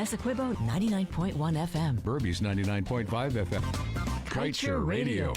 Essequibo 99.1 FM. Burby's 99.5 FM. Kite Radio.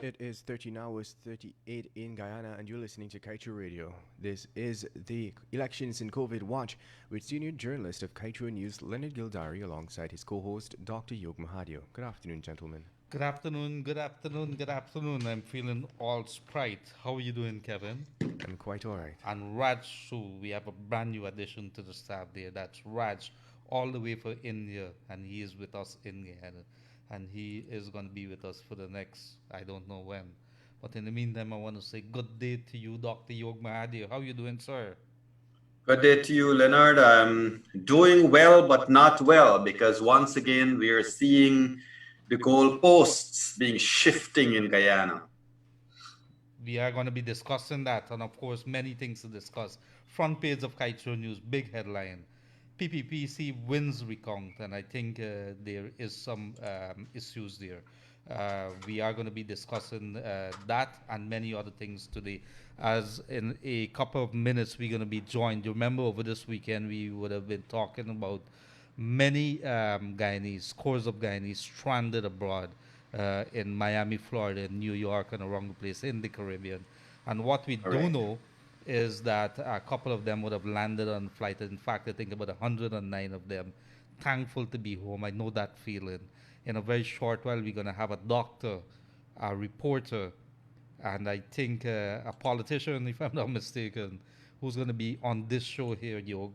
It is 13 hours 38 in Guyana, and you're listening to Kite Radio. This is the Elections in COVID Watch with senior journalist of Kite News, Leonard Gildarie, alongside his co-host, Dr. Yog Mahadeo. Good afternoon, gentlemen. Good afternoon, good afternoon, good afternoon. I'm feeling all sprite. How are you doing, Kevin? I'm quite all right. And Raj, too. We have a brand new addition to the staff there. That's Raj, all the way from India, and he is with us in Guyana. And he is going to be with us for the next, I don't know when. But in the meantime, I want to say good day to you, Dr. Yog Mahadeo. How are you doing, sir? Good day to you, Leonard. I'm doing well, but not well, because once again, we are seeing the goalposts being shifting in Guyana. We are going to be discussing that, and of course, many things to discuss. Front page of Kite News, big headline. PPPC wins recount, and I think there is some issues there. We are going to be discussing that and many other things today. As in a couple of minutes, we're going to be joined. You remember over this weekend, we would have been talking about many Guyanese, scores of Guyanese stranded abroad in Miami, Florida, in New York, and around the place in the Caribbean. And what we do know is that a couple of them would have landed on flight. In fact, I think about 109 of them. Thankful to be home. I know that feeling. In a very short while, we're going to have a doctor, a reporter, and I think a politician, if I'm not mistaken, who's going to be on this show here, Yog.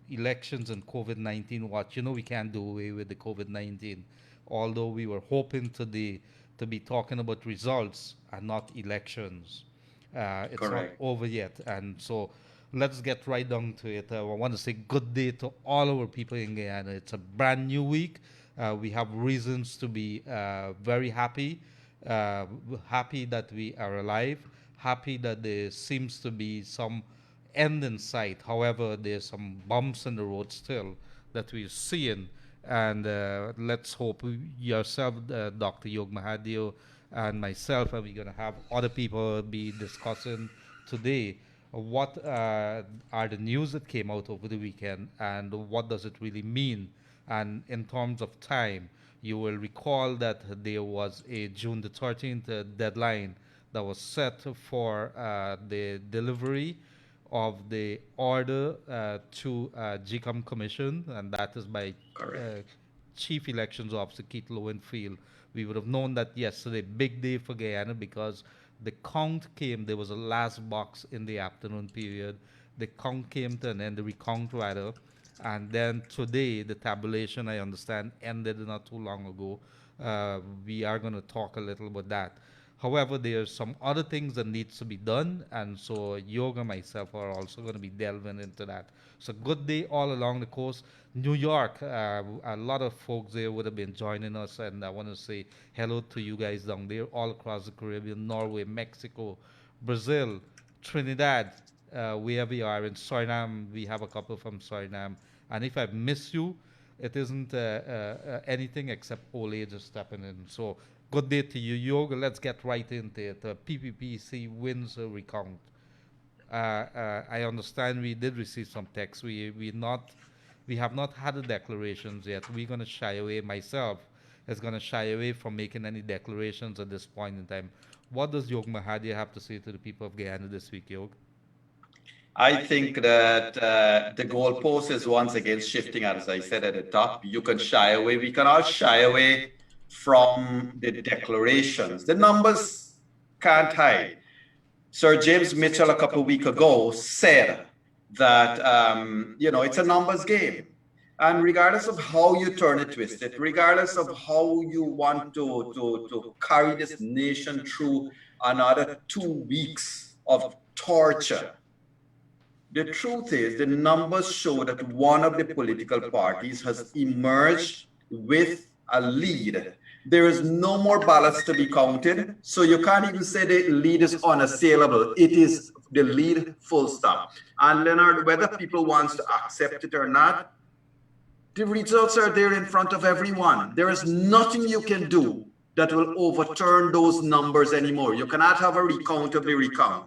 Elections and COVID-19 watch. You know we can't do away with the COVID-19, although we were hoping today to be talking about results and not elections. It's not over yet, and so let's get right down to it. I want to say good day to all our people in Guyana. It's a brand new week. We have reasons to be very happy, happy that we are alive, happy that there seems to be some end in sight. However, there's some bumps in the road still that we're seeing, and let's hope yourself, Dr. Yog Mahadeo, and myself, and we're going to have other people be discussing today what are the news that came out over the weekend and what does it really mean. And in terms of time, you will recall that there was a June the 13th deadline that was set for the delivery of the order to GCOM Commission, and that is by Chief Elections Officer Keith Lowenfield. We would have known that yesterday, big day for Guyana, because the count came, there was a last box in the afternoon period. The count came to an end, the recount rather, and then today, the tabulation, I understand, ended not too long ago. We are going to talk a little about that. However, there's some other things that needs to be done, and so Yoga and myself are also going to be delving into that. So good day all along the coast. New York, a lot of folks there would have been joining us, and I want to say hello to you guys down there all across the Caribbean, Norway, Mexico, Brazil, Trinidad, wherever you are. In Suriname, we have a couple from Suriname. And if I miss you, it isn't anything except old age is stepping in. So good day to you, Yoga. Let's get right into it. PPPC wins a recount. I understand we did receive some text. We have not had the declarations yet. We're going to shy away. Myself is going to shy away from making any declarations at this point in time. What does Yog Mahadeo have to say to the people of Guyana this week, Yog? I think that the goalpost is once again shifting, as I said at the top. You can shy away. We can all shy away from the declarations. The numbers can't hide. Sir James Mitchell a couple of weeks ago said that, it's a numbers game. And regardless of how you turn it, twist it, regardless of how you want to carry this nation through another 2 weeks of torture, the truth is the numbers show that one of the political parties has emerged with a lead There is no more ballots to be counted. So you can't even say the lead is unassailable. It is the lead, full stop. And Leonard, whether people want to accept it or not, the results are there in front of everyone. There is nothing you can do that will overturn those numbers anymore. You cannot have a recount of the recount.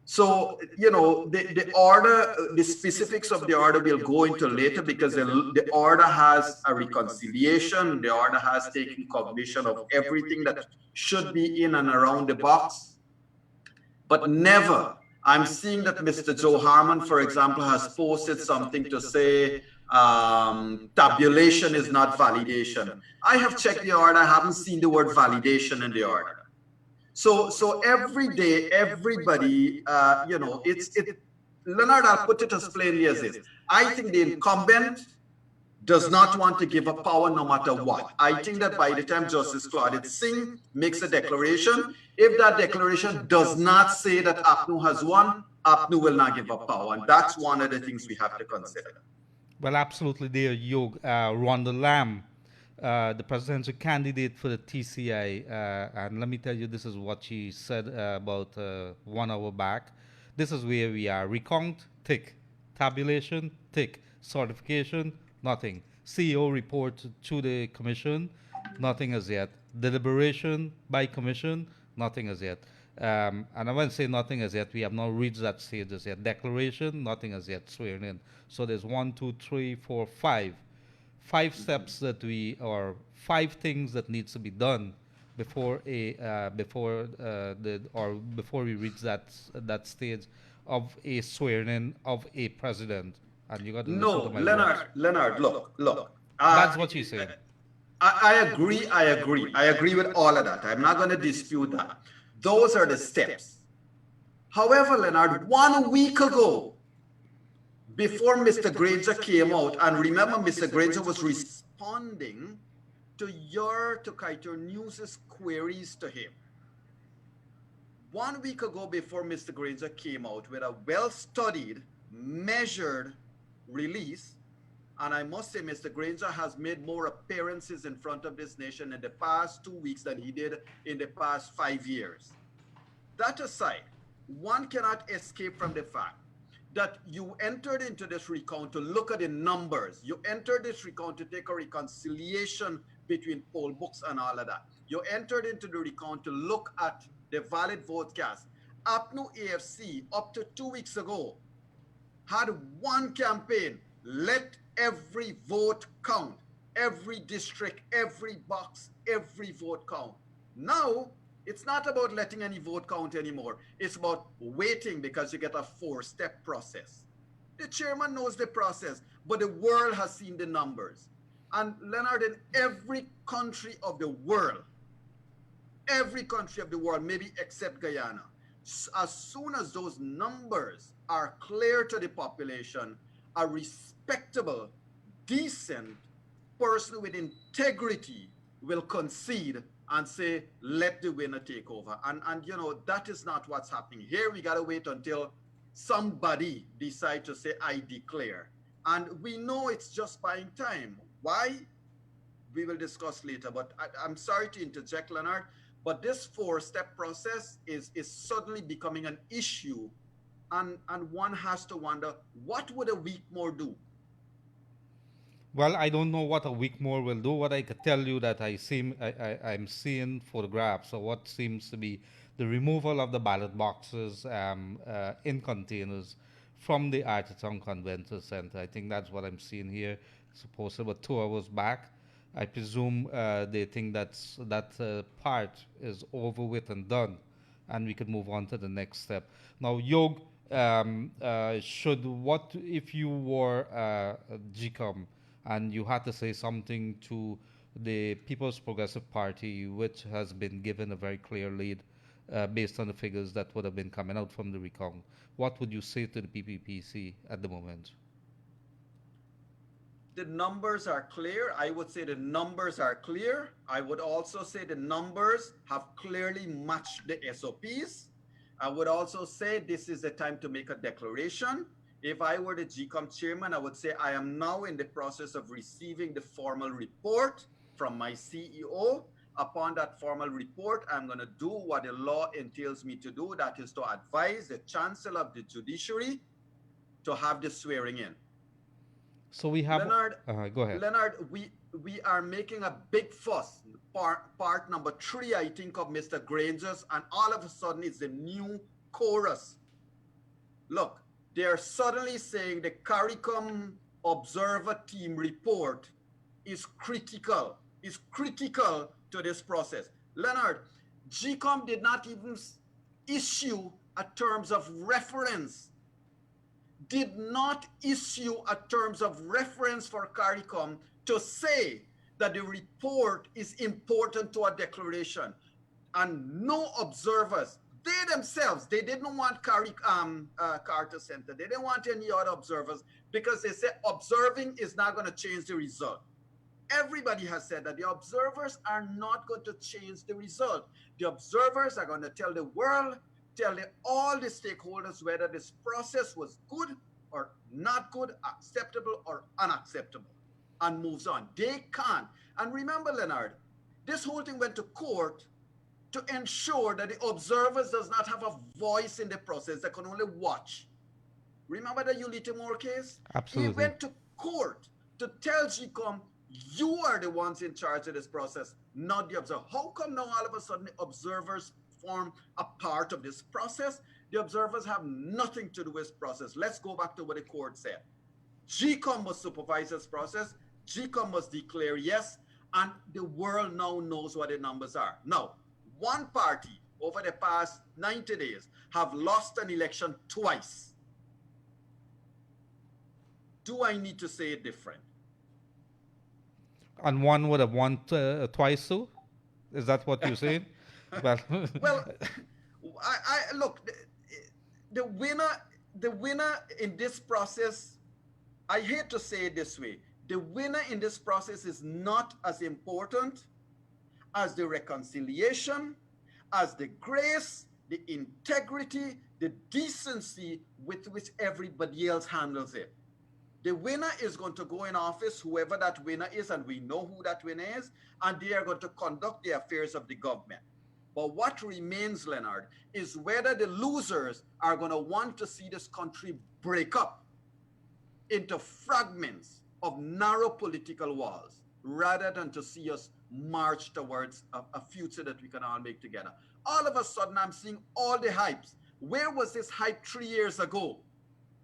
So, you know, the order, the specifics of the order we'll go into later, because the order has a reconciliation, the order has taken cognition of everything that should be in and around the box. But never, I'm seeing that Mr. Joe Harmon, for example, has posted something to say tabulation is not validation. I have checked the order, I haven't seen the word validation in the order. So every day, everybody, you know, Leonard, I'll put it as plainly as this. I think the incumbent does not want to give up power no matter what. I think that by the time Justice Claudette Singh makes a declaration, if that declaration does not say that APNU has won, APNU will not give up power. And that's one of the things we have to consider. Well, absolutely there, Yog. Rhonda Lamb, the presidential candidate for the TCI, and let me tell you, this is what she said about 1 hour back. This is where we are. Recount, tick. Tabulation, tick. Certification, nothing. CEO report to the commission, nothing as yet. Deliberation by commission, nothing as yet. And I won't say nothing as yet. We have not reached that stage as yet. Declaration, nothing as yet. Swearing in. So there's 1, 2, 3, 4, 5. 5 steps that or 5 things that needs to be done before before we reach that stage of a swearing in of a president. And you got to no, listen to my words. Leonard, look. That's what she said. I agree with all of that. I'm not going to dispute that. Those are the steps. However, Leonard, 1 week ago, before Mr. Granger came out, and remember, Mr. Granger was responding to Kaito News's queries to him. 1 week ago, before Mr. Granger came out with a well-studied, measured release, and I must say, Mr. Granger has made more appearances in front of this nation in the past 2 weeks than he did in the past 5 years. That aside, one cannot escape from the fact that you entered into this recount to look at the numbers. You entered this recount to take a reconciliation between poll books and all of that. You entered into the recount to look at the valid vote cast. APNU+AFC, up to 2 weeks ago, had one campaign: let every vote count, every district, every box, every vote count. Now, it's not about letting any vote count anymore. It's about waiting, because you get a 4-step process. The chairman knows the process, but the world has seen the numbers. And Leonard, in every country of the world, maybe except Guyana, as soon as those numbers are clear to the population, a respectable, decent person with integrity will concede and say, let the winner take over. And you know, that is not what's happening. Here we gotta wait until somebody decides to say, I declare. And we know it's just buying time. Why? We will discuss later, but I'm sorry to interject, Leonard, but this 4-step process is suddenly becoming an issue, and one has to wonder, what would a week more do? Well, I don't know what a week more will do. What I could tell you that I'm seeing photographs of what seems to be the removal of the ballot boxes in containers from the Artisan Convention Center. I think that's what I'm seeing here. It's supposed to be 2 hours back. I presume they think that part is over with and done, and we could move on to the next step. Now, Yog, what if you were GCOM and you had to say something to the People's Progressive Party, which has been given a very clear lead based on the figures that would have been coming out from the recount? What would you say to the PPPC at the moment? The numbers are clear. I would say the numbers are clear. I would also say the numbers have clearly matched the SOPs. I would also say this is the time to make a declaration. If I were the GCOM chairman, I would say I am now in the process of receiving the formal report from my CEO. Upon that formal report, I'm going to do what the law entails me to do. That is to advise the Chancellor of the Judiciary to have the swearing in. So we have Leonard, go ahead. Leonard, we are making a big fuss. Part number 3, I think, of Mr. Granger's, and all of a sudden it's the new chorus. Look, they are suddenly saying the CARICOM Observer Team report is critical to this process. Leonard, GCOM did not even issue a terms of reference, did not issue a terms of reference for CARICOM to say that the report is important to a declaration. And no observers, they themselves, they didn't want Carter Center, they didn't want any other observers, because they said observing is not going to change the result. Everybody has said that the observers are not going to change the result. The observers are going to tell the world, all the stakeholders whether this process was good or not good, acceptable or unacceptable, and moves on. They can't. And remember, Leonard, this whole thing went to court to ensure that the observers does not have a voice in the process. They can only watch. Remember the Uliti Moore case? Absolutely. He went to court to tell GCOM, you are the ones in charge of this process, not the observer. How come now all of a sudden the observers form a part of this process? The observers have nothing to do with this process. Let's go back to what the court said. GCOM must supervise this process. GCOM must declare yes, and the world now knows what the numbers are. Now, one party over the past 90 days have lost an election twice. Do I need to say it different? And one would have won twice too? Is that what you're saying? Well, I look, the winner in this process, I hate to say it this way, the winner in this process is not as important as the reconciliation, as the grace, the integrity, the decency with which everybody else handles it. The winner is going to go in office, whoever that winner is, and we know who that winner is, and they are going to conduct the affairs of the government. But what remains, Leonard, is whether the losers are going to want to see this country break up into fragments of narrow political walls, rather than to see us march towards a future that we can all make together. All of a sudden, I'm seeing all the hypes. Where was this hype 3 years ago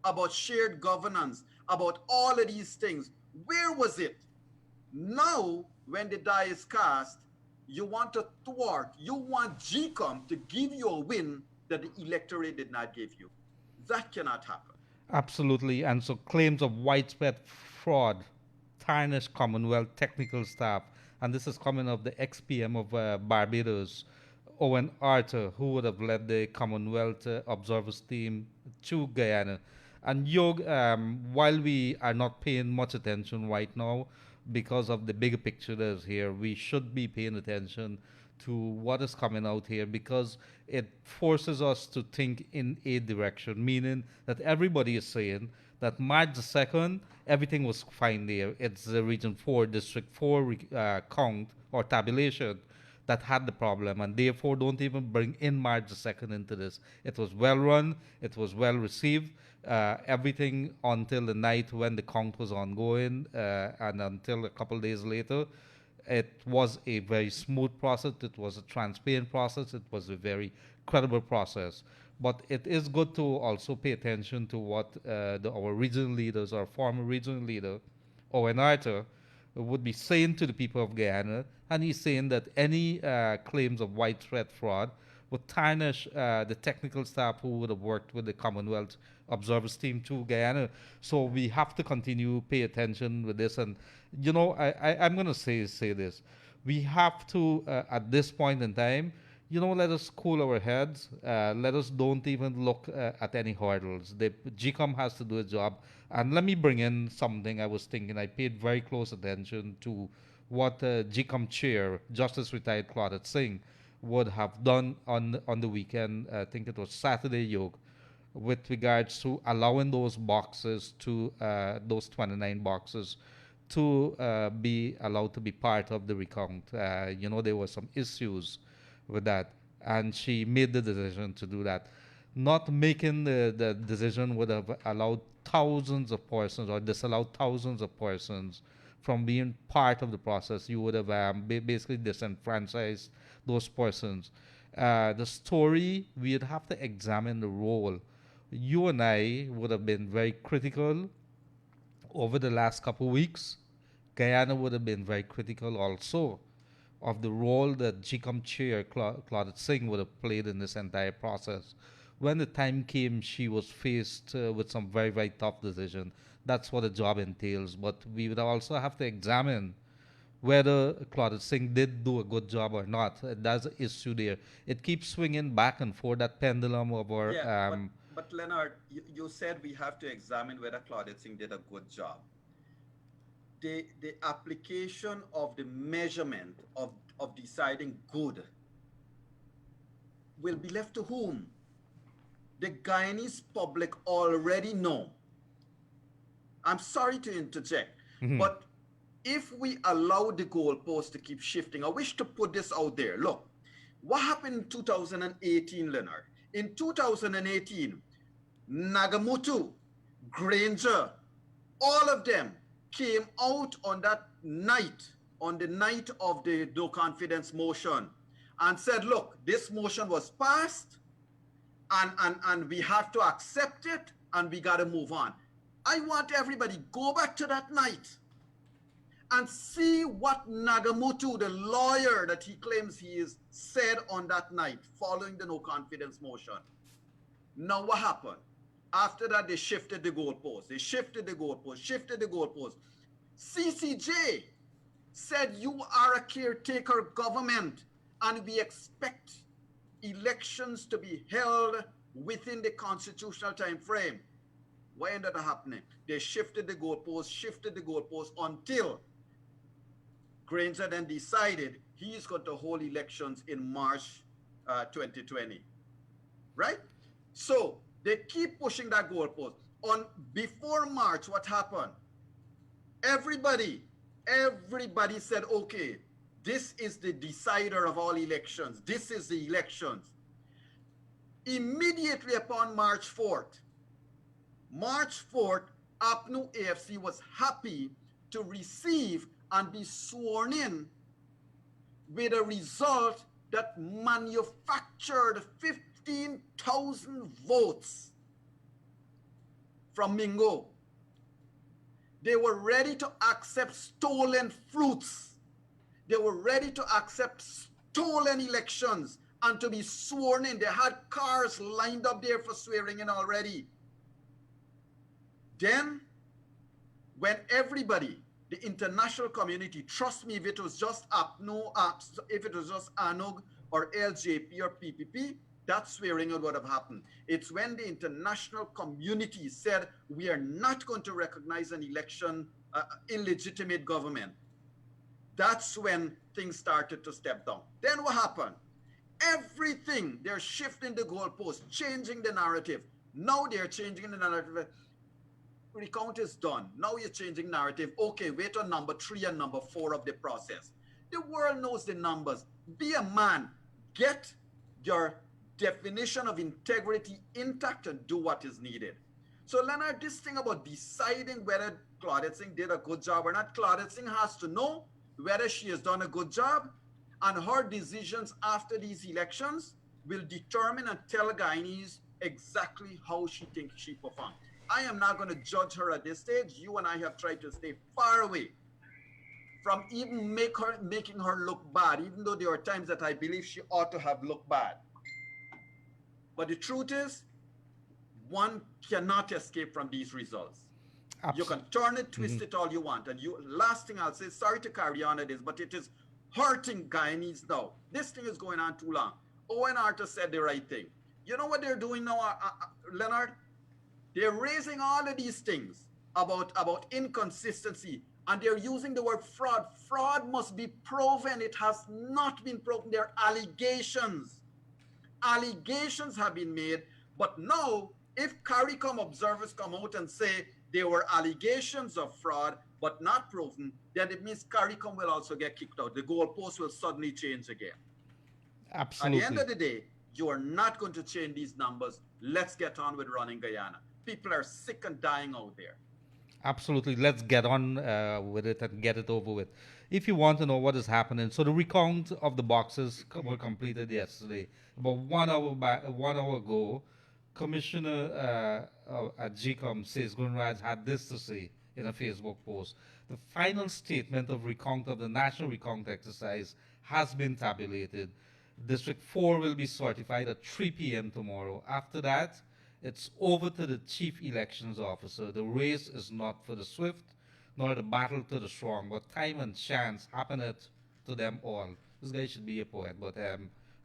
about shared governance, about all of these things? Where was it? Now, when the die is cast, you want to thwart, you want GCOM to give you a win that the electorate did not give you. That cannot happen. absolutely. And so claims of widespread fraud, tarnished Commonwealth technical staff, and this is coming of the ex-PM of Barbados, Owen Arthur, who would have led the Commonwealth observers team to Guyana. And Yog, while we are not paying much attention right now because of the bigger picture that is here, we should be paying attention to what is coming out here, because it forces us to think in a direction, meaning that everybody is saying that March the 2nd, everything was fine there. It's the Region 4, District 4 count or tabulation that had the problem, and therefore don't even bring in March the 2nd into this. It was well run, it was well received, everything until the night when the count was ongoing, and until a couple days later, it was a very smooth process, it was a transparent process, it was a very credible process. But it is good to also pay attention to what our regional leaders, our former regional leader, Owen Arthur, would be saying to the people of Guyana, and he's saying that any claims of widespread fraud would tarnish the technical staff who would have worked with the Commonwealth Observers team to Guyana. So we have to continue pay attention with this. And you know, I'm going to say this: we have to at this point in time, you know, let us cool our heads. Let us don't even look at any hurdles. The GCOM has to do a job. And let me bring in something I was thinking. I paid very close attention to what GCOM chair, Justice Retired Claudette Singh, would have done on the weekend. I think it was Saturday, Yog, with regards to allowing those boxes to those 29 boxes to be allowed to be part of the recount. There were some issues with that, and she made the decision to do that. Not making the decision would have allowed thousands of persons or disallowed thousands of persons from being part of the process. You would have basically disenfranchised those persons. The story, we'd have to examine the role. You and I would have been very critical over the last couple of weeks. Guyana would have been very critical also of the role that GCOM chair Claudette Singh would have played in this entire process. When the time came, she was faced with some very, very tough decisions. That's what the job entails. But we would also have to examine whether Claudette Singh did do a good job or not. That's an issue there. It keeps swinging back and forth, that pendulum of our... Yeah, but Leonard, you said we have to examine whether Claudette Singh did a good job. The application of the measurement of deciding good will be left to whom? The Guyanese public already know. I'm sorry to interject, but if we allow the goalpost to keep shifting, I wish to put this out there. Look, what happened in 2018, Leonard? In 2018, Nagamutu, Granger, all of them came out on that night, on the night of the no confidence motion, and said, look, this motion was passed, and we have to accept it, and we got to move on. I want everybody go back to that night and see what Nagamutu, the lawyer that he claims he is, said on that night following the no confidence motion. Now what happened? After that, they shifted the goalpost. They shifted the goalpost, shifted the goalpost. CCJ said, you are a caretaker government, and we expect elections to be held within the constitutional time frame. What ended up happening? They shifted the goalpost until Granger then decided he's going to hold elections in March 2020. Right? So they keep pushing that goalpost. Before March, what happened? Everybody said, okay, this is the decider of all elections. This is the elections. Immediately upon March 4th, APNU+AFC was happy to receive and be sworn in with a result that manufactured 15,000 votes from Mingo. They were ready to accept stolen fruits. They were ready to accept stolen elections and to be sworn in. They had cars lined up there for swearing in already. Then, when everybody, the international community, trust me, if it was just APNU, if it was just ANUG or LJP or PPP, that swearing in would have happened. It's when the international community said, we are not going to recognize an election, illegitimate government. That's when things started to step down. Then what happened? Everything, they're shifting the goalposts, changing the narrative. Now they're changing the narrative. Recount is done. Now you're changing narrative. Okay, wait on number 3 and number 4 of the process. The world knows the numbers. Be a man. Get your definition of integrity intact and do what is needed. So Leonard, this thing about deciding whether Claudette Singh did a good job or not, Claudette Singh has to know whether she has done a good job, and her decisions after these elections will determine and tell Guyanese exactly how she thinks she performed. I am not going to judge her at this stage. You and I have tried to stay far away from even making her look bad, even though there are times that I believe she ought to have looked bad. But the truth is, one cannot escape from these results. Absolutely. You can turn it, twist it all you want. And last thing I'll say, sorry to carry on at this, but it is hurting Guyanese now. This thing is going on too long. Owen Arthur said the right thing. You know what they're doing now, Leonard? They're raising all of these things about inconsistency, and they're using the word fraud. Fraud must be proven. It has not been proven. There are allegations. Allegations have been made, but now if CARICOM observers come out and say there were allegations of fraud, but not proven, then it means CARICOM will also get kicked out. The goalpost will suddenly change again. Absolutely. At the end of the day, you are not going to change these numbers. Let's get on with running Guyana. People are sick and dying out there. Absolutely. Let's get on with it and get it over with. If you want to know what is happening, so the recount of the boxes were completed yesterday. About 1 hour ago, Commissioner at GCOM says Gunraj had this to say in a Facebook post. The final statement of recount of the national recount exercise has been tabulated. District 4 will be certified at 3 p.m. tomorrow. After that, it's over to the chief elections officer. The race is not for the swift, nor the battle to the strong, but time and chance happeneth to them all. This guy should be a poet, but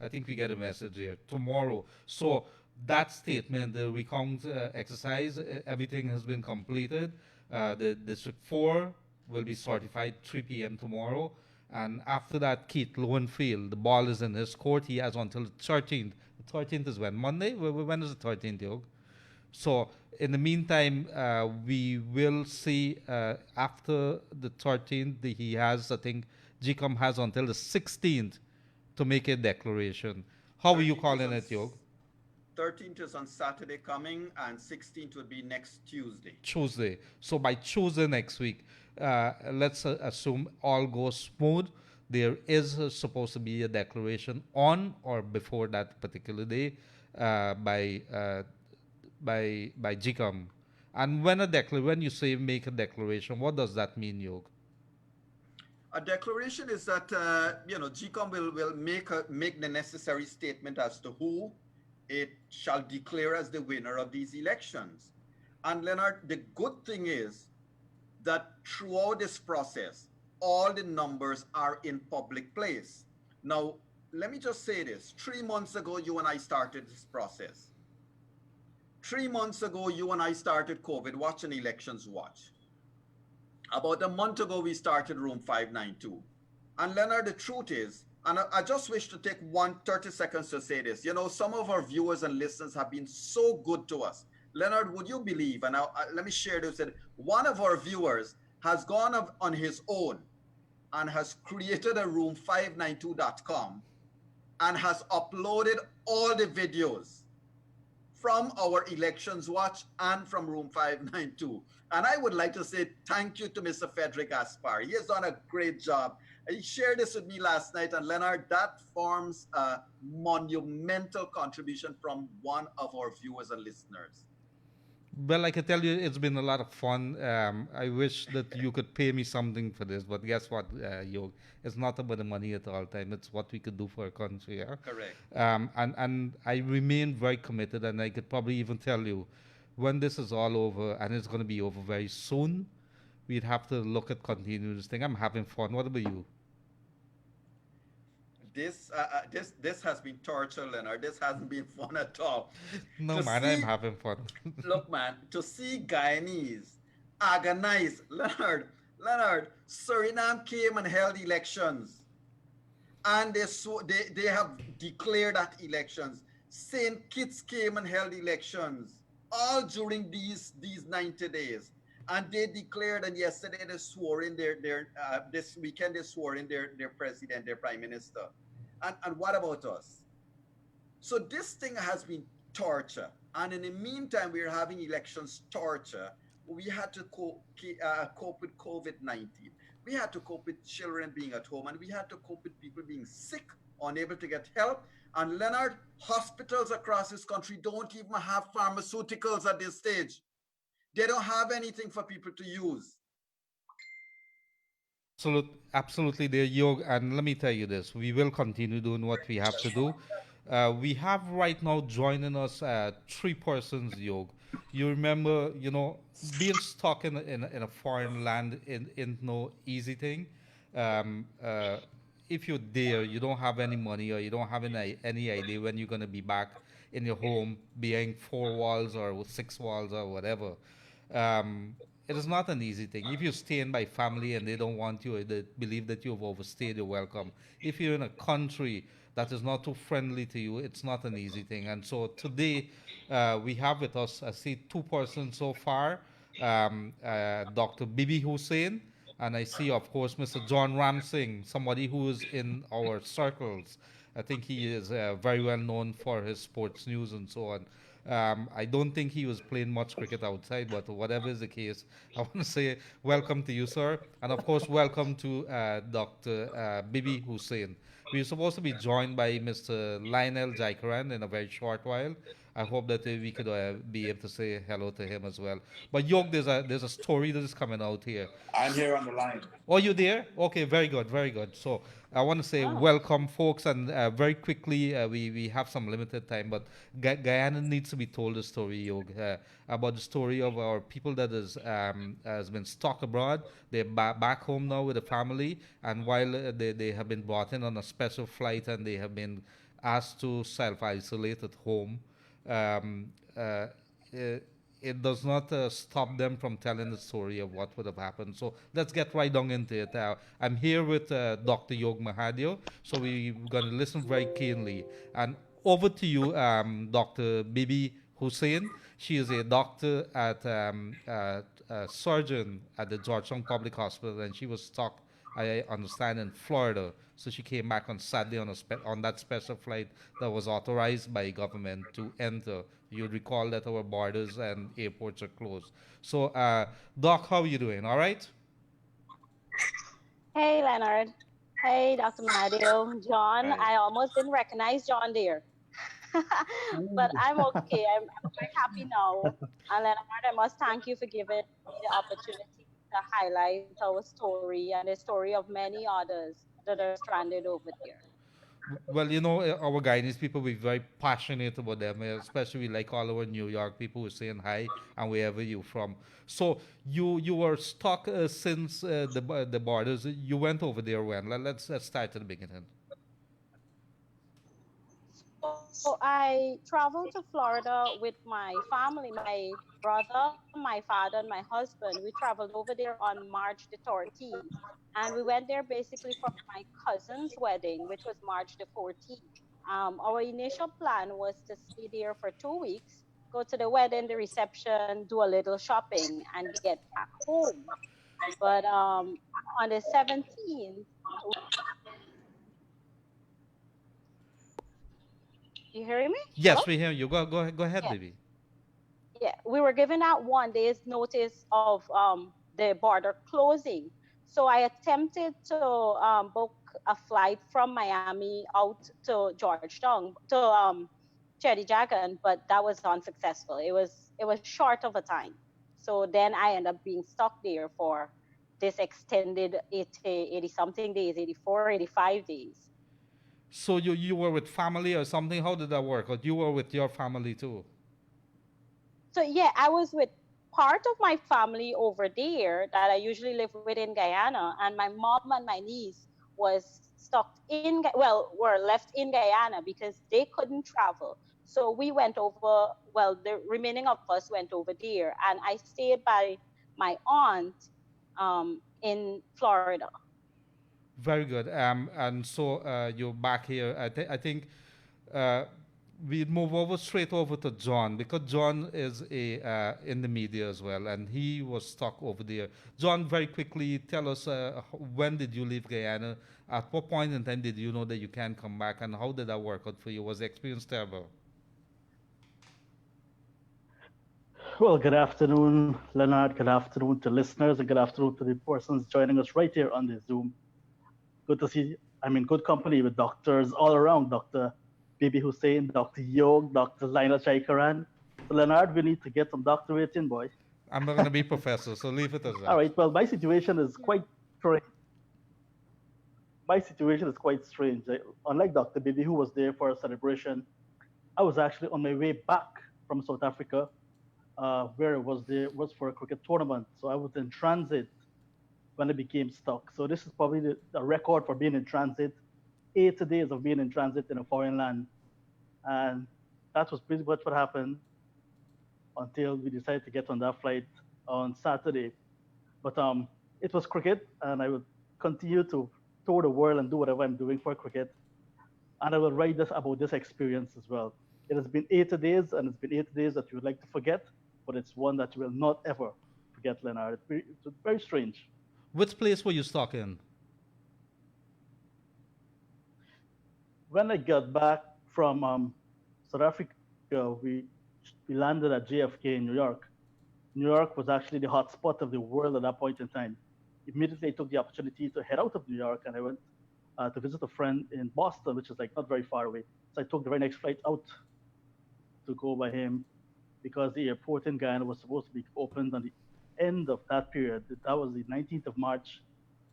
I think we get a message here. Tomorrow. So that statement, the recount exercise, everything has been completed. The District 4 will be certified 3 p.m. tomorrow. And after that, Keith Lowenfield, the ball is in his court. He has until the 13th. The 13th is when? Monday? When is the 13th, Yog? So in the meantime, we will see after the 13th, he has, I think, GCOM has until the 16th to make a declaration. How are you calling it, Yog? 13th is on Saturday coming, and 16th would be next Tuesday. Tuesday. So by Tuesday next week, let's assume all goes smooth. There is supposed to be a declaration on or before that particular day by GCOM. And when you say make a declaration, what does that mean, Yog? A declaration is that GCOM will make the necessary statement as to who it shall declare as the winner of these elections. And Leonard, the good thing is that throughout this process, all the numbers are in public place. Now, let me just say this. 3 months ago, you and I started this process. 3 months ago, you and I started COVID Watch and Elections Watch. About a month ago, we started Room 592. And Leonard, the truth is, and I just wish to take 30 seconds to say this. You know, some of our viewers and listeners have been so good to us. Leonard, would you believe, and let me share this, that one of our viewers has gone up on his own and has created a room592.com and has uploaded all the videos from our Elections Watch and from Room 592. And I would like to say thank you to Mr. Frederick Aspar. He has done a great job. He shared this with me last night, and Leonard, that forms a monumental contribution from one of our viewers and listeners. Well, I can tell you it's been a lot of fun. I wish that you could pay me something for this, but guess what, Yog? It's not about the money at all time. It's what we could do for our country. Yeah? Correct. And I remain very committed, and I could probably even tell you when this is all over, and it's going to be over very soon, we'd have to look at continuing this thing. I'm having fun. What about you? This has been torture, Leonard. This hasn't been fun at all. No, man, I'm having fun. Look, man, to see Guyanese agonize, Leonard, Suriname came and held elections, and they have declared that elections. St. Kitts came and held elections, all during these 90 days. And they declared, and yesterday they swore in this weekend they swore in their president, their prime minister. And what about us? So this thing has been torture. And in the meantime, we're having elections torture. We had to cope with COVID-19. We had to cope with children being at home, and we had to cope with people being sick, unable to get help. And Leonard, hospitals across this country don't even have pharmaceuticals at this stage. They don't have anything for people to use. Absolutely, there, Yog. And let me tell you this: we will continue doing what we have to do. We have right now joining us 3 persons, Yog. You remember, being stuck in a foreign land in no easy thing. If you're there, you don't have any money, or you don't have any idea when you're going to be back in your home, behind 4 walls or 6 walls or whatever. It is not an easy thing. If you're staying by family and they don't want you, or they believe that you've overstayed your welcome. If you're in a country that is not too friendly to you, it's not an easy thing. And so today, we have with us, I see 2 persons so far, Dr. Bibi Hussain And I see, of course, Mr. John Ramsingh, somebody who is in our circles. I think he is very well known for his sports news and so on. I don't think he was playing much cricket outside, but whatever is the case, I want to say welcome to you, sir. And of course, welcome to Dr. Bibi Hussain. We're supposed to be joined by Mr. Lionel Jaikaran in a very short while. I hope that we could be able to say hello to him as well. But Yog, there's a story that is coming out here. I'm here on the line. Oh, you there? Okay, very good, very good. So I want to say welcome, folks, and very quickly, we have some limited time, but Guyana needs to be told a story, Yog, about the story of our people that has been stuck abroad. They're back home now with the family, and while they have been brought in on a special flight and they have been asked to self-isolate at home, um, uh, it does not stop them from telling the story of what would have happened. So let's get right down into it. I'm here with Dr. Yog Mahadeo, so we're going to listen very keenly. And over to you, Dr. Bibi Hussain. She is a doctor at a surgeon at the Georgetown Public Hospital, and she was stuck, I understand, in Florida. So she came back on Saturday on that special flight that was authorized by government to enter. You recall that our borders and airports are closed. So, Doc, how are you doing? All right? Hey, Leonard. Hey, Dr. Mahadeo. John, I almost didn't recognize John there. But I'm okay. I'm very happy now. And Leonard, I must thank you for giving me the opportunity to highlight our story and the story of many others that are stranded over there. Well, you know, our Guyanese people, we're very passionate about them, especially like all our New York people who are saying hi and wherever you're from. So you were stuck since the borders. You went over there when? Let's start at the beginning. So I traveled to Florida with my family, my brother, my father, and my husband. We traveled over there on March the 13th. And we went there basically for my cousin's wedding, which was March the 14th. Our initial plan was to stay there for 2 weeks, go to the wedding, the reception, do a little shopping, and get back home. But on the 17th, you hearing me? Yes, Hello? we hear you. Go ahead, Yeah. baby. Yeah, we were given that 1 day's notice of the border closing. So I attempted to book a flight from Miami out to Georgetown to Jaikaran, but that was unsuccessful. It was short of a time. So then I ended up being stuck there for this extended 80 something days, 84, 85 days. So you were with family or something? How did that work? Or you were with your family too? So yeah, I was with part of my family over there that I usually live with in Guyana, and my mom and my niece was stuck were left in Guyana because they couldn't travel. So we went over, the remaining of us went over there, and I stayed by my aunt in Florida. Very good. And so you're back here. I think uh, we move over straight over to John because John is in the media as well, and he was stuck over there. John, very quickly, tell us when did you leave Guyana? At what point in time did you know that you can come back, and how did that work out for you? Was the experience terrible? Well, good afternoon, Leonard. Good afternoon to listeners, and good afternoon to the persons joining us right here on the Zoom. Good to see. I'm in good company with doctors all around. Dr. Bibi Hussain, Dr. Yog, Dr. Lionel Jaikaran. So, Leonard, we need to get some doctorate in, boy. I'm not going to be professor, so leave it as that. All right. Well, my situation is quite strange. Unlike Dr. Bibi, who was there for a celebration, I was actually on my way back from South Africa, where it was for a cricket tournament. So I was in transit when I became stuck. So this is probably the record for being in transit, 80 days of being in transit in a foreign land. And that was pretty much what happened until we decided to get on that flight on Saturday. But it was cricket, and I would continue to tour the world and do whatever I'm doing for cricket. And I will write about this experience as well. It has been 80 days, and it's been 80 days that you would like to forget, but it's one that you will not ever forget, Leonard. It's very strange. Which place were you stuck in? When I got back from South Africa, we landed at JFK in New York. New York was actually the hot spot of the world at that point in time. Immediately, I took the opportunity to head out of New York, and I went to visit a friend in Boston, which is like not very far away. So I took the very next flight out to go by him because the airport in Guyana was supposed to be opened on the end of that period. That was the 19th of March,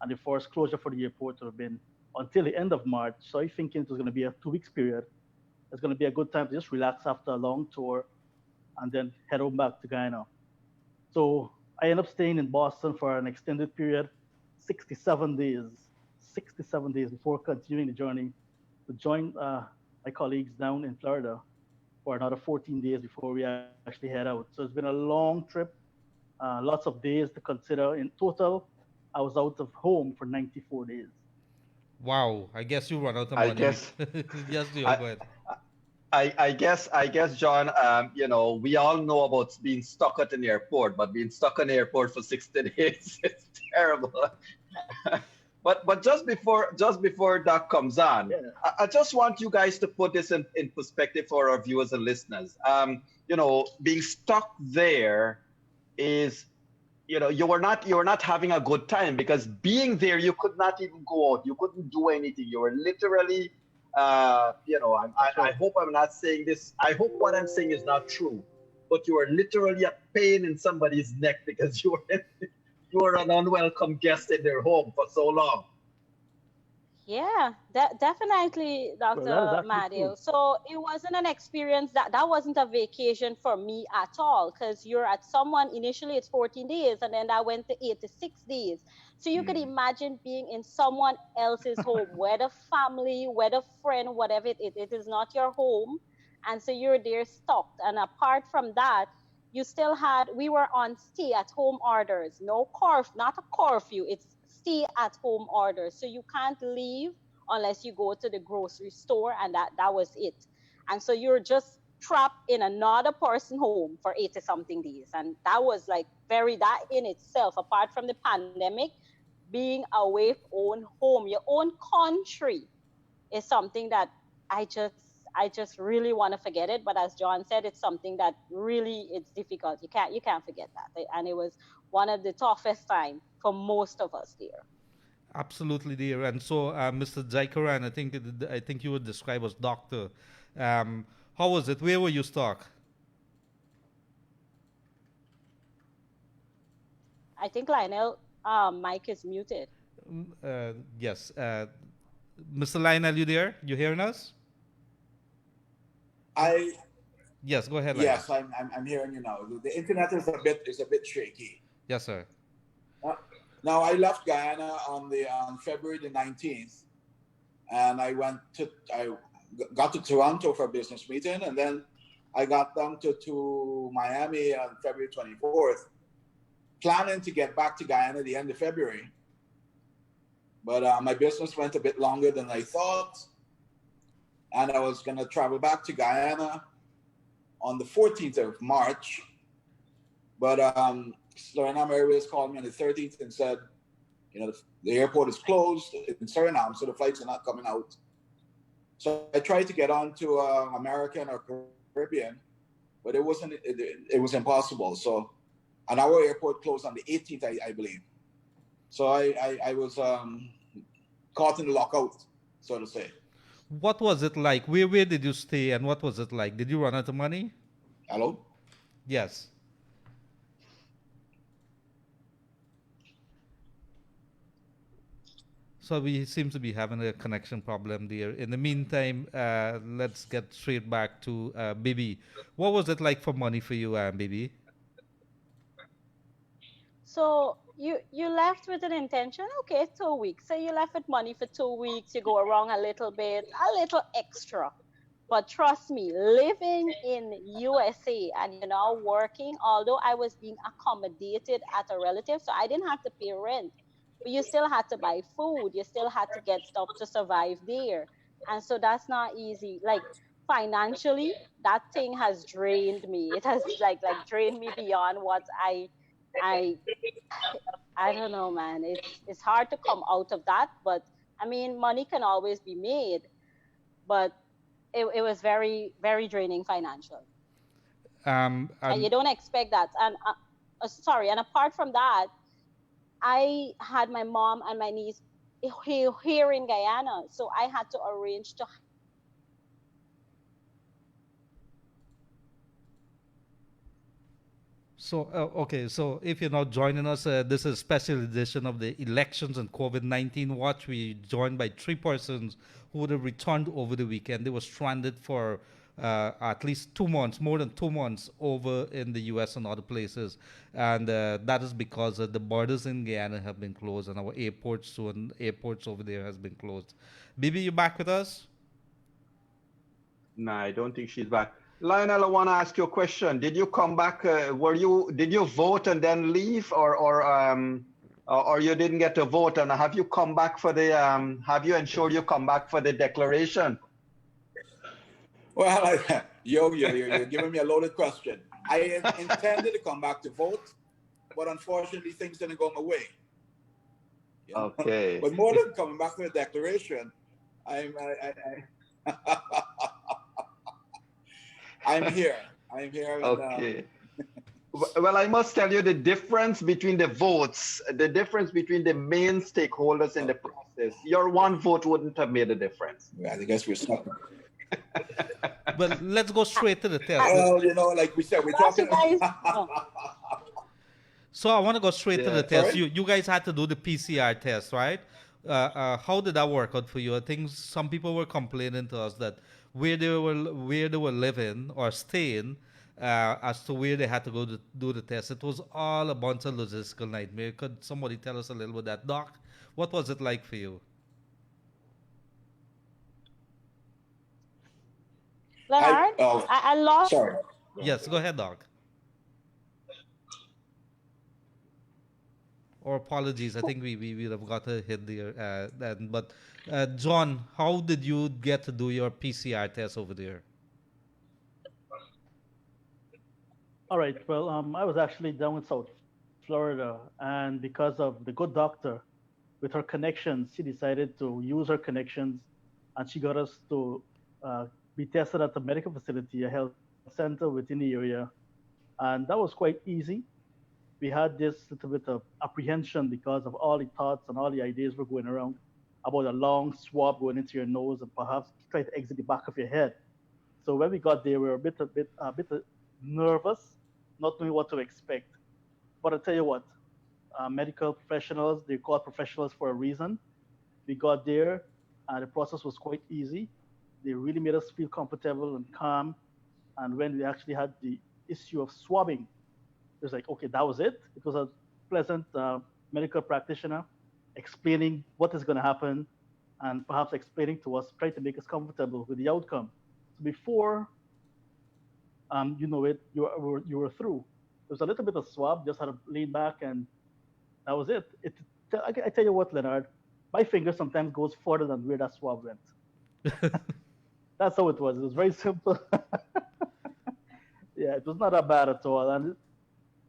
and the forced closure for the airport would have been until the end of March. So I thinking it was going to be a 2 weeks period. It's going to be a good time to just relax after a long tour and then head home back to Guyana. So I ended up staying in Boston for an extended period, 67 days before continuing the journey to join my colleagues down in Florida for another 14 days before we actually head out. So it's been a long trip, lots of days to consider. In total, I was out of home for 94 days. Wow, I guess you run out of I money. guess Yes, Leo, I, go ahead. I guess, John, we all know about being stuck at an airport, but being stuck in the airport for 60 days is terrible. But just before that comes on, Yeah. I just want you guys to put this in perspective for our viewers and listeners. Being stuck there is, you were not having a good time, because being there, you could not even go out, you couldn't do anything. You were literally, I hope I'm not saying this. I hope what I'm saying is not true, but you were literally a pain in somebody's neck because you were an unwelcome guest in their home for so long. Yeah, definitely, Well, that is Dr. actually Mahadeo. true. So it wasn't an experience that wasn't a vacation for me at all, because you're at someone, initially it's 14 days, and then I went to 86 days. So you could imagine being in someone else's home, whether family, whether friend, whatever it is not your home. And so you're there stuck. And apart from that, we were on stay at home orders, not a curfew, it's stay at home orders. So you can't leave unless you go to the grocery store, and that was it. And so you're just trapped in another person's home for 80 something days. And that was like that in itself, apart from the pandemic, being away from own home, your own country, is something that I just really want to forget it. But as John said, it's something that really, it's difficult. You can't forget that. And it was one of the toughest times for most of us there. Absolutely, dear. And so, Mr. Jaikaran, I think you would describe as doctor. How was it? Where were you stuck? I think Lionel, mic is muted. Yes. Mr. Lionel, you there? You hearing us? Yes, go ahead, Lionel. Yes, I'm hearing you now. The internet is a bit shaky. Yes, sir. Now I left Guyana on February the 19th, and I got to Toronto for a business meeting, and then I got down to Miami on February 24th, planning to get back to Guyana at the end of February. But my business went a bit longer than I thought, and I was going to travel back to Guyana on the 14th of March. But Suriname Airways called me on the 13th and said, the airport is closed in Suriname, so the flights are not coming out. So I tried to get on to American or Caribbean, but it was impossible. So, and our airport closed on the 18th, I believe. So I was caught in the lockout, so to say. What was it like? Where did you stay, and what was it like? Did you run out of money? Hello? Yes. So we seem to be having a connection problem there. In the meantime, let's get straight back to Bibi. What was it like for money for you, Bibi? So you left with an intention, okay, 2 weeks. So you left with money for 2 weeks. You go around a little bit, a little extra. But trust me, living in USA and working, although I was being accommodated at a relative, so I didn't have to pay rent. But you still had to buy food. You still had to get stuff to survive there. And so that's not easy. Like financially, that thing has drained me. It has like drained me beyond what I I don't know, man. It's hard to come out of that, but I mean, money can always be made, but it was very, very draining financially. And you And don't expect that. And sorry, and apart from that, I had my mom and my niece here in Guyana, so I had to arrange to so, okay, so if you're not joining us, this is a special edition of the Elections and COVID-19 Watch. We joined by three persons who would have returned over the weekend. They were stranded for at least 2 months, more than 2 months over in the US and other places. And that is because the borders in Guyana have been closed and our airports too, and airports over there has been closed. Bibi, you back with us? No, I don't think she's back. Lionel, I want to ask you a question. Did you come back? Did you vote and then leave, or you didn't get to vote? And have you come back for the? Have you ensured you come back for the declaration? Well, you're giving me a loaded question. I intended to come back to vote, but unfortunately, things didn't go my way. You know? Okay. But more than coming back for the declaration, I'm here. I'm here. Okay. Well, I must tell you the difference between the votes, the difference between the main stakeholders in the process. Your one vote wouldn't have made a difference. I guess we're stuck. But let's go straight to the test. Well, you know, like we said, we're talking. So I want to go straight to the test. Sorry? You guys had to do the PCR test, right? How did that work out for you? I think some people were complaining to us that where they were living or staying, as to where they had to go to do the test, it was all a bunch of logistical nightmare. Could somebody tell us a little bit that, Doc? What was it like for you? Leonard, I lost. Sorry. Yes, go ahead, Doc. Or apologies, I think we would have got a hit there. But John, how did you get to do your PCR test over there? All right. Well, I was actually down in South Florida, and because of the good doctor, with her connections, she decided to use her connections, and she got us to be tested at a medical facility, a health center within the area, and that was quite easy. We had this little bit of apprehension because of all the thoughts and all the ideas were going around about a long swab going into your nose and perhaps try to exit the back of your head. So when we got there, we were a bit nervous, not knowing what to expect. But I tell you what, medical professionals, they're called professionals for a reason. We got there, and the process was quite easy. They really made us feel comfortable and calm. And when we actually had the issue of swabbing, it was like, okay, that was it. It was a pleasant medical practitioner explaining what is going to happen and perhaps explaining to us, trying to make us comfortable with the outcome. So before you know it, you were through. There was a little bit of swab, just had to lean back, and that was it. I tell you what, Leonard, my finger sometimes goes further than where that swab went. That's how it was. It was very simple. Yeah, it was not that bad at all. And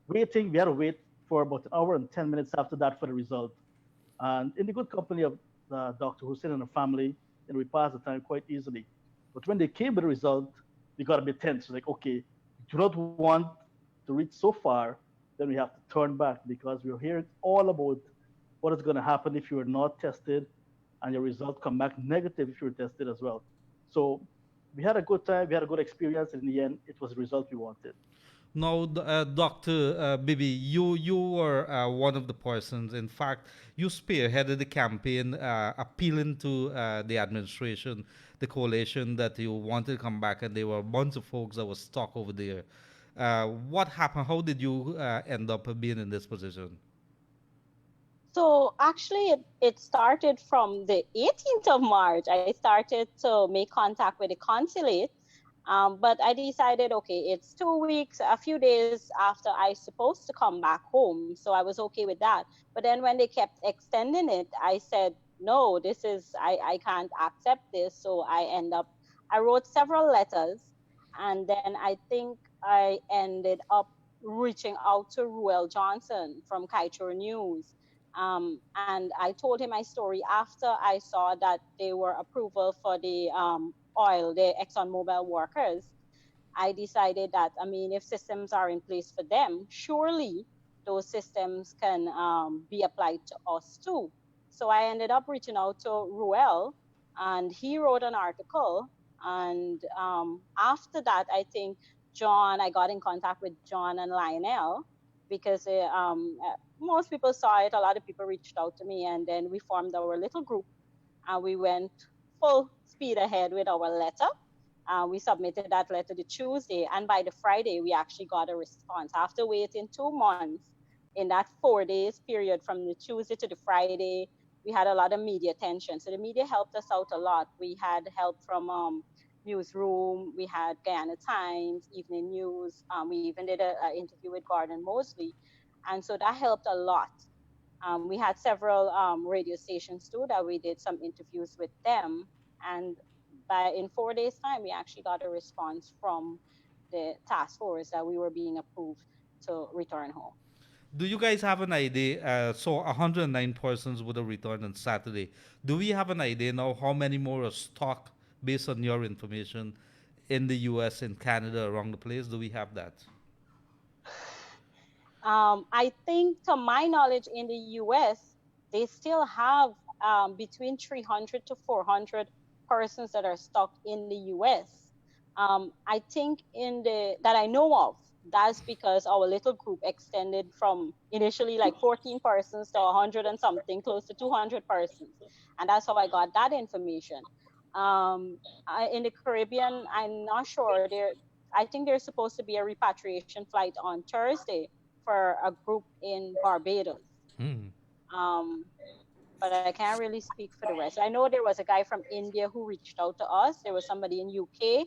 we had to wait for about an hour and 10 minutes after that for the result. And in the good company of Dr. Hussain and the family, we passed the time quite easily. But when they came with the result, we got a bit tense. Like, okay, do not want to reach so far, then we have to turn back because we're hearing all about what is going to happen if you are not tested and your result come back negative if you were tested as well. So we had a good time, we had a good experience, and in the end, it was the result we wanted. Now, Dr. Bibi, you were one of the persons. In fact, you spearheaded the campaign appealing to the administration, the coalition, that you wanted to come back, and there were a bunch of folks that were stuck over there. What happened? How did you end up being in this position? So actually, it started from the 18th of March. I started to make contact with the consulate. But I decided, okay, it's 2 weeks, a few days after I supposed to come back home. So I was okay with that. But then when they kept extending it, I said, no, I can't accept this. So I wrote several letters. And then I think I ended up reaching out to Ruel Johnson from Kaitury News. And I told him my story after I saw that they were approval for the oil, the ExxonMobil workers. I decided that, I mean, if systems are in place for them, surely those systems can be applied to us too. So I ended up reaching out to Ruel, and he wrote an article. And after that, I think I got in contact with John and Lionel because most people saw it. A lot of people reached out to me, and then we formed our little group, and we went full speed ahead with our letter. We submitted that letter the Tuesday, and by the Friday, we actually got a response. After waiting 2 months, in that 4 days period from the Tuesday to the Friday, we had a lot of media attention. So the media helped us out a lot. We had help from Newsroom, we had Guyana Times, Evening News. We even did an interview with Gordon Mosley. And so that helped a lot. We had several radio stations too that we did some interviews with them. And in 4 days' time, we actually got a response from the task force that we were being approved to return home. Do you guys have an idea? So 109 persons would have returned on Saturday. Do we have an idea now how many more are stuck based on your information in the US and Canada around the place? Do we have that? I think, to my knowledge, in the US, they still have between 300 to 400 persons that are stuck in the US. I think that I know of, that's because our little group extended from initially like 14 persons to 100 and something, close to 200 persons. And that's how I got that information. In the Caribbean, I'm not sure. I think there's supposed to be a repatriation flight on Thursday for a group in Barbados. But I can't really speak for the rest. I know there was a guy from India who reached out to us. There was somebody in UK,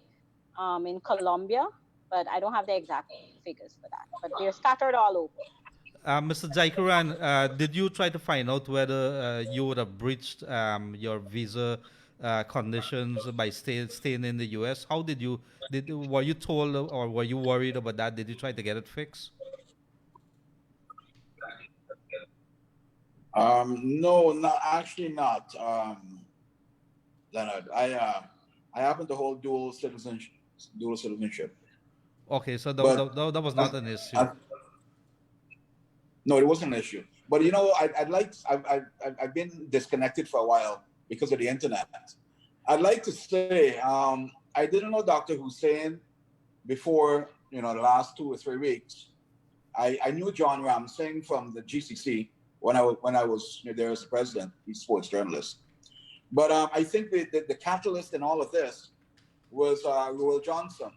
in Colombia, but I don't have the exact figures for that. But they're scattered all over. Mr. Jaikaran, did you try to find out whether you would have breached your visa conditions by staying in the U.S.? How were you told or were you worried about that? Did you try to get it fixed? No, actually not. Leonard, I happen to hold dual citizenship. Okay, so that was not an issue. No, it wasn't an issue. But you know, I've been disconnected for a while because of the internet. I'd like to say I didn't know Dr. Hussain before, the last 2 or 3 weeks. I knew John Ramsingh from the GCC when I was there as the president. He's a sports journalist. But I think the catalyst in all of this was Ruel Johnson,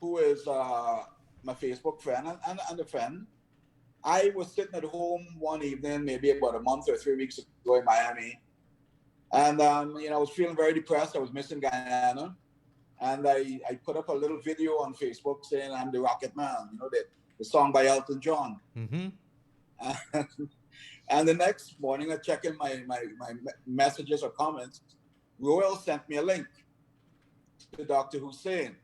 who is my Facebook friend and a friend. I was sitting at home one evening, maybe about a month or 3 weeks ago in Miami. And, I was feeling very depressed. I was missing Guyana. And I put up a little video on Facebook saying I'm the Rocket Man, the song by Elton John. Mm-hmm. And the next morning, I check in my messages or comments. Ruel sent me a link to Dr. Hussain,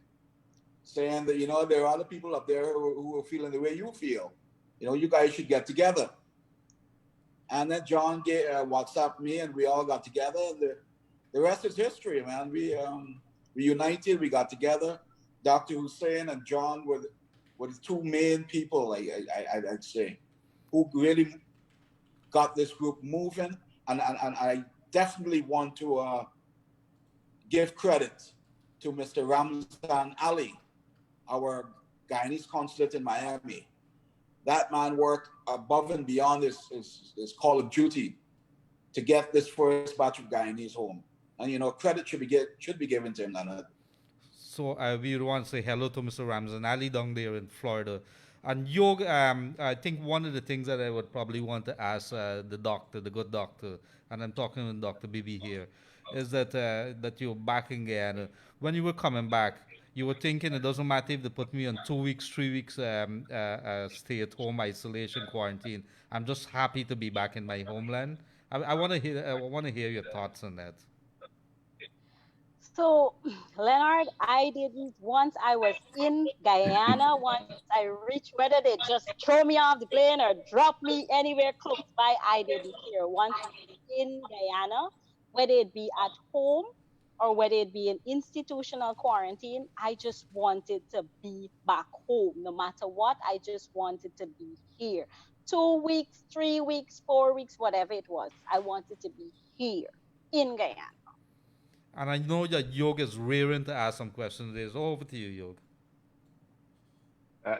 saying that, there are other people up there who are feeling the way you feel. You guys should get together. And then John WhatsApped me, and we all got together. The rest is history, man. We united. We got together. Dr. Hussain and John were the two main people, I'd say, who really got this group moving. And I definitely want to give credit to Mr. Ramsingh Ali, our Guyanese consulate in Miami. That man worked above and beyond his call of duty to get this first batch of Guyanese home. And, credit should be given to him, Leonard. So we want to say hello to Mr. Ramsingh Ali down there in Florida. And Yog, I think one of the things that I would probably want to ask the good doctor, and I'm talking with Dr. Bibi here, is that you're back in Guyana. When you were coming back, you were thinking it doesn't matter if they put me on 2 weeks, 3 weeks stay at home isolation quarantine. I'm just happy to be back in my homeland. I want to hear your thoughts on that. So, Leonard, I didn't, once I was in Guyana, once I reached, whether they just throw me off the plane or drop me anywhere close by, I didn't care. Once I was in Guyana, whether it be at home or whether it be an institutional quarantine, I just wanted to be back home. No matter what, I just wanted to be here. 2 weeks, 3 weeks, 4 weeks, whatever it was, I wanted to be here in Guyana. And I know that Yog is raring to ask some questions. There's over to you, Yog.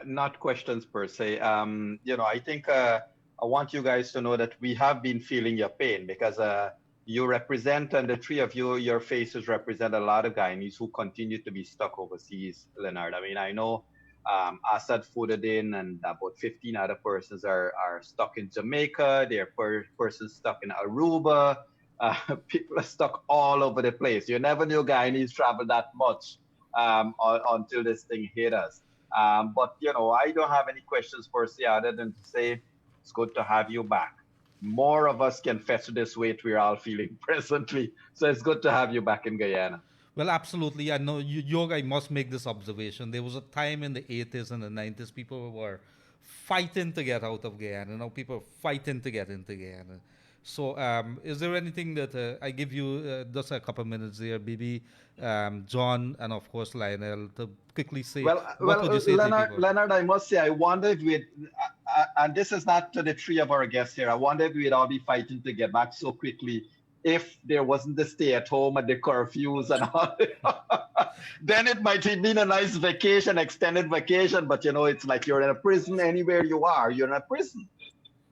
Not questions per se. I think I want you guys to know that we have been feeling your pain because you represent, and the three of you, your faces represent a lot of Guyanese who continue to be stuck overseas, Leonard. I mean, I know Asad Foudadin and about 15 other persons are stuck in Jamaica. There are persons stuck in Aruba. People are stuck all over the place. You never knew Guyanese travel that much until this thing hit us. But I don't have any questions per se other than to say it's good to have you back. More of us can fetch this weight we're all feeling presently. So it's good to have you back in Guyana. Well, absolutely. I know, Yog, I must make this observation. There was a time in the 80s and the 90s, people were fighting to get out of Guyana. Now people are fighting to get into Guyana. So, is there anything that I give you just a couple minutes there, Bibi, John, and of course Lionel, to quickly say what would you say Leonard, to people? Leonard, I must say, I wonder if we'd, and this is not to the three of our guests here, I wonder if we'd all be fighting to get back so quickly if there wasn't the stay at home and the curfews and all. Then it might have been a nice vacation, extended vacation, but it's like you're in a prison anywhere you are, you're in a prison.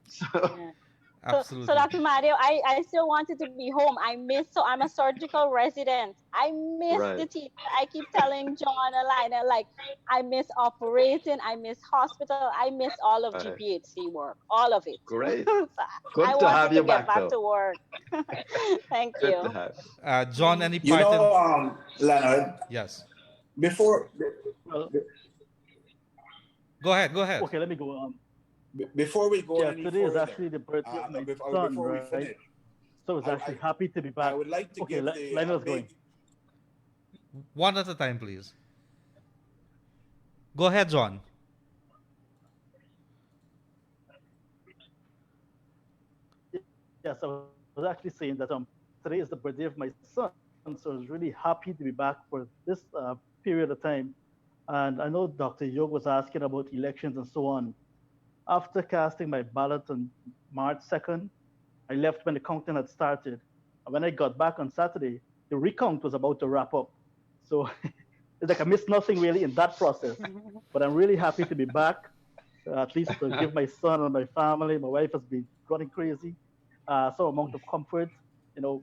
So. Yeah. Absolutely. So Dr. Mahadeo, I still wanted to be home. So I'm a surgical resident. I miss the team. I keep telling John and Lionel, like, I miss operating, I miss hospital, I miss all of GPHC work, all of it. Great. So Good I to wanted have you to get back though. to work. Thank Good you. to have. John, any parting? Leonard, Yes. before Well, Go ahead. okay, let me go. before we go Yeah, any today is further, actually the birthday of my before son, we right? finish, So I was actually happy to be back. I would like to Okay, give the Lionel's big, going. One at a time, please. Go ahead, John. Yes, I was actually saying that today is the birthday of my son, so I was really happy to be back for this period of time. And I know Dr. Yog was asking about elections and so on. After casting my ballot on March 2nd, I left when the counting had started. And when I got back on Saturday, the recount was about to wrap up. So it's like I missed nothing really in that process. But I'm really happy to be back, at least to give my son and my family. My wife has been running crazy. Some amount of comfort.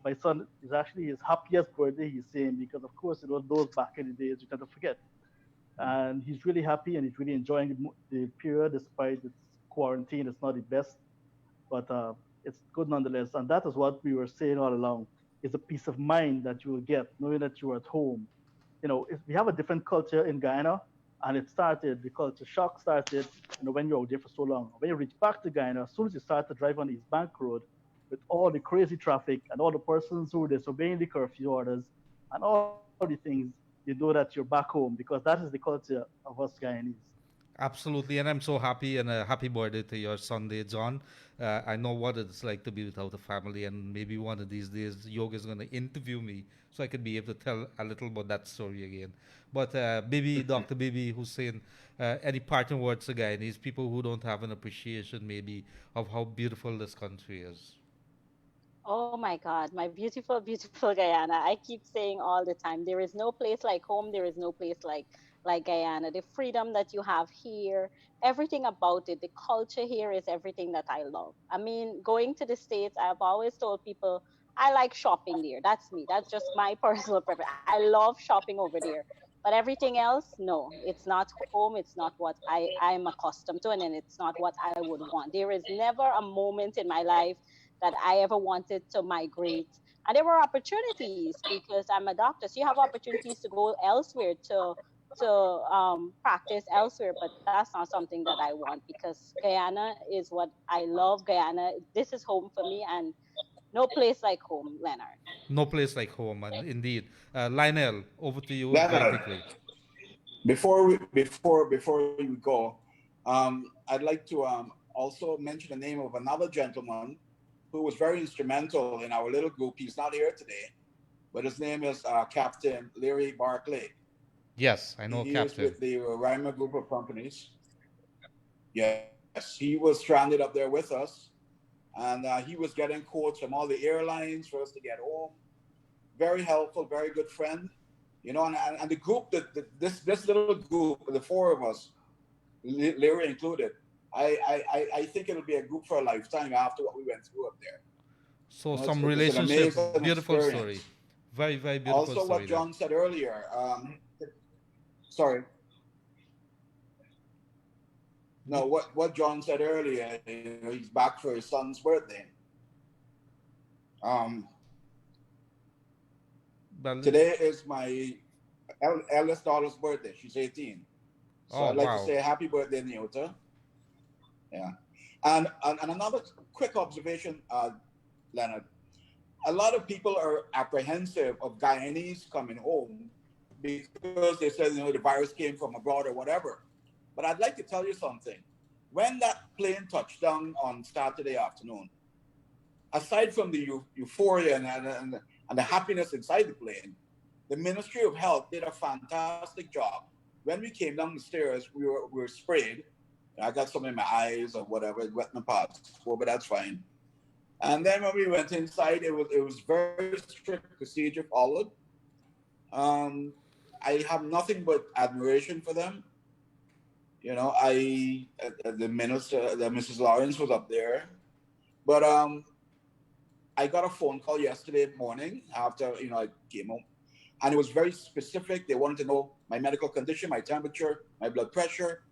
My son is actually his happiest birthday he's saying, because of course, those back in the days you tend to forget. And he's really happy and he's really enjoying the period despite its quarantine. It's not the best, but it's good nonetheless. And that is what we were saying all along, is a peace of mind that you will get knowing that you're at home. We have a different culture in Guyana, and the culture shock started when you're out there for so long. When you reach back to Guyana, as soon as you start to drive on East Bank Road with all the crazy traffic and all the persons who are disobeying the curfew orders and all the things, you know that you're back home, because that is the culture of us Guyanese. Absolutely, and I'm so happy, and a happy birthday to your Sunday, John. I know what it's like to be without a family, and maybe one of these days, Yoga is going to interview me so I could be able to tell a little about that story again. But Bibi, Dr. Bibi Hussain, any parting words to Guyanese people who don't have an appreciation maybe of how beautiful this country is? Oh my God, my beautiful, beautiful Guyana. I keep saying all the time, there is no place like home. There is no place like Guyana. The freedom that you have here, everything about it, the culture here is everything that I love. I mean, going to the States, I've always told people I like shopping there. That's me. That's just my personal preference. I love shopping over there. But everything else, no, it's not home. It's not what I'm accustomed to, and it's not what I would want. There is never a moment in my life that I ever wanted to migrate. And there were opportunities because I'm a doctor. So you have opportunities to go elsewhere to practice elsewhere, but that's not something that I want, because Guyana is what I love. Guyana, this is home for me, and No place like home, Leonard. No place like home, and indeed. Lionel, over to you very Leonard, quickly. before we go, I'd like to also mention the name of another gentleman who was very instrumental in our little group. He's not here today, but his name is Captain Larry Barclay. Yes, I know, He is Captain. with the Rima Group of Companies. Yes, he was stranded up there with us, and he was getting quotes from all the airlines for us to get home. Very helpful, very good friend. You know, and the group this little group, the four of us, Larry included. I think it'll be a group for a lifetime after what we went through up there. So You know, some it's an relationship, amazing beautiful experience. story. Very, very beautiful Also, story what there. John said earlier. Sorry. No, what John said earlier. You know, he's back for his son's birthday. Um, Well, Today is my eldest daughter's birthday. She's 18. So oh, I'd like to wow. say happy birthday, Nyota. Yeah. And another quick observation, Leonard. A lot of people are apprehensive of Guyanese coming home because they said, you know, the virus came from abroad or whatever. But I'd like to tell you something. When that plane touched down on Saturday afternoon, aside from the euphoria and the happiness inside the plane, the Ministry of Health did a fantastic job. When we came down the stairs, we were sprayed. I got some in my eyes or whatever, it wet my passport, but that's fine. And then when we went inside, it was very strict procedure followed. Um, I have nothing but admiration for them. You know, the minister, the Mrs. Lawrence was up there, but I got a phone call yesterday morning after I came home, and it was very specific. They wanted to know my medical condition, my temperature, my blood pressure,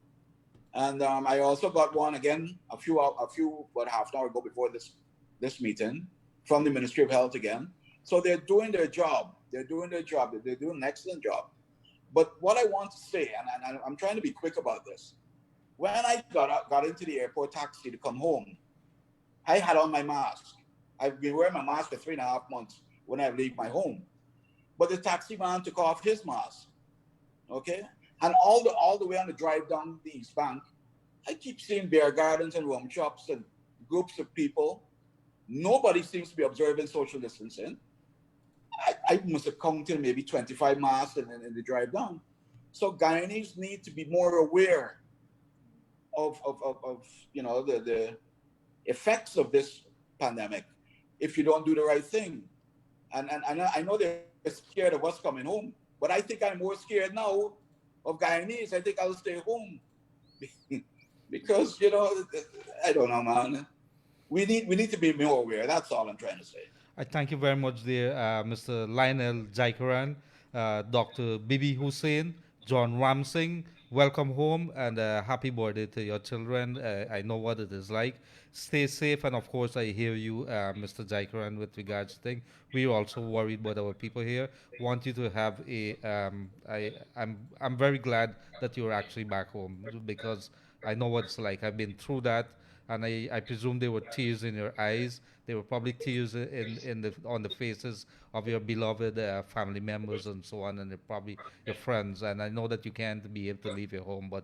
and I also got one again about half an hour ago before this meeting from the Ministry of Health again. So they're doing their job. They're doing their job. They're doing an excellent job. But what I want to say, and I'm trying to be quick about this, when I got into the airport taxi to come home, I had on my mask. I've been wearing my mask for 3.5 months when I leave my home. But the taxi man took off his mask. Okay? And all the way on the drive down the East Bank, I keep seeing beer gardens and rum shops and groups of people. Nobody seems to be observing social distancing. I must have counted maybe 25 masks in the drive down. So Guyanese need to be more aware of the effects of this pandemic if you don't do the right thing. And I know they're scared of us coming home, but I think I'm more scared now of Guyanese. I think I'll stay home because I don't know, man. We need to be more aware. That's all I'm trying to say. I thank you very much, dear Mr. Lionel Jaikaran, Dr. Bibi Hussain, John Ramsingh. Welcome home and happy birthday to your children. I know what it is like. Stay safe, and of course, I hear you, Mr. Jaikaran, with regards to things. We're also worried about our people here. Want you to have a. I'm very glad that you're actually back home because I know what it's like. I've been through that, and I presume there were tears in your eyes. There were probably tears on the faces of your beloved family members and so on, and probably your friends. And I know that you can't be able to leave your home, but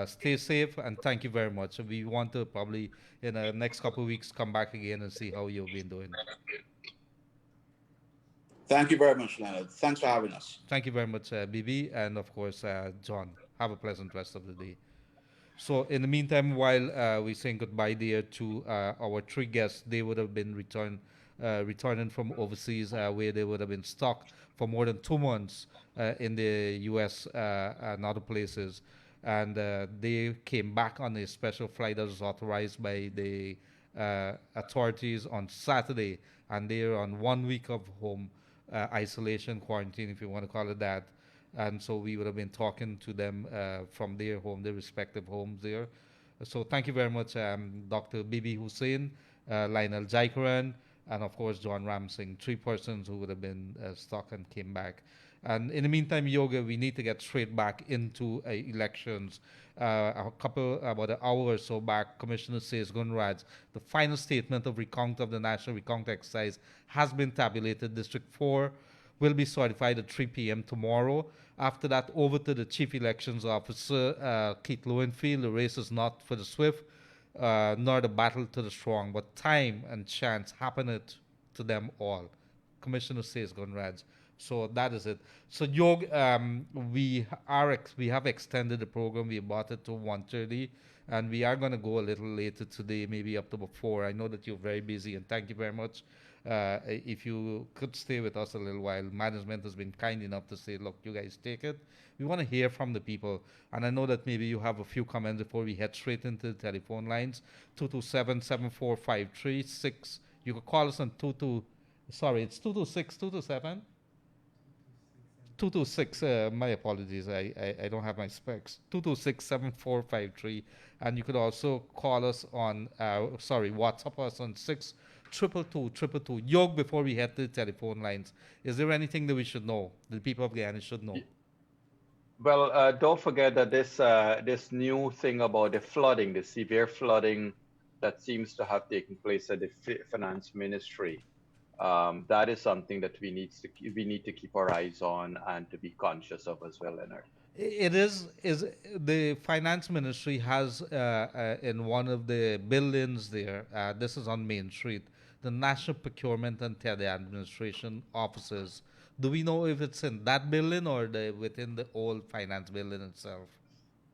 stay safe and thank you very much. We want to probably in the next couple of weeks come back again and see how you've been doing. Thank you very much, Leonard. Thanks for having us. Thank you very much, Bibi, and of course, John. Have a pleasant rest of the day. So, in the meantime, while we saying goodbye there to our three guests, they would have been returning from overseas, where they would have been stuck for more than 2 months in the U.S. And other places, and they came back on a special flight that was authorized by the authorities on Saturday, and they're on 1 week of home isolation, quarantine, if you want to call it that. And so we would have been talking to them from their home, their respective homes there. So thank you very much, Dr. Bibi Hussain, Lionel Jaikaran, and of course John Ramsingh, three persons who would have been stuck and came back. And in the meantime, Yoga, we need to get straight back into elections. About an hour or so back, Commissioner says Gunraj, the final statement of recount of the national recount exercise has been tabulated. District 4 will be certified at 3 p.m. tomorrow. After that, over to the Chief Elections Officer, Keith Lowenfield. The race is not for the swift, nor the battle to the strong, but time and chance happeneth to them all. Commissioner says Gunraj. So that is it. So Yog, we have extended the program. We brought it to 1:30, and we are going to go a little later today, maybe up to 4. I know that you're very busy, and thank you very much. If you could stay with us a little while, management has been kind enough to say, look, you guys take it. We want to hear from the people, and I know that maybe you have a few comments before we head straight into the telephone lines. 227-7453-6. You could call us on 226-227. 226, my apologies, I don't have my specs. 226-7453, and you could also call us on, WhatsApp us on 6222222. Yog, before we head to the telephone lines, is there anything that we should know, the people of Guyana should know? Well, don't forget that this new thing about the flooding, the severe flooding that seems to have taken place at the Finance Ministry, that is something that we need to keep our eyes on and to be conscious of as well, Leonard. It is the Finance Ministry has in one of the buildings there, this is on Main Street, the National Procurement and Tele Administration offices. Do we know if it's in that building or within the old finance building itself?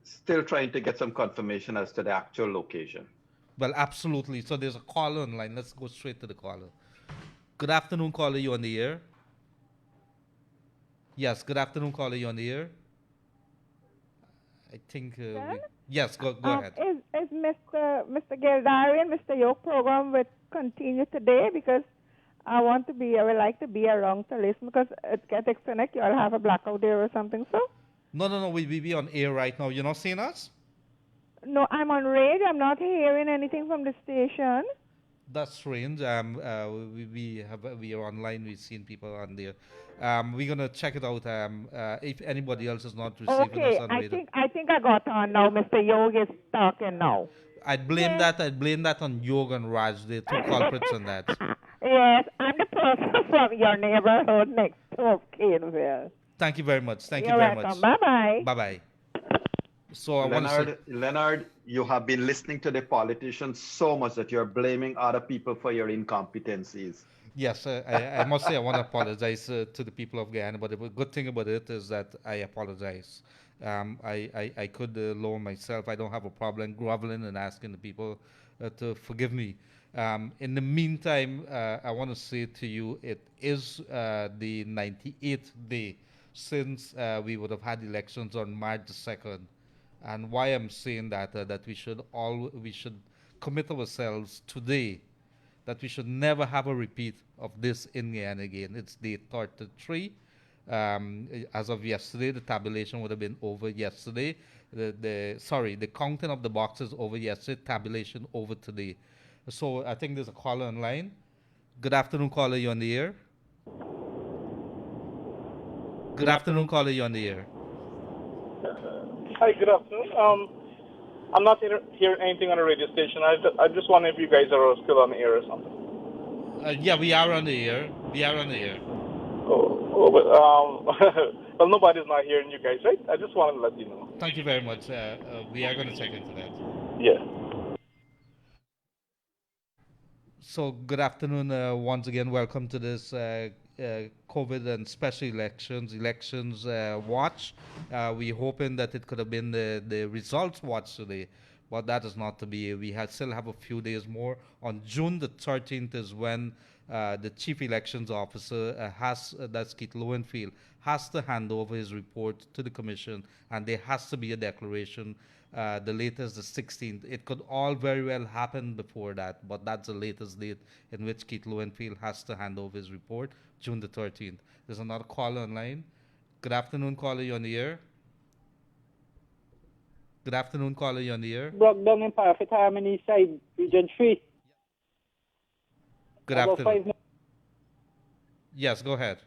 Still trying to get some confirmation as to the actual location. Well, absolutely. So there's a caller online. Let's go straight to the caller. Good afternoon, caller. You on the air? Yes. Good afternoon, caller. You on the air? I think. Yes. Go ahead. Is Mr. Gildarie and Mr. Yog program will continue today, because I would like to be around to listen, because it gets extended. You'll have a blackout there or something. So. No. We be on air right now. You're not seeing us? No, I'm on radio. I'm not hearing anything from the station. That's strange. We are online. We've seen people on there. We're gonna check it out. If anybody else is not receiving us on radio. I think I got on now. Mr. Yog is talking now. I'd blame that on Yog and Raj. They're two culprits on that. Yes, I'm the person from your neighborhood next to Caneville. Thank you very much. Thank you You're very welcome. much. Bye-bye. Bye-bye. So I want to say, Leonard, you have been listening to the politicians so much that you're blaming other people for your incompetencies. Yes, I must say I want to apologize to the people of Guyana, but the good thing about it is that I apologize. I could lower myself. I don't have a problem groveling and asking the people to forgive me. In the meantime, I want to say to you, it is the 98th day since we would have had elections on March the 2nd. And why I'm saying that, that we should commit ourselves today, that we should never have a repeat of this in Guyana again. It's day 33. As of yesterday, the tabulation would have been over yesterday. The counting of the boxes over yesterday, tabulation over today. So I think there's a caller online. Good afternoon, caller. You on the air? Good afternoon, caller. You on the air? Hi, good afternoon. I'm not hearing anything on the radio station. I just wonder if you guys are still on the air or something. Yeah, we are on the air. But well, nobody's not hearing you guys, right? I just wanted to let you know. Thank you very much. We are going to check into that. Yeah. So good afternoon once again. Welcome to this COVID and special elections watch. We're hoping that it could have been the results watch today, but that is not to be. We still have a few days more. On June the 13th is when the Chief Elections Officer that's Keith Lowenfield, has to hand over his report to the Commission, and there has to be a declaration. The latest, the 16th. It could all very well happen before that, but that's the latest date in which Keith Lowenfield has to hand over his report, June the 13th. There's another caller online. Good afternoon, caller. You on the air? Good afternoon, caller. You on the air? Broke down in Parfait Harmony side, Region 3. Good afternoon. Yes, go ahead.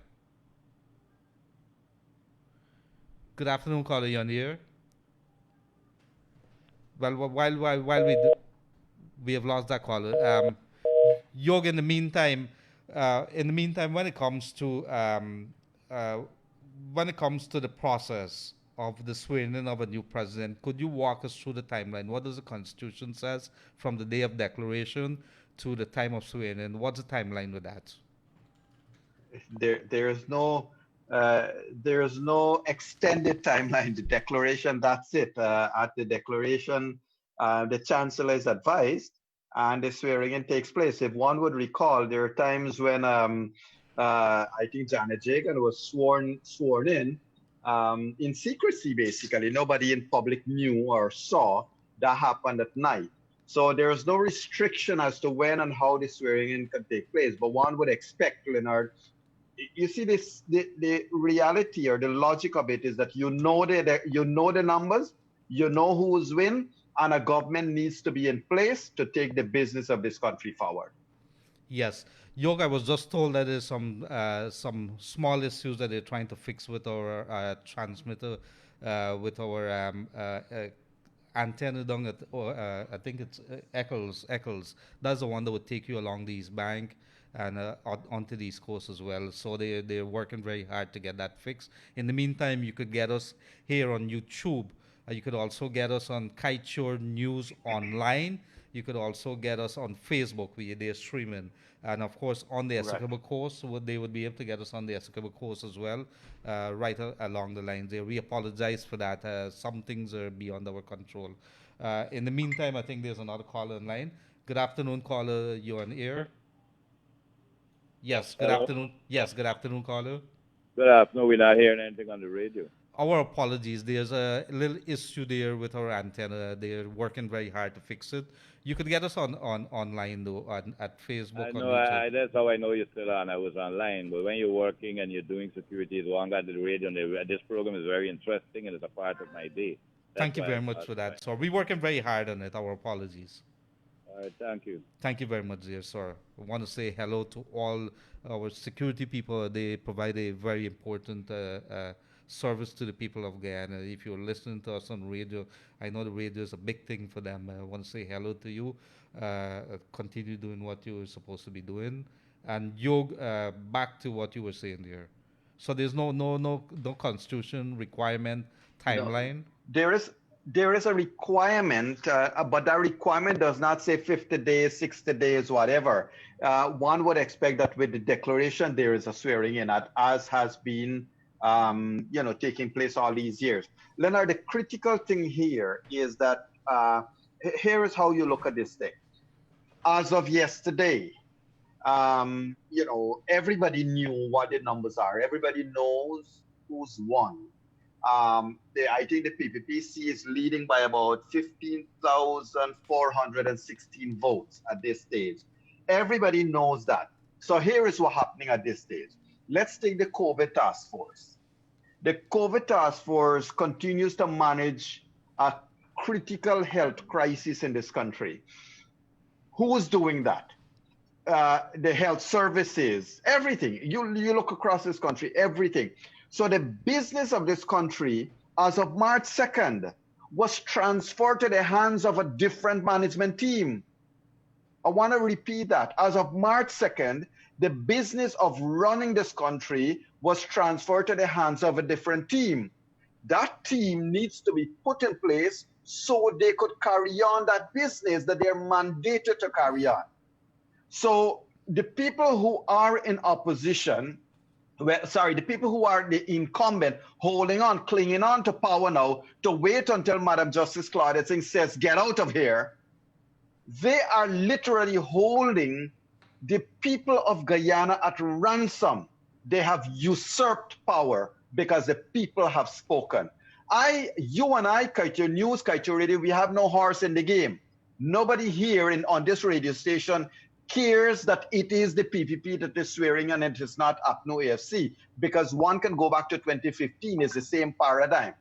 Good afternoon, caller. You're on the air. Well, while we have lost that caller. Yog, in the meantime, uh, when it comes to the process of the swearing in of a new president, could you walk us through the timeline? What does the Constitution says from the day of declaration to the time of swearing in? What's the timeline with that? There's no extended timeline. The declaration, that's it. At the declaration, the chancellor is advised, and the swearing in takes place. If one would recall, there are times when I think Janet Jagan was sworn in secrecy. Basically, nobody in public knew or saw. That happened at night. So there is no restriction as to when and how the swearing in can take place. But one would expect, Leonard, you see this, the reality or the logic of it is that you know the numbers, you know who's win, and a government needs to be in place to take the business of this country forward. Yes. Yog, I was just told that there's some small issues that they're trying to fix with our transmitter, with our antenna down at, I think it's Eccles. That's the one that would take you along the East Bank and onto the East Coast as well. So they're working very hard to get that fixed. In the meantime, you could get us here on YouTube. You could also get us on Kiteshore News Online. You could also get us on Facebook where they're streaming. And of course, on the Essequibo Coast, they would be able to get us on the Essequibo Coast as well, right along the lines there. We apologize for that. Some things are beyond our control. In the meantime, I think there's another caller in line. Good afternoon, caller. You're on air. Yes, good afternoon. Yes, good afternoon, caller. Good afternoon. We're not hearing anything on the radio. Our apologies. There's a little issue there with our antenna. They're working very hard to fix it. You could get us on online though at Facebook. I know. That's how I know you're still on. I was online, but when you're working and you're doing security, it's one got the radio. And this program is very interesting and it's a part of my day. Thank you very much for that, sir. We're working very hard on it. Our apologies. All right, thank you. Thank you very much, dear sir. I want to say hello to all our security people. They provide a very important service to the people of Guyana. If you're listening to us on radio, I know the radio is a big thing for them. I want to say hello to you. Continue doing what you're supposed to be doing. And Yog, back to what you were saying there. So there's no constitution requirement timeline. No, there is a requirement, but that requirement does not say 50 days, 60 days, whatever. One would expect that with the declaration, there is a swearing in, as has been taking place all these years. Leonard, the critical thing here is that here is how you look at this thing. As of yesterday, everybody knew what the numbers are. Everybody knows who's won. I think the PPPC is leading by about 15,416 votes at this stage. Everybody knows that. So here is what's happening at this stage. Let's take the COVID task force. The COVID task force continues to manage a critical health crisis in this country. Who is doing that? The health services, everything. You look across this country, everything. So the business of this country, as of March 2nd, was transferred to the hands of a different management team. I want to repeat that. As of March 2nd, the business of running this country was transferred to the hands of a different team. That team needs to be put in place so they could carry on that business that they're mandated to carry on. So the people who are in opposition, the people who are the incumbent holding on, clinging on to power now to wait until Madam Justice Claudette Singh says, get out of here, they are literally holding the people of Guyana at ransom. They have usurped power because the people have spoken. You and I, Kiteshore News, Kiteshore Radio, we have no horse in the game. Nobody here on this radio station cares that it is the PPP that is swearing and it is not APNU+AFC, because one can go back to 2015, it's the same paradigm.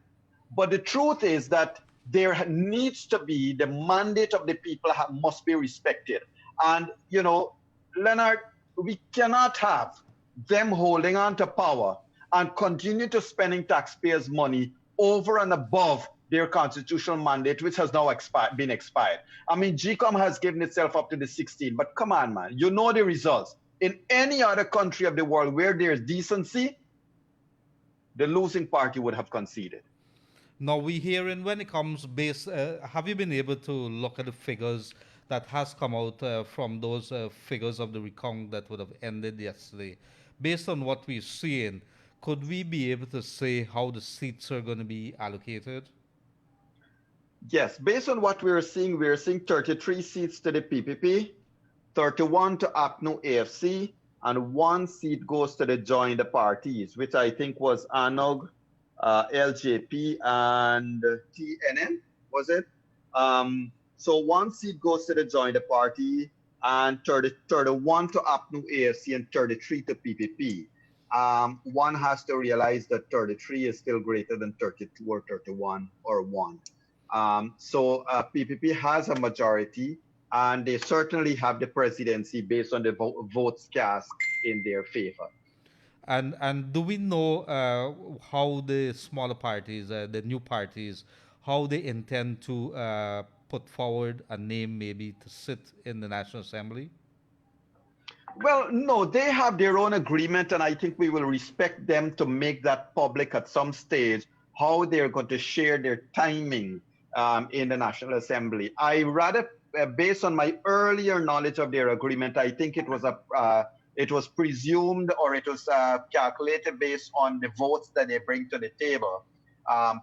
But the truth is that there needs to be, the mandate of the people must be respected. And, Leonard, we cannot have them holding on to power and continue to spending taxpayers' money over and above their constitutional mandate, which has now been expired. I mean, GCOM has given itself up to the 16th, but come on, man, you know the results. In any other country of the world where there's decency, the losing party would have conceded. Now we hearing when it comes have you been able to look at the figures that has come out from those figures of the recount that would have ended yesterday? Based on what we're seeing, could we be able to say how the seats are going to be allocated? Yes, based on what we're seeing 33 seats to the PPP, 31 to APNU+AFC, and 1 seat goes to the joined parties, which I think was ANOG, LJP, and TNN, was it? So 1 seat goes to the joined party, and 31 to APNU+AFC, and 33 to PPP. One has to realize that 33 is still greater than 32 or 31 or 1. So PPP has a majority, and they certainly have the presidency based on the votes cast in their favor. And do we know how the smaller parties, the new parties, how they intend to put forward a name maybe to sit in the National Assembly? Well, no, they have their own agreement, and I think we will respect them to make that public at some stage, how they're going to share their timing in the National Assembly. I rather, based on my earlier knowledge of their agreement, I think it was presumed, or it was calculated based on the votes that they bring to the table,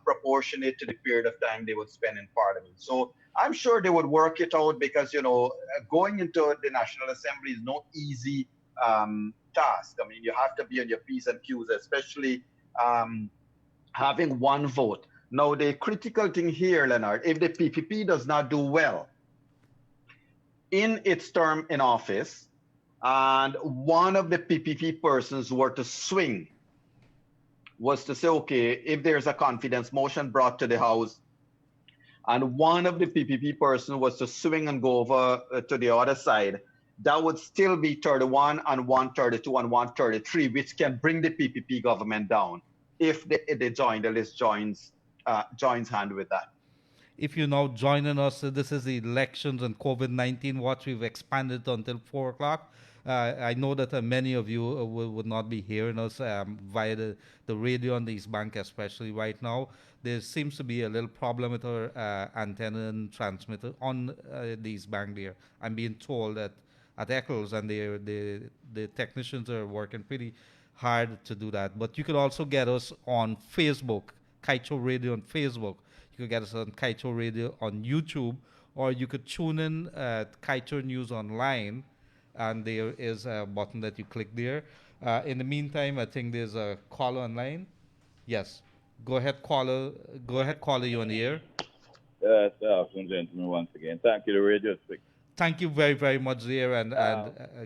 proportionate to the period of time they would spend in Parliament. So I'm sure they would work it out, because, you know, going into the National Assembly is no easy task. I mean, you have to be on your P's and Q's, especially having 1 vote. Now, the critical thing here, Leonard, if the PPP does not do well in its term in office, and one of the PPP persons were to swing, was to say, okay, if there's a confidence motion brought to the House, and one of the PPP person was to swing and go over to the other side, that would still be 31 and 132 and 133, which can bring the PPP government down if the list joins hand with that. If you're now joining us, this is the elections and COVID-19 watch. We've expanded until 4 o'clock. I know that many of you would not be hearing us via the radio on the East Bank, especially right now. There seems to be a little problem with our antenna and transmitter on the East Bank there. I'm being told that at Eccles, and the technicians are working pretty hard to do that. But you could also get us on Facebook, Kaito Radio on Facebook. You could get us on Kaito Radio on YouTube, or you could tune in at Kaito News Online, and there is a button that you click there. In the meantime, I think there's a caller online. Yes. Go ahead, caller. You're on the air. Yes, afternoon, gentlemen, once again. Thank you, the radio speak. Thank you very, very much there, and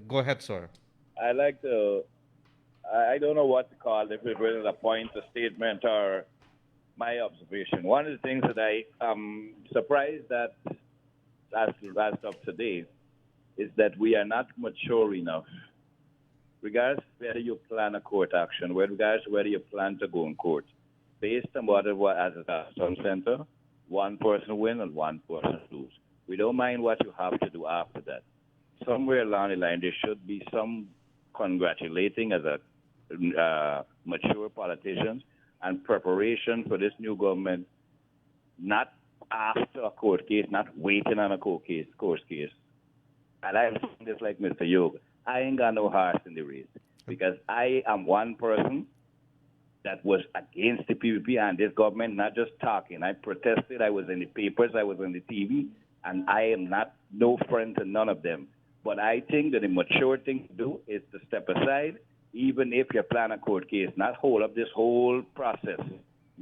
go ahead, sir. I like to, I don't know what to call it, if it was a point, a statement, or my observation. One of the things that I am surprised that as of today is that we are not mature enough, regardless of whether you plan a court action, regardless of whether you plan to go in court, based on what it was as a Sun Center, 1 person win and 1 person lose. We don't mind what you have to do after that. Somewhere along the line, there should be some congratulating as a mature politicians and preparation for this new government, not after a court case, not waiting on a court case. And I'm saying this like Mr. Yog, I ain't got no horse in the race, because I am one person that was against the PPP and this government, not just talking. I protested, I was in the papers, I was on the TV, and I am not no friend to none of them. But I think that the mature thing to do is to step aside, even if you plan a court case, not hold up this whole process.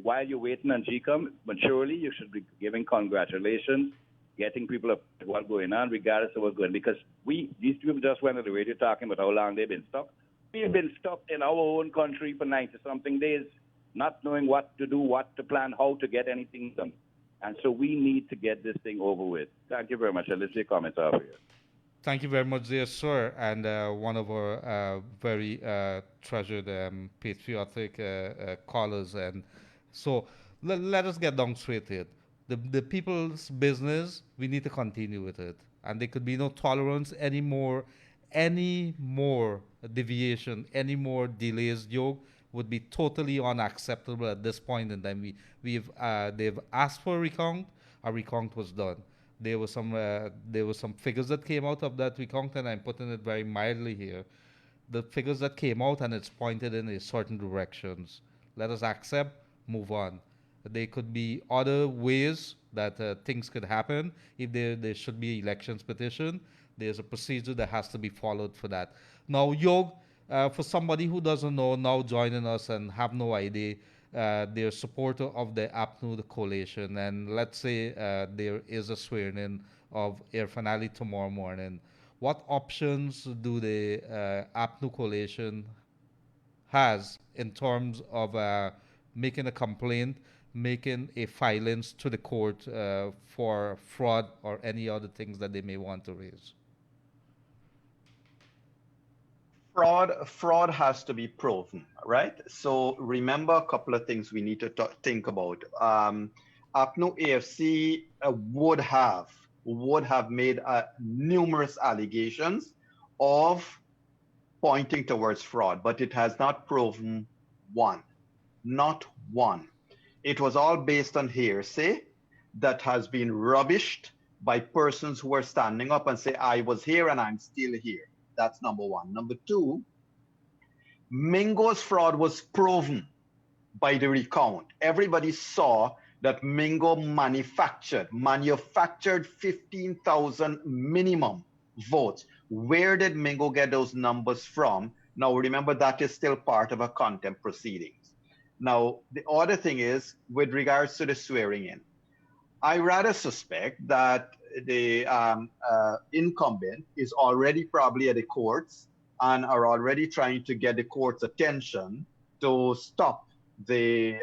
While you're waiting on GCOM, maturely, you should be giving congratulations, getting people up to what's going on, regardless of what's going on. Because these people just went on the radio talking about how long they've been stuck. We've been stuck in our own country for 90-something days, not knowing what to do, what to plan, how to get anything done. And so we need to get this thing over with. Thank you very much. I'll listen to your comments over here. Thank you very much, dear sir. And one of our very treasured patriotic callers. And so let us get down straight to it. The people's business, we need to continue with it. And there could be no tolerance anymore. Any more deviation, any more delays, Yog, would be totally unacceptable at this point in time. They've asked for a recount. A recount was done. There were some figures that came out of that recount, and I'm putting it very mildly here. The figures that came out, and it's pointed in a certain directions. Let us accept, move on. There could be other ways that things could happen. If there should be elections petition, there's a procedure that has to be followed for that. Now, Yog, for somebody who doesn't know, now joining us and have no idea, they're a supporter of the APNU, the coalition, and let's say there is a swearing-in of Irfan Ali tomorrow morning. What options do the APNU coalition has in terms of making a complaint, making a filings to the court for fraud or any other things that they may want to raise? Fraud has to be proven, right? So remember a couple of things we need to think about. APNU+AFC would have made numerous allegations of pointing towards fraud, but it has not proven one, not one. It was all based on hearsay that has been rubbished by persons who are standing up and say, I was here and I'm still here. That's number one. Number two, Mingo's fraud was proven by the recount. Everybody saw that Mingo manufactured 15,000 minimum votes. Where did Mingo get those numbers from? Now, remember, that is still part of a contempt proceedings. Now, the other thing is, with regards to the swearing in, I rather suspect that the incumbent is already probably at the courts and are already trying to get the court's attention to stop the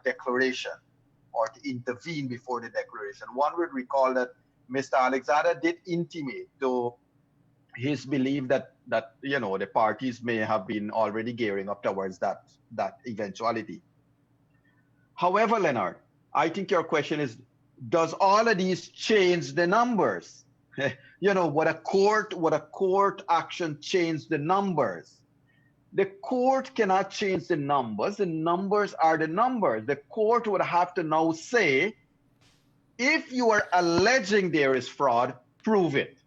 declaration or to intervene before the declaration. One would recall that Mr. Alexander did intimate to his belief that the parties may have been already gearing up towards that eventuality. However, Leonard, I think your question is, does all of these change the numbers? Would a court action change the numbers? The court cannot change the numbers. The numbers are the numbers. The court would have to now say, if you are alleging there is fraud, prove it.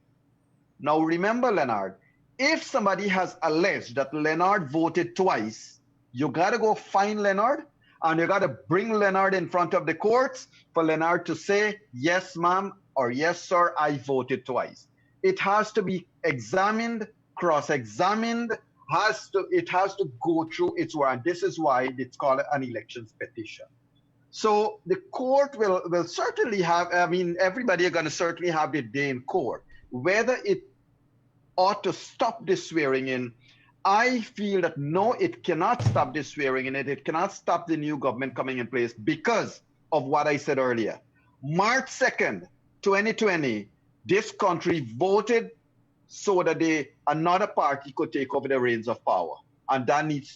Now remember, Leonard, if somebody has alleged that Leonard voted twice, you got to go find Leonard and you got to bring Leonard in front of the courts for Leonard to say, yes, ma'am, or yes, sir, I voted twice. It has to be examined, cross-examined, it has to go through its warrant. This is why it's called an elections petition. So the court will certainly have, everybody are going to certainly have their day in court. Whether it ought to stop this swearing in, I feel that no, it cannot stop this swearing in. It cannot stop the new government coming in place because of what I said earlier. March 2nd, 2020, this country voted so that another party could take over the reins of power. And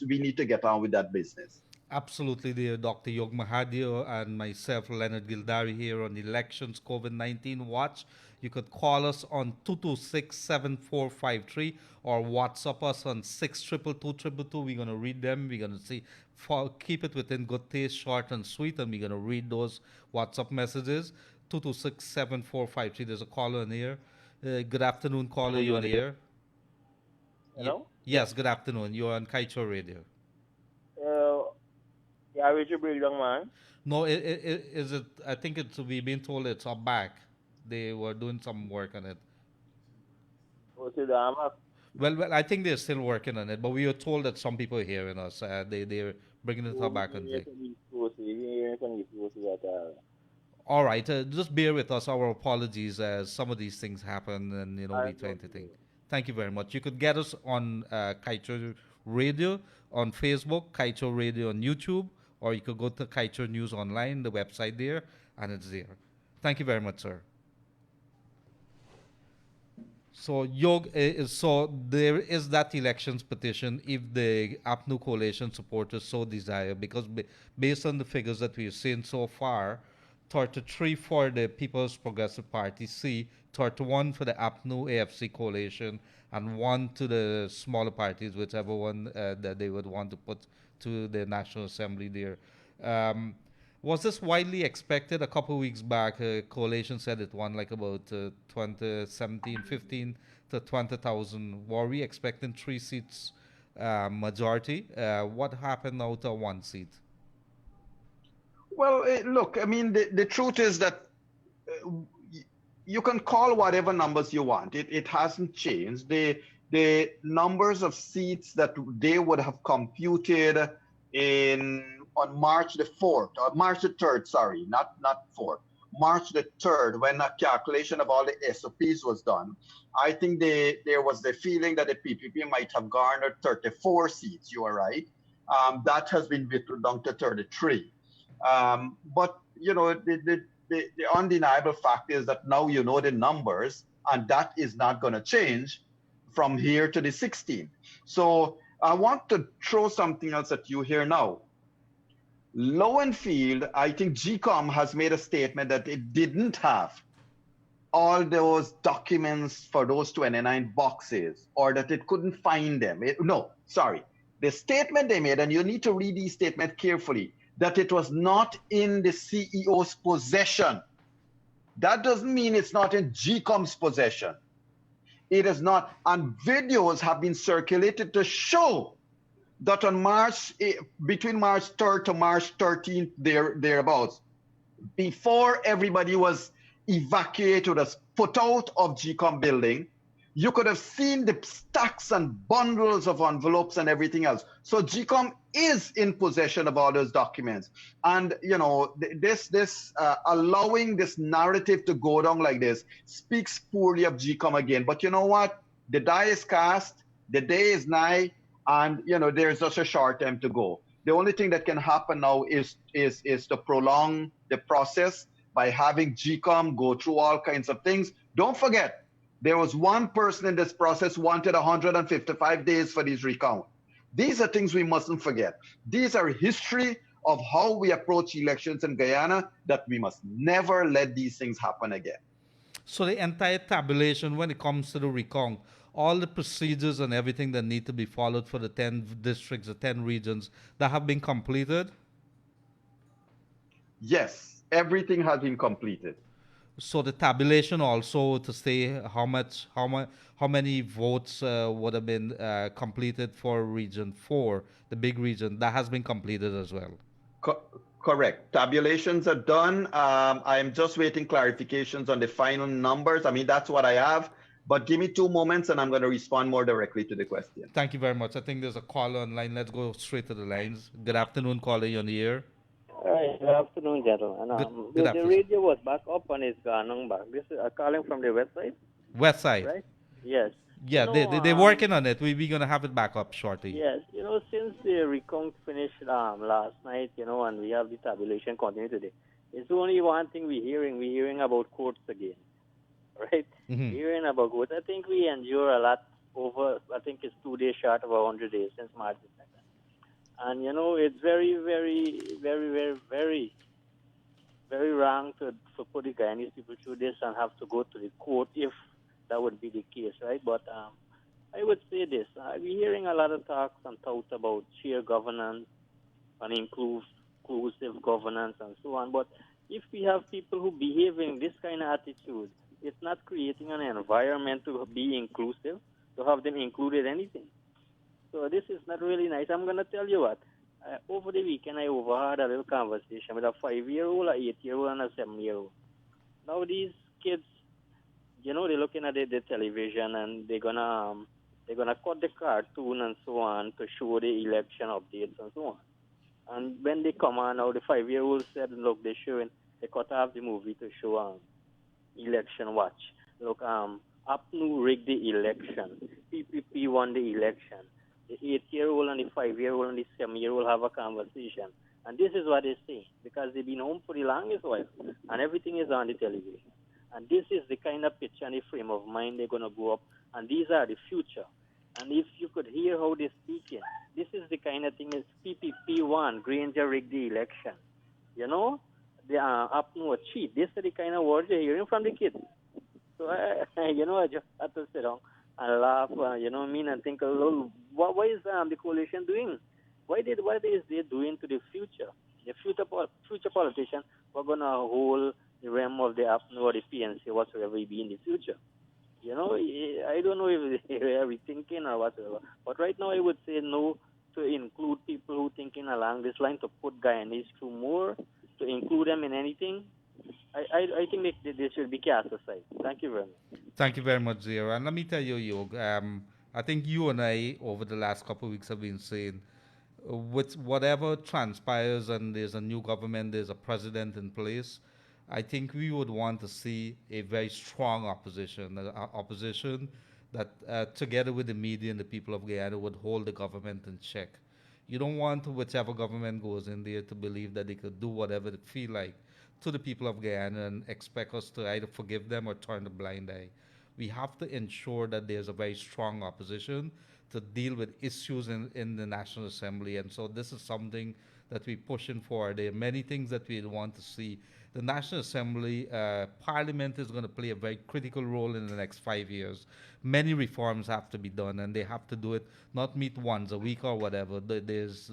we need to get on with that business. Absolutely, dear Dr. Yog Mahadeo and myself, Leonard Gildarie, here on Elections COVID-19 Watch. You could call us on 226-7453 or WhatsApp us on 6222222. We're going to read them. We're going to see, keep it within good taste, short and sweet, and we're going to read those WhatsApp messages. 226-7453. There's a caller in here. Good afternoon, caller. You're on the air. Hello? Yes, good afternoon. You're on Kaicho Radio. Yeah, Richard Bill, young man. No, is it? I think we've been told it's up back. They were doing some work on it. What's it, well, I think they're still working on it, but we were told that some people are hearing us. They're bringing it up back on thing. All right, just bear with us. Our apologies as some of these things happen, and we trying to think. Thank you very much. You could get us on Kaicho Radio on Facebook, Kaicho Radio on YouTube, or you could go to Kaicho News Online, the website there, and it's there. Thank you very much, sir. So so there is that elections petition if the APNU coalition supporters so desire, because based on the figures that we've seen so far, 33 for the People's Progressive Party C, 31 for the APNU AFC coalition, and one to the smaller parties, whichever one that they would want to put to the National Assembly there. Um, was this widely expected? A couple of weeks back, coalition said it won like about 15 to 20,000. Were we expecting 3 seats majority? What happened now to one seat? Well, look, I mean, the truth is that you can call whatever numbers you want. It hasn't changed. The numbers of seats that they would have computed on March the 4th, or March the 3rd, sorry, not 4th, March the 3rd, when a calculation of all the SOPs was done, I think there was the feeling that the PPP might have garnered 34 seats. You are right. That has been whittled down to 33. But, you know, the undeniable fact is that now you know the numbers, and that is not going to change from here to the 16th. So I want to throw something else at you here now. Lo and Field, I think GCOM has made a statement that it didn't have all those documents for those 29 boxes, or that it couldn't find them. No, sorry. The statement they made, and you need to read these statements carefully, that it was not in the CEO's possession. That doesn't mean it's not in GCOM's possession. It is not, and videos have been circulated to show that on between March 3rd to March 13th, thereabouts, before everybody was evacuated, was put out of GCOM building, you could have seen the stacks and bundles of envelopes and everything else. So GCOM is in possession of all those documents. And, you know, allowing this narrative to go down like this speaks poorly of GCOM again. But you know what? The die is cast, the day is nigh, and, you know, there's just a short time to go. The only thing that can happen now is to prolong the process by having GCOM go through all kinds of things. Don't forget, there was one person in this process wanted 155 days for this recount. These are things we mustn't forget. These are history of how we approach elections in Guyana, that we must never let these things happen again. So the entire tabulation, when it comes to the recount, all the procedures and everything that need to be followed for the 10 districts, the 10 regions, that have been completed? Yes, everything has been completed. So the tabulation also to say how many votes would have been completed for Region 4, the big region, that has been completed as well. Correct. Tabulations are done. I'm just waiting clarifications on the final numbers. I mean, that's what I have. But give me 2 moments and I'm going to respond more directly to the question. Thank you very much. I think there's a caller online. Let's go straight to the lines. Good afternoon, caller. You're on the air. All right, good afternoon, gentlemen. The radio was back up and it's gone back. This is calling from the website. Website? Right? Yes. Yeah, they're working on it. We're going to have it back up shortly. Yes, you know, since the recount finished last night, you know, and we have the tabulation continue today, it's only one thing we're hearing. We're hearing about courts again, right? Mm-hmm. Hearing about courts. I think we endure a lot over, I think it's 2 days short of 100 days since March 2nd. And, you know, it's very, very, very, very, very, very wrong to put the Guyanese people through this and have to go to the court if that would be the case, right? But I would say this. We're hearing a lot of talks and thoughts about shared governance and inclusive governance and so on. But if we have people who behave in this kind of attitude, it's not creating an environment to be inclusive, to have them included anything. So this is not really nice. I'm going to tell you what. Over the weekend, I overheard a little conversation with a 5-year-old, a 8-year-old, and a 7-year-old. Now these kids, you know, they're looking at the television and they're gonna cut the cartoon and so on to show the election updates and so on. And when they come on, now the 5-year-old said, look, they cut off the movie to show election watch. Look, APNU rigged the election. PPP won the election. The 8-year-old and the 5-year-old and the 7-year-old have a conversation. And this is what they say, because they've been home for the longest while, and everything is on the television. And this is the kind of picture and the frame of mind they're going to go up. And these are the future. And if you could hear how they're speaking, this is the kind of thing is PPP1, Granger rigged the election. You know, the APNU cheat. This is the kind of words you're hearing from the kids. So, I just had to sit down and laugh, and think, what is the coalition doing? What is they doing to the future? The future politicians were going to hold the realm of the APNU or the PNC, whatsoever it be in the future. I don't know if they are rethinking or whatever. But right now, I would say no to include people who thinking along this line, to put Guyanese through more, to include them in anything. I think they should be cast aside. Thank you very much. Thank you very much, Zero. And let me tell you, Yog, I think you and I, over the last couple of weeks, have been saying, with whatever transpires and there's a new government, there's a president in place, I think we would want to see a very strong opposition, opposition that together with the media and the people of Guyana would hold the government in check. You don't want whichever government goes in there to believe that they could do whatever they feel like to the people of Guyana and expect us to either forgive them or turn a blind eye. We have to ensure that there's a very strong opposition to deal with issues in the National Assembly. And so this is something that we're pushing for. There are many things that we want to see. The National Assembly, Parliament is going to play a very critical role in the next 5 years. Many reforms have to be done, and they have to do it, not meet once a week or whatever. There's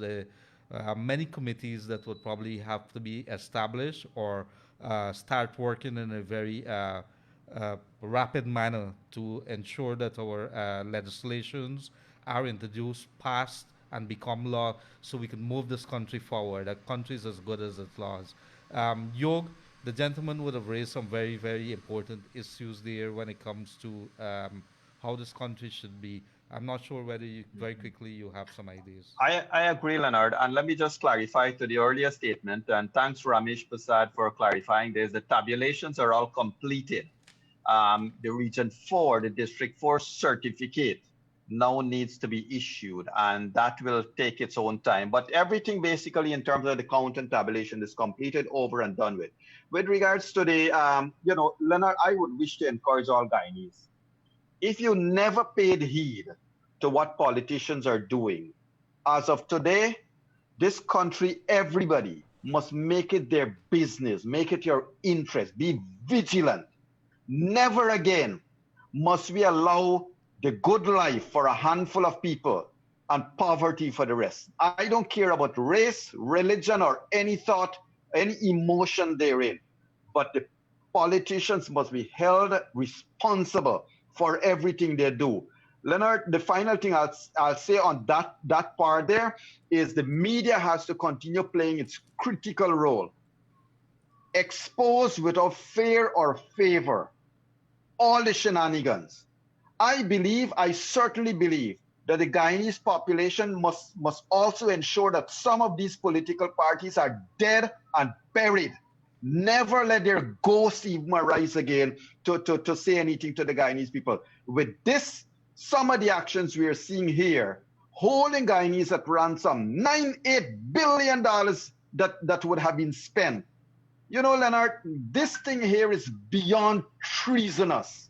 many committees that would probably have to be established or start working in a very rapid manner to ensure that our legislations are introduced, passed, and become law so we can move this country forward. Our country is as good as its laws. Yog, the gentleman would have raised some very, very important issues there when it comes to how this country should be. I'm not sure whether very quickly you have some ideas. I agree, Leonard. And let me just clarify to the earlier statement. And thanks, Ramesh Prasad, for clarifying this. The tabulations are all completed. The Region 4, the District 4 certificate now needs to be issued, and that will take its own time. But everything basically in terms of the count and tabulation is completed, over and done with. With regards to the, Leonard, I would wish to encourage all Guyanese. If you never paid heed to what politicians are doing, as of today, this country, everybody must make it their business, make it your interest, be vigilant. Never again must we allow the good life for a handful of people and poverty for the rest. I don't care about race, religion, or any thought, any emotion therein, but the politicians must be held responsible for everything they do. Leonard, the final thing I'll say on that part there is the media has to continue playing its critical role. Expose without fear or favor all the shenanigans. I certainly believe that the Guyanese population must also ensure that some of these political parties are dead and buried. Never let their ghosts even arise again to say anything to the Guyanese people. With this, some of the actions we are seeing here, holding Guyanese at ransom, $8 billion that would have been spent. You know, Leonard, this thing here is beyond treasonous.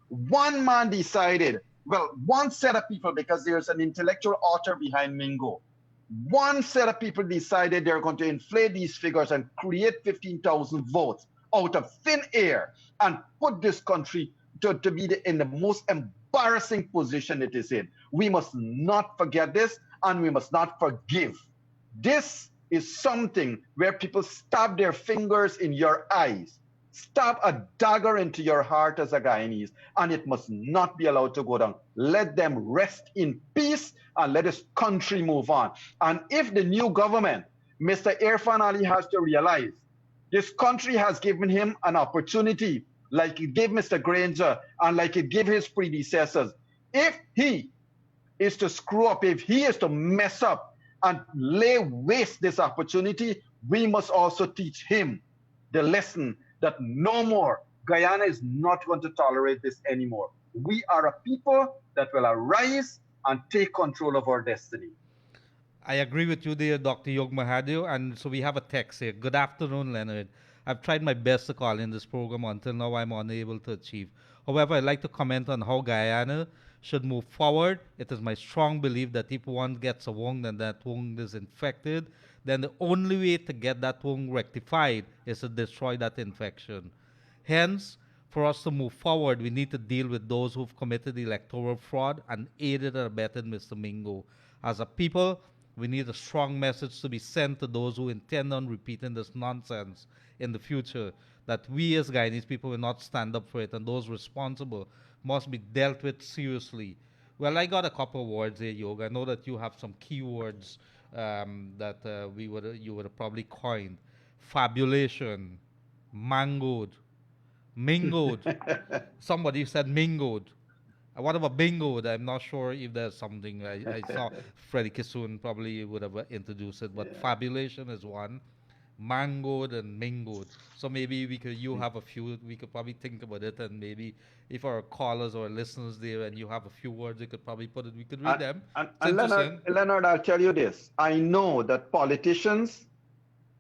One man decided, one set of people, because there's an intellectual author behind Mingo, one set of people decided they're going to inflate these figures and create 15,000 votes out of thin air and put this country to be in the most embarrassing position it is in. We must not forget this, and we must not forgive. This is something where people stab their fingers in your eyes, stab a dagger into your heart as a Guyanese, and it must not be allowed to go down. Let them rest in peace and let this country move on. And if the new government, Mr. Irfan Ali, has to realize this country has given him an opportunity like it gave Mr. Granger and like it gave his predecessors. If he is to screw up, if he is to mess up and lay waste this opportunity, we must also teach him the lesson that no more. Guyana is not going to tolerate this anymore. We are a people that will arise and take control of our destiny. I agree with you there, Dr. Yog Mahadeo. And so we have a text here. Good afternoon, Leonard. I've tried my best to call in this program. Until now, I'm unable to achieve. However, I'd like to comment on how Guyana should move forward. It is my strong belief that if one gets a wound and that wound is infected, then the only way to get that wound rectified is to destroy that infection. Hence, for us to move forward, we need to deal with those who've committed electoral fraud and aided and abetted Mr. Mingo. As a people, we need a strong message to be sent to those who intend on repeating this nonsense in the future, that we as Guyanese people will not stand up for it, and those responsible must be dealt with seriously. Well, I got a couple of words here, Yoga. I know that you have some key words that you would have probably coined. Fabulation, mangoed, mingled. Somebody said mingled. What about bingo? I'm not sure if there's something. I saw Freddie Kissoon probably would have introduced it, but fabulation is one, mangoed and mingoed. So maybe you have a few. We could probably think about it, and maybe if our callers or listeners there, and you have a few words, you could probably put it. We could read them. And Leonard, I'll tell you this. I know that politicians,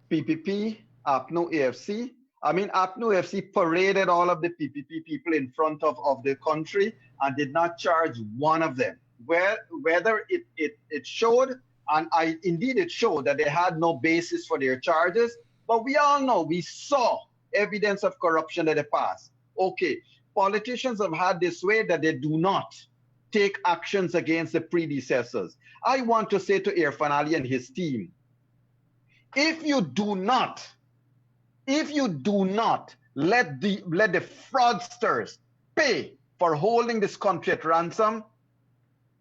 PPP, APNU+AFC. I mean, APNU+AFC paraded all of the PPP people in front of the country and did not charge one of them. Whether it showed, and indeed it showed that they had no basis for their charges, but we all know, we saw evidence of corruption in the past. Okay, politicians have had this way that they do not take actions against the predecessors. I want to say to Irfan Ali and his team, if you do not let the fraudsters pay for holding this country at ransom,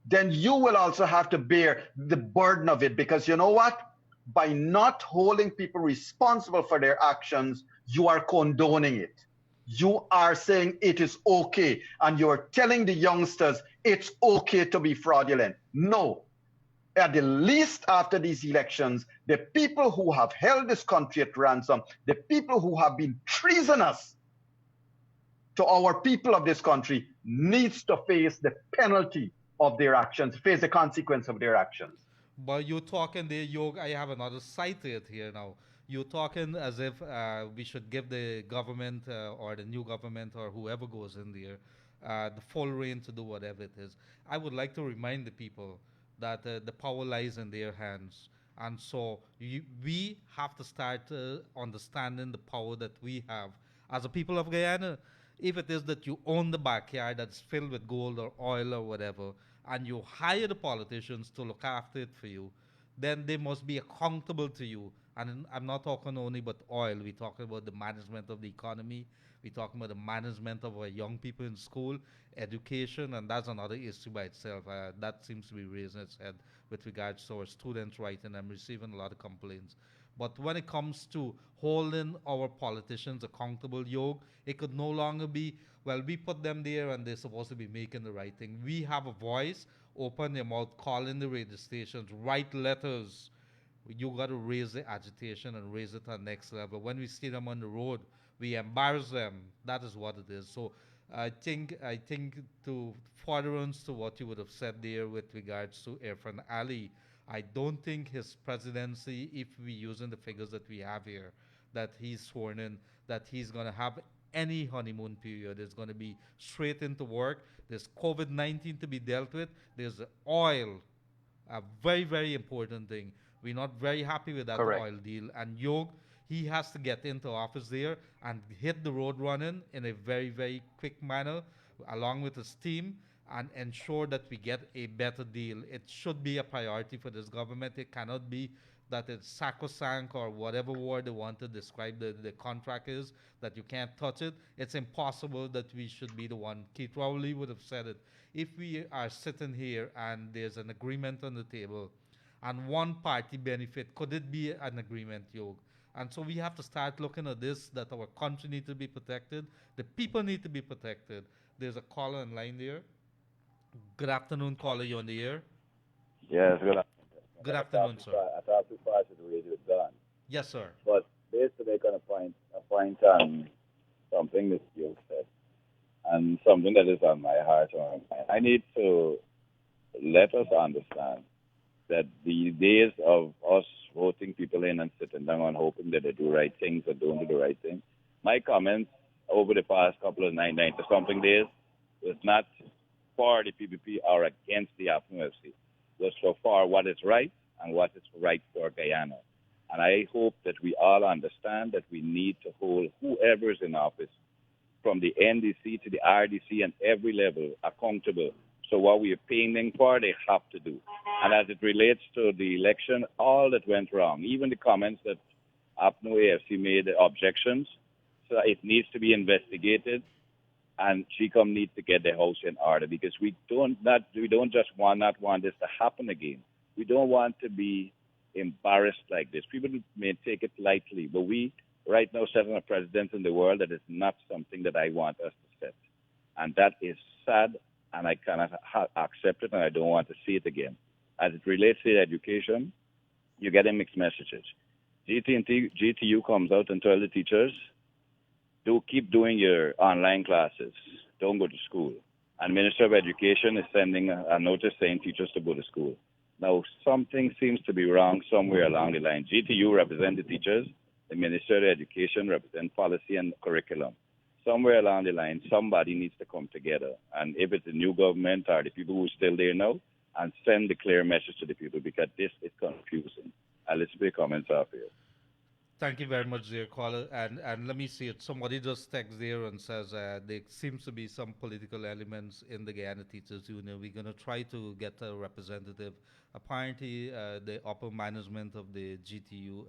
then you will also have to bear the burden of it. Because you know what? By not holding people responsible for their actions, you are condoning it. You are saying it is okay, and you're telling the youngsters it's okay to be fraudulent. No. At the least, after these elections, the people who have held this country at ransom, the people who have been treasonous to our people of this country, needs to face the penalty of their actions, face the consequence of their actions. But you're talking there, Yog, I have another side to it here now. You're talking as if we should give the government or the new government or whoever goes in there the full reign to do whatever it is. I would like to remind the people that the power lies in their hands. And so we have to start understanding the power that we have as a people of Guyana. If it is that you own the backyard that's filled with gold or oil or whatever, and you hire the politicians to look after it for you, then they must be accountable to you. And I'm not talking only about oil. We're talking about the management of the economy. We're talking about the management of our young people in school, education, and that's another issue by itself. That seems to be raising its head with regards to our students writing. I'm receiving a lot of complaints. But when it comes to holding our politicians accountable, Yog, it could no longer be, well, we put them there and they're supposed to be making the right thing. We have a voice, open your mouth, call in the radio stations, write letters. You got to raise the agitation and raise it to the next level. When we see them on the road, we embarrass them. That is what it is. So I think to furtherance to what you would have said there with regards to Irfan Ali, I don't think his presidency, if we using the figures that we have here, that he's sworn in, that he's going to have any honeymoon period. It's going to be straight into work. There's COVID-19 to be dealt with. There's oil, a very, very important thing. We're not very happy with that oil deal. And Yog, he has to get into office there and hit the road running in a very, very quick manner, along with his team, and ensure that we get a better deal. It should be a priority for this government. It cannot be that it's sacrosanct or whatever word they want to describe the contract is, that you can't touch it. It's impossible that we should be the one. Keith Rowley would have said it. If we are sitting here and there's an agreement on the table and one party benefit, could it be an agreement, Yog? And so we have to start looking at this, that our country needs to be protected. The people need to be protected. There's a caller in line there. Good afternoon, caller. You on the air? Yes, good afternoon. Good afternoon, sir. I thought too far to the radio is gone. Yes, sir. But based to make a point on something that you said, and something that is on my heart. I need to let us understand that the days of us voting people in and sitting down and hoping that they do right things or don't do the right thing. My comments over the past couple of 90-something days was not for the PPP or against the APNU+AFC. Was for what is right and what is right for Guyana. And I hope that we all understand that we need to hold whoever is in office, from the NDC to the RDC and every level, accountable. So what we are paying for, they have to do. And as it relates to the election, all that went wrong, even the comments that APNU+AFC made objections, so it needs to be investigated, and GCOM needs to get the house in order, because we don't just want this to happen again. We don't want to be embarrassed like this. People may take it lightly, but we right now setting a precedent in the world that is not something that I want us to set. And that is sad, and I cannot accept it, and I don't want to see it again. As it relates to education, you're getting mixed messages. GTU comes out and tells the teachers, keep doing your online classes. Don't go to school. And Minister of Education is sending a notice saying teachers to go to school. Now, something seems to be wrong somewhere along the line. GTU represents the teachers. The Minister of Education represents policy and curriculum. Somewhere along the line, somebody needs to come together. And if it's the new government or the people who are still there now, and send the clear message to the people, because this is confusing. I'll listen to your comments after you. Thank you very much, dear caller. And let me see it. Somebody just texts there and says there seems to be some political elements in the Guyana Teachers Union. We're going to try to get a representative. Apparently, the upper management of the GTU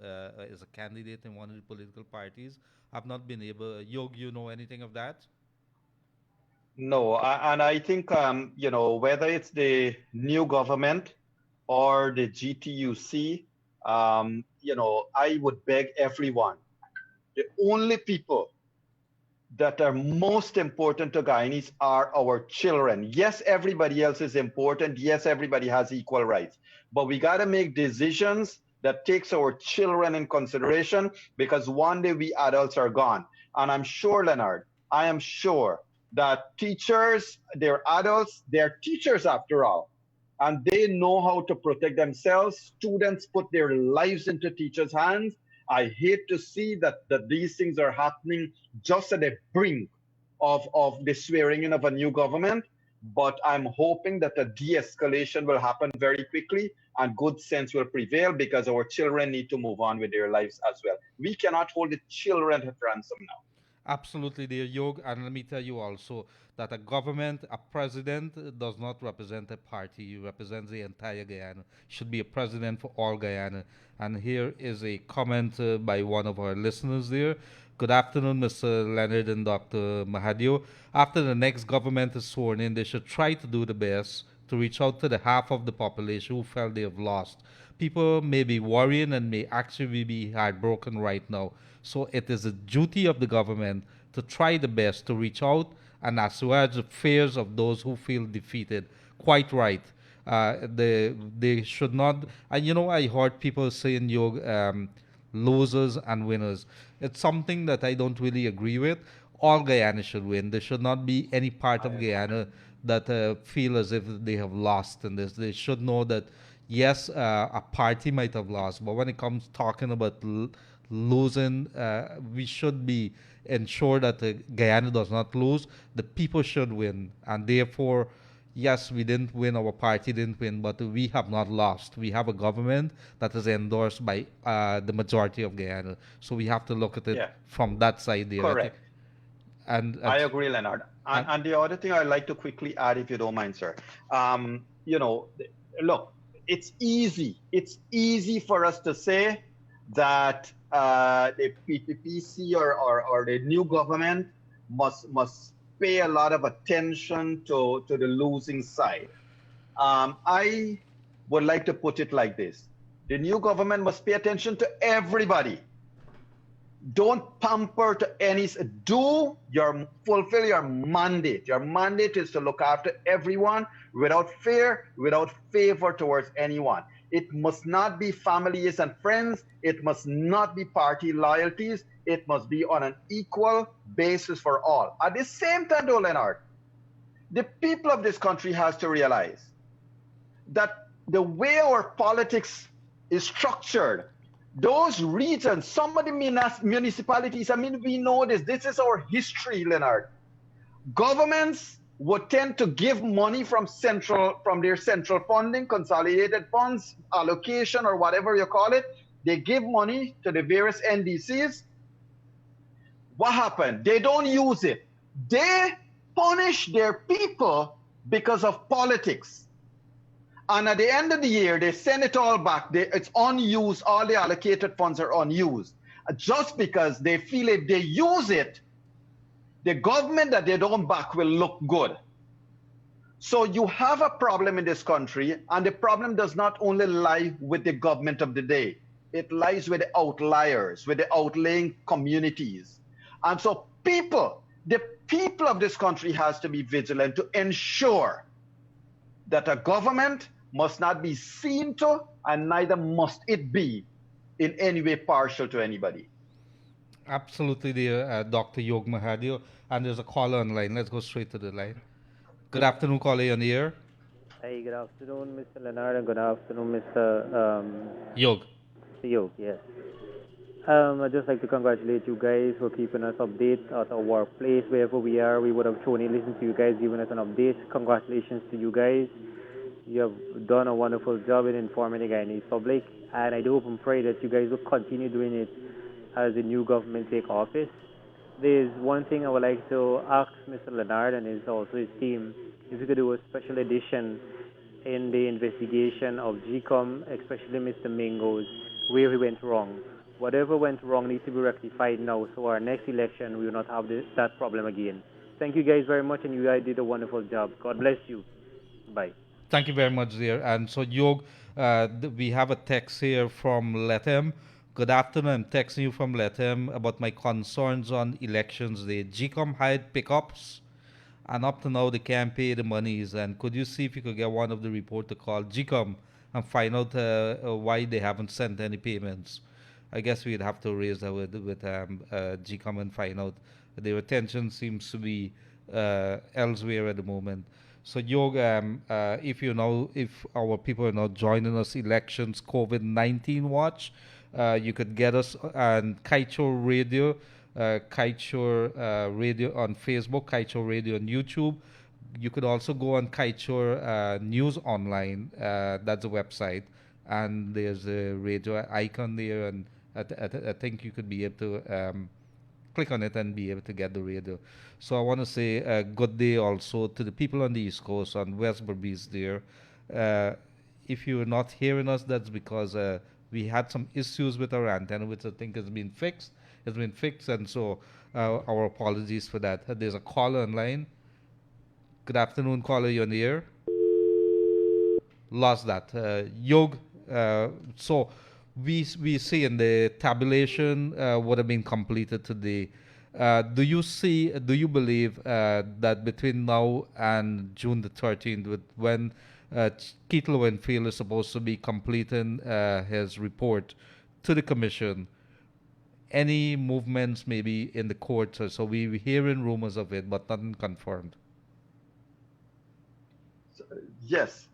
is a candidate in one of the political parties. I've not been able. Yog, you know anything of that? No, and I think, whether it's the new government or the GTUC, I would beg everyone, the only people that are most important to Guyanese are our children. Yes, everybody else is important. Yes, everybody has equal rights. But we got to make decisions that takes our children in consideration, because one day we adults are gone. And I'm sure, Leonard, I am sure that teachers, they're adults, they're teachers after all. And they know how to protect themselves. Students put their lives into teachers' hands. I hate to see that these things are happening just at the brink of the swearing in of a new government. But I'm hoping that a de-escalation will happen very quickly and good sense will prevail, because our children need to move on with their lives as well. We cannot hold the children at ransom now. Absolutely, dear Yog. And let me tell you also that a government, a president, does not represent a party. He represents the entire Guyana. Should be a president for all Guyana. And here is a comment by one of our listeners there. Good afternoon, Mr. Leonard and Dr. Mahadeo. After the next government is sworn in, they should try to do the best to reach out to the half of the population who felt they have lost. People may be worrying and may actually be heartbroken right now. So it is a duty of the government to try the best to reach out and assuage the fears of those who feel defeated. Quite right. They should not. And I heard people saying losers and winners. It's something that I don't really agree with. All Guyana should win. There should not be any part of Guyana that feel as if they have lost in this. They should know that yes, a party might have lost, but when it comes talking about losing, we should be ensure that Guyana does not lose. The people should win, and therefore, yes, we didn't win, our party didn't win, but we have not lost. We have a government that is endorsed by the majority of Guyana, so we have to look at it from that side there. Correct. And I agree, Leonard. And the other thing I'd like to quickly add, if you don't mind, sir. Look, it's easy. It's easy for us to say that the PPPC or the new government must pay a lot of attention to the losing side. I would like to put it like this. The new government must pay attention to everybody. Don't pamper to any, fulfill your mandate. Your mandate is to look after everyone without fear, without favor towards anyone. It must not be families and friends. It must not be party loyalties. It must be on an equal basis for all. At the same time, though, Leonard, the people of this country has to realize that the way our politics is structured, those regions, some of the municipalities, I mean, we know this. This is our history, Leonard. Governments would tend to give money from their central funding, consolidated funds, allocation, or whatever you call it. They give money to the various NDCs. What happened? They don't use it. They punish their people because of politics. And at the end of the year, they send it all back. It's unused. All the allocated funds are unused. Just because they feel if they use it, the government that they don't back will look good. So you have a problem in this country, and the problem does not only lie with the government of the day. It lies with the outliers, with the outlying communities. And so the people of this country has to be vigilant to ensure that a government must not be seen to, and neither must it be in any way partial to anybody. Absolutely, dear Dr. Yog Mahadeo. And there's a caller online. Let's go straight to the line. Good afternoon, caller, you're on the air. Hi, good afternoon, Mr. Leonard, and good afternoon, Mr. Yog. Yog, yes. I'd just like to congratulate you guys for keeping us updated at our workplace. Wherever we are, we would have truly listened to you guys, giving us an update. Congratulations to you guys. You have done a wonderful job in informing the Guyanese public, and I do hope and pray that you guys will continue doing it as the new government take office. There's one thing I would like to ask Mr. Leonard and also his team, if you could do a special edition in the investigation of GCOM, especially Mr. Mingo's, where he went wrong. Whatever went wrong needs to be rectified now, so our next election we will not have that problem again. Thank you guys very much, and you guys did a wonderful job. God bless you. Bye. Thank you very much, dear. And so, Yog, we have a text here from Letem. Good afternoon. I'm texting you from Letem about my concerns on elections day. GCOM hired pickups, and up to now they can't pay the monies. And could you see if you could get one of the reporters to call GCOM and find out why they haven't sent any payments? I guess we'd have to raise that with GCOM and find out. Their attention seems to be elsewhere at the moment. So, Yog, if our people are now joining us, elections COVID-19 watch, you could get us on Kaicho Radio, Kaicho Radio on Facebook, Kaicho Radio on YouTube. You could also go on Kaicho News Online. That's a website, and there's a radio icon there, and I think you could be able to click on it and be able to get the radio. So I want to say a good day also to the people on the East Coast, on West Berbice there. If you're not hearing us, that's because we had some issues with our antenna, which I think has been fixed. It's been fixed, and so our apologies for that. There's a caller online. Good afternoon, caller. You're on the air. Lost that. Yog, so we see in the tabulation would have been completed today. Do you believe that between now and June the 13th, when Keith Lowenfield is supposed to be completing his report to the commission, any movements maybe in the courts? So we're hearing rumors of it, but nothing confirmed. Yes.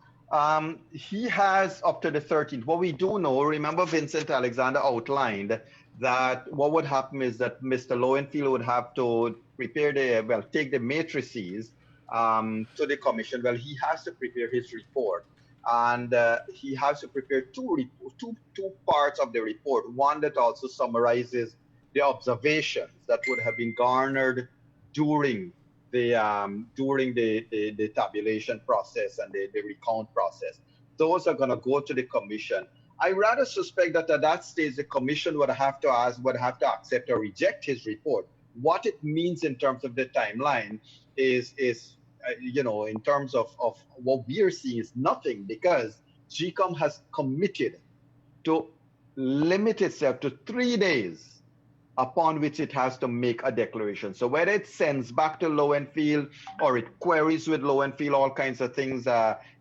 He has up to the 13th. What we do know, remember Vincent Alexander outlined that what would happen is that Mr. Lowenfield would have to prepare take the matrices to the commission. Well, he has to prepare his report, and he has to prepare two parts of the report. One that also summarizes the observations that would have been garnered during the tabulation process and the recount process. Those are going to go to the commission. I rather suspect that at that stage the commission would have to accept or reject his report. What it means in terms of the timeline is in terms of what we are seeing is nothing, because GCOM has committed to limit itself to 3 days upon which it has to make a declaration. So whether it sends back to Lowenfield or it queries with Lowenfield, all kinds of things,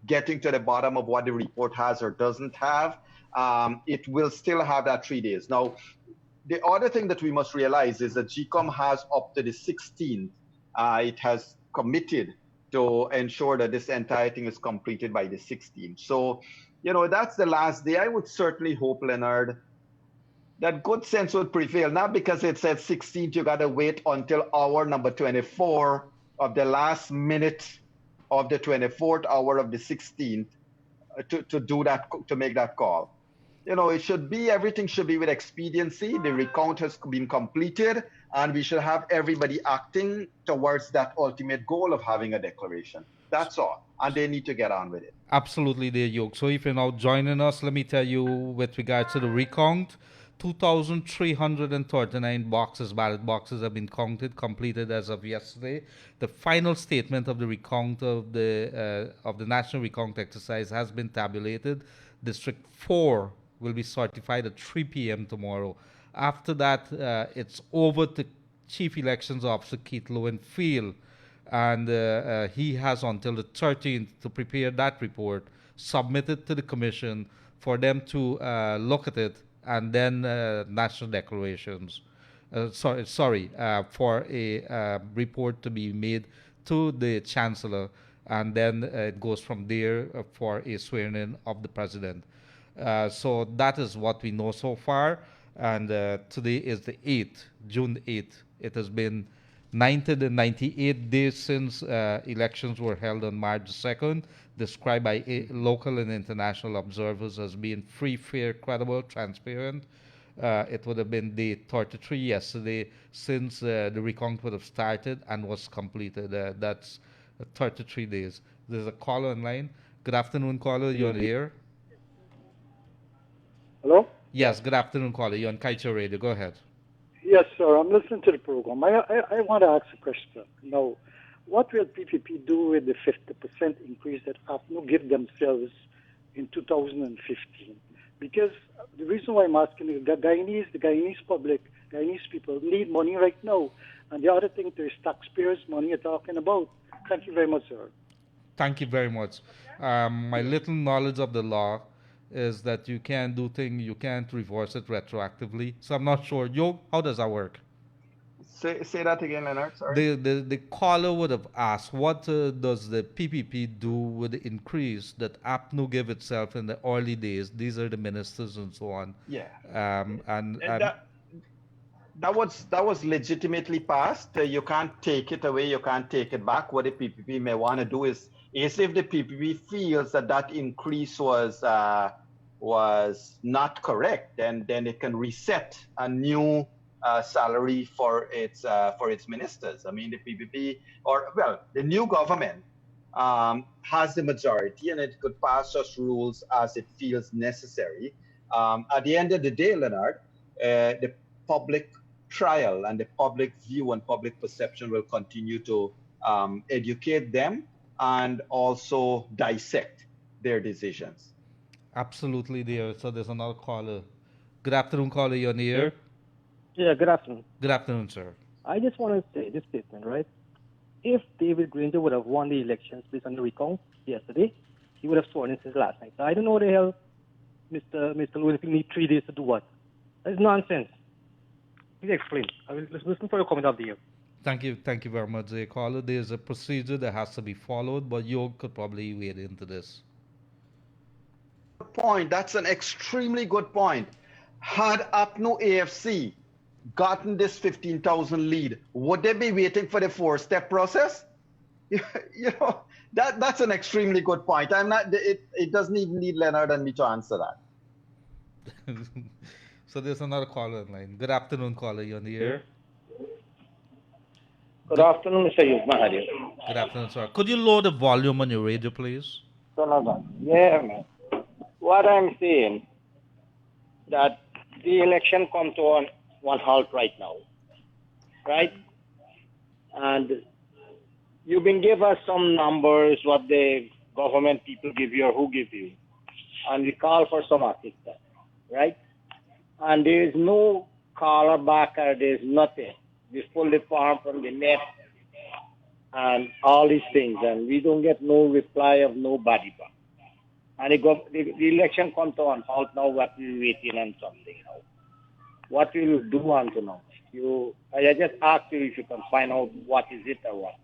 getting to the bottom of what the report has or doesn't have, it will still have that 3 days. Now, the other thing that we must realize is that GCOM has up to the 16th, it has committed to ensure that this entire thing is completed by the 16th. So that's the last day. I would certainly hope, Leonard, that good sense would prevail. Not because it said 16th, you got to wait until hour number 24 of the last minute of the 24th hour of the 16th to do that, to make that call. Everything should be with expediency. The recount has been completed, and we should have everybody acting towards that ultimate goal of having a declaration. That's all. And they need to get on with it. Absolutely, there, Yog. So if you're now joining us, let me tell you with regards to the recount, 2,339 ballot boxes have been completed as of yesterday. The final statement of the recount of the national recount exercise has been tabulated. District 4 will be certified at 3 p.m. tomorrow. After that, it's over to Chief Elections Officer Keith Lowenfield, and he has until the 13th to prepare that report, submit it to the commission for them to look at it, and then national declarations. For a report to be made to the Chancellor, and then it goes from there for a swearing-in of the President. So that is what we know so far, and today is the 8th, June 8th. It has been 98 days since elections were held on March 2nd, described by local and international observers as being free, fair, credible, transparent. It would have been day 33 yesterday since the recount would have started and was completed. That's 33 days. There's a caller online. Good afternoon, caller. You're on the air. Hello? Yes, good afternoon, caller. You're on Kaiser Radio. Go ahead. Yes, sir. I'm listening to the program. I want to ask a question. Now, what will PPP do with the 50% increase that APNU give themselves in 2015? Because the reason why I'm asking is the Guyanese public, Guyanese people need money right now. And the other thing, there's taxpayers' money you're talking about. Thank you very much, sir. Thank you very much. My little knowledge of the law is that you can't do things, you can't reverse it retroactively. So I'm not sure. Yog, how does that work? Say that again, Leonard. Sorry. The caller would have asked, what does the PPP do with the increase that APNU gave itself in the early days? These are the ministers and so on. Yeah. And that was legitimately passed. You can't take it away. You can't take it back. What the PPP may want to do is if the PPP feels that increase was not correct, then it can reset a new salary for its ministers. I mean, the PPP the new government has the majority, and it could pass such rules as it feels necessary. At the end of the day, Leonard, the public trial and the public view and public perception will continue to educate them and also dissect their decisions. Absolutely, dear. So there's another caller. Good afternoon, caller. You're on the air. Yeah, good afternoon. Good afternoon, sir. I just want to say this statement, right? If David Granger would have won the elections based on the recount yesterday, he would have sworn in since last night. So I don't know what the hell Mr. Lewis need 3 days to do what. That's nonsense. Please explain. I will listen for your comment of the year. Thank you very much, caller. There's a procedure that has to be followed, but you could probably wade into this. Good point. That's an extremely good point. Had APNU+AFC gotten this 15,000 lead, would they be waiting for the 4-step process? That's an extremely good point. It doesn't even need Leonard and me to answer that. So there's another caller online. Good afternoon, caller. You're on the air. Good afternoon, Mr. Yog Mahadeo. Good afternoon, sir. Could you lower the volume on your radio, please? Yeah, man. What I'm saying, that the election come to one halt right now, right? And you've been give us some numbers, what the government people give you or who give you, and we call for some assistance, right? And there is no caller back or there's nothing. We pull the farm from the net and all these things, and we don't get no reply of nobody back. And the election comes to an halt now. What we waiting on something now? What will you do until now? I just asked you if you can find out what is it or what.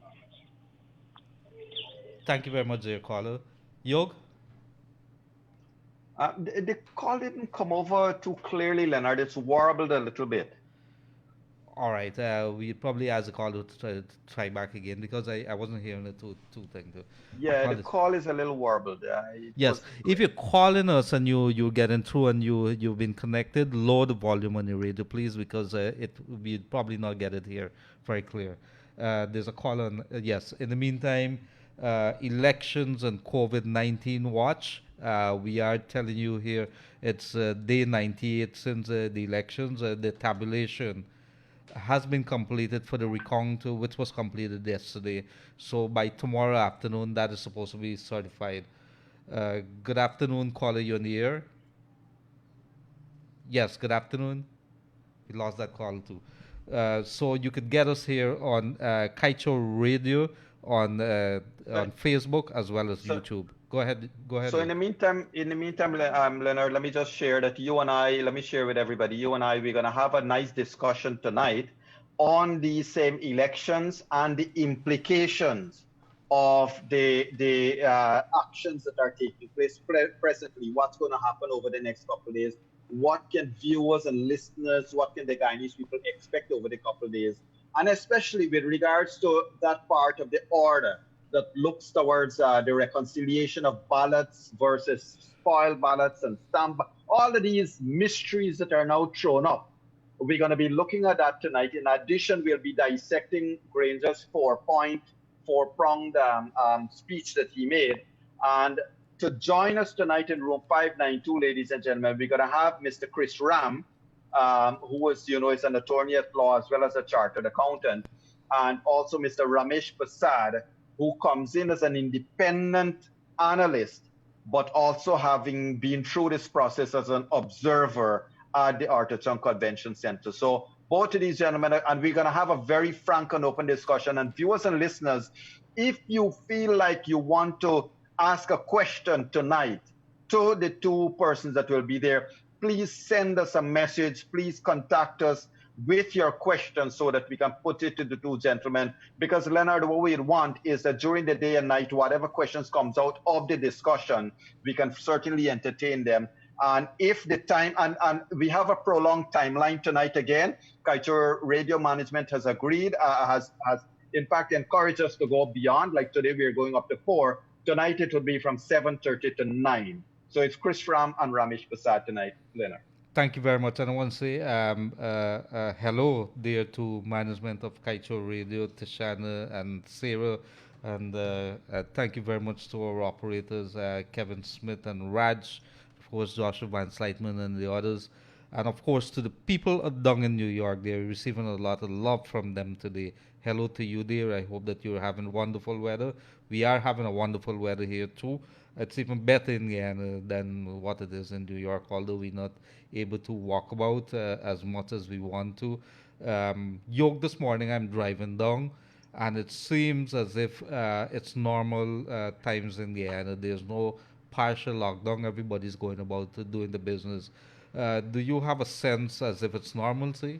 Thank you very much, dear caller. Yog? The call didn't come over too clearly, Leonard. It's warbled a little bit. All right, we probably ask the caller to try back again because I wasn't hearing the two thing. Yeah, the call is a little warbled. It Yes, was if you're calling us and you're getting through and you've been connected, lower the volume on your radio, please, because it we probably not get it here very clear. There's a call on yes. In the meantime, elections and COVID-19 watch. We are telling you here it's day 98 since the elections. The tabulation has been completed for the recount, which was completed yesterday. So by tomorrow afternoon, that is supposed to be certified. Good afternoon, caller, you on the air? Yes, good afternoon. We lost that call too. So you could get us here on Kaicho Radio on Facebook as well as YouTube. Go ahead. Go ahead. So in the meantime, Leonard, let me just share that let me share with everybody, we're going to have a nice discussion tonight on these same elections and the implications of the actions that are taking place presently. What's going to happen over the next couple of days? What can viewers and listeners, what can the Guyanese people expect over the couple of days? And especially with regards to that part of the order that looks towards the reconciliation of ballots versus spoiled ballots and stamp, all of these mysteries that are now thrown up. We're going to be looking at that tonight. In addition, we'll be dissecting Granger's four-pronged speech that he made. And to join us tonight in room 592, ladies and gentlemen, we're going to have Mr. Chris Ram, who is, is an attorney at law as well as a chartered accountant, and also Mr. Ramesh Prasad, who comes in as an independent analyst, but also having been through this process as an observer at the Artichoke Convention Center. So both of these gentlemen, and we're going to have a very frank and open discussion. And viewers and listeners, if you feel like you want to ask a question tonight to the two persons that will be there, please send us a message. Please contact us with your questions so that we can put it to the two gentlemen. Because, Leonard, what we want is that during the day and night, whatever questions comes out of the discussion, we can certainly entertain them. And if the time, and we have a prolonged timeline tonight again, Kaicho Radio Management has agreed, has in fact encouraged us to go beyond. Like today, we are going up to 4. Tonight, it would be from 7:30 to 9. So it's Chris Ram and Ramesh Prasad tonight, Leonard. Thank you very much. And I want to say hello there to management of Kaicho Radio, Tishana and Sarah. And thank you very much to our operators, Kevin Smith and Raj, of course, Joshua Van Slightman and the others. And of course, to the people down in New York, they're receiving a lot of love from them today. Hello to you there. I hope that you're having wonderful weather. We are having a wonderful weather here too. It's even better in Guyana than what it is in New York, although we're not able to walk about as much as we want to. Yog, this morning I'm driving down, and it seems as if it's normal times in Guyana. There's no partial lockdown. Everybody's going about doing the business. Do you have a sense as if it's normalcy?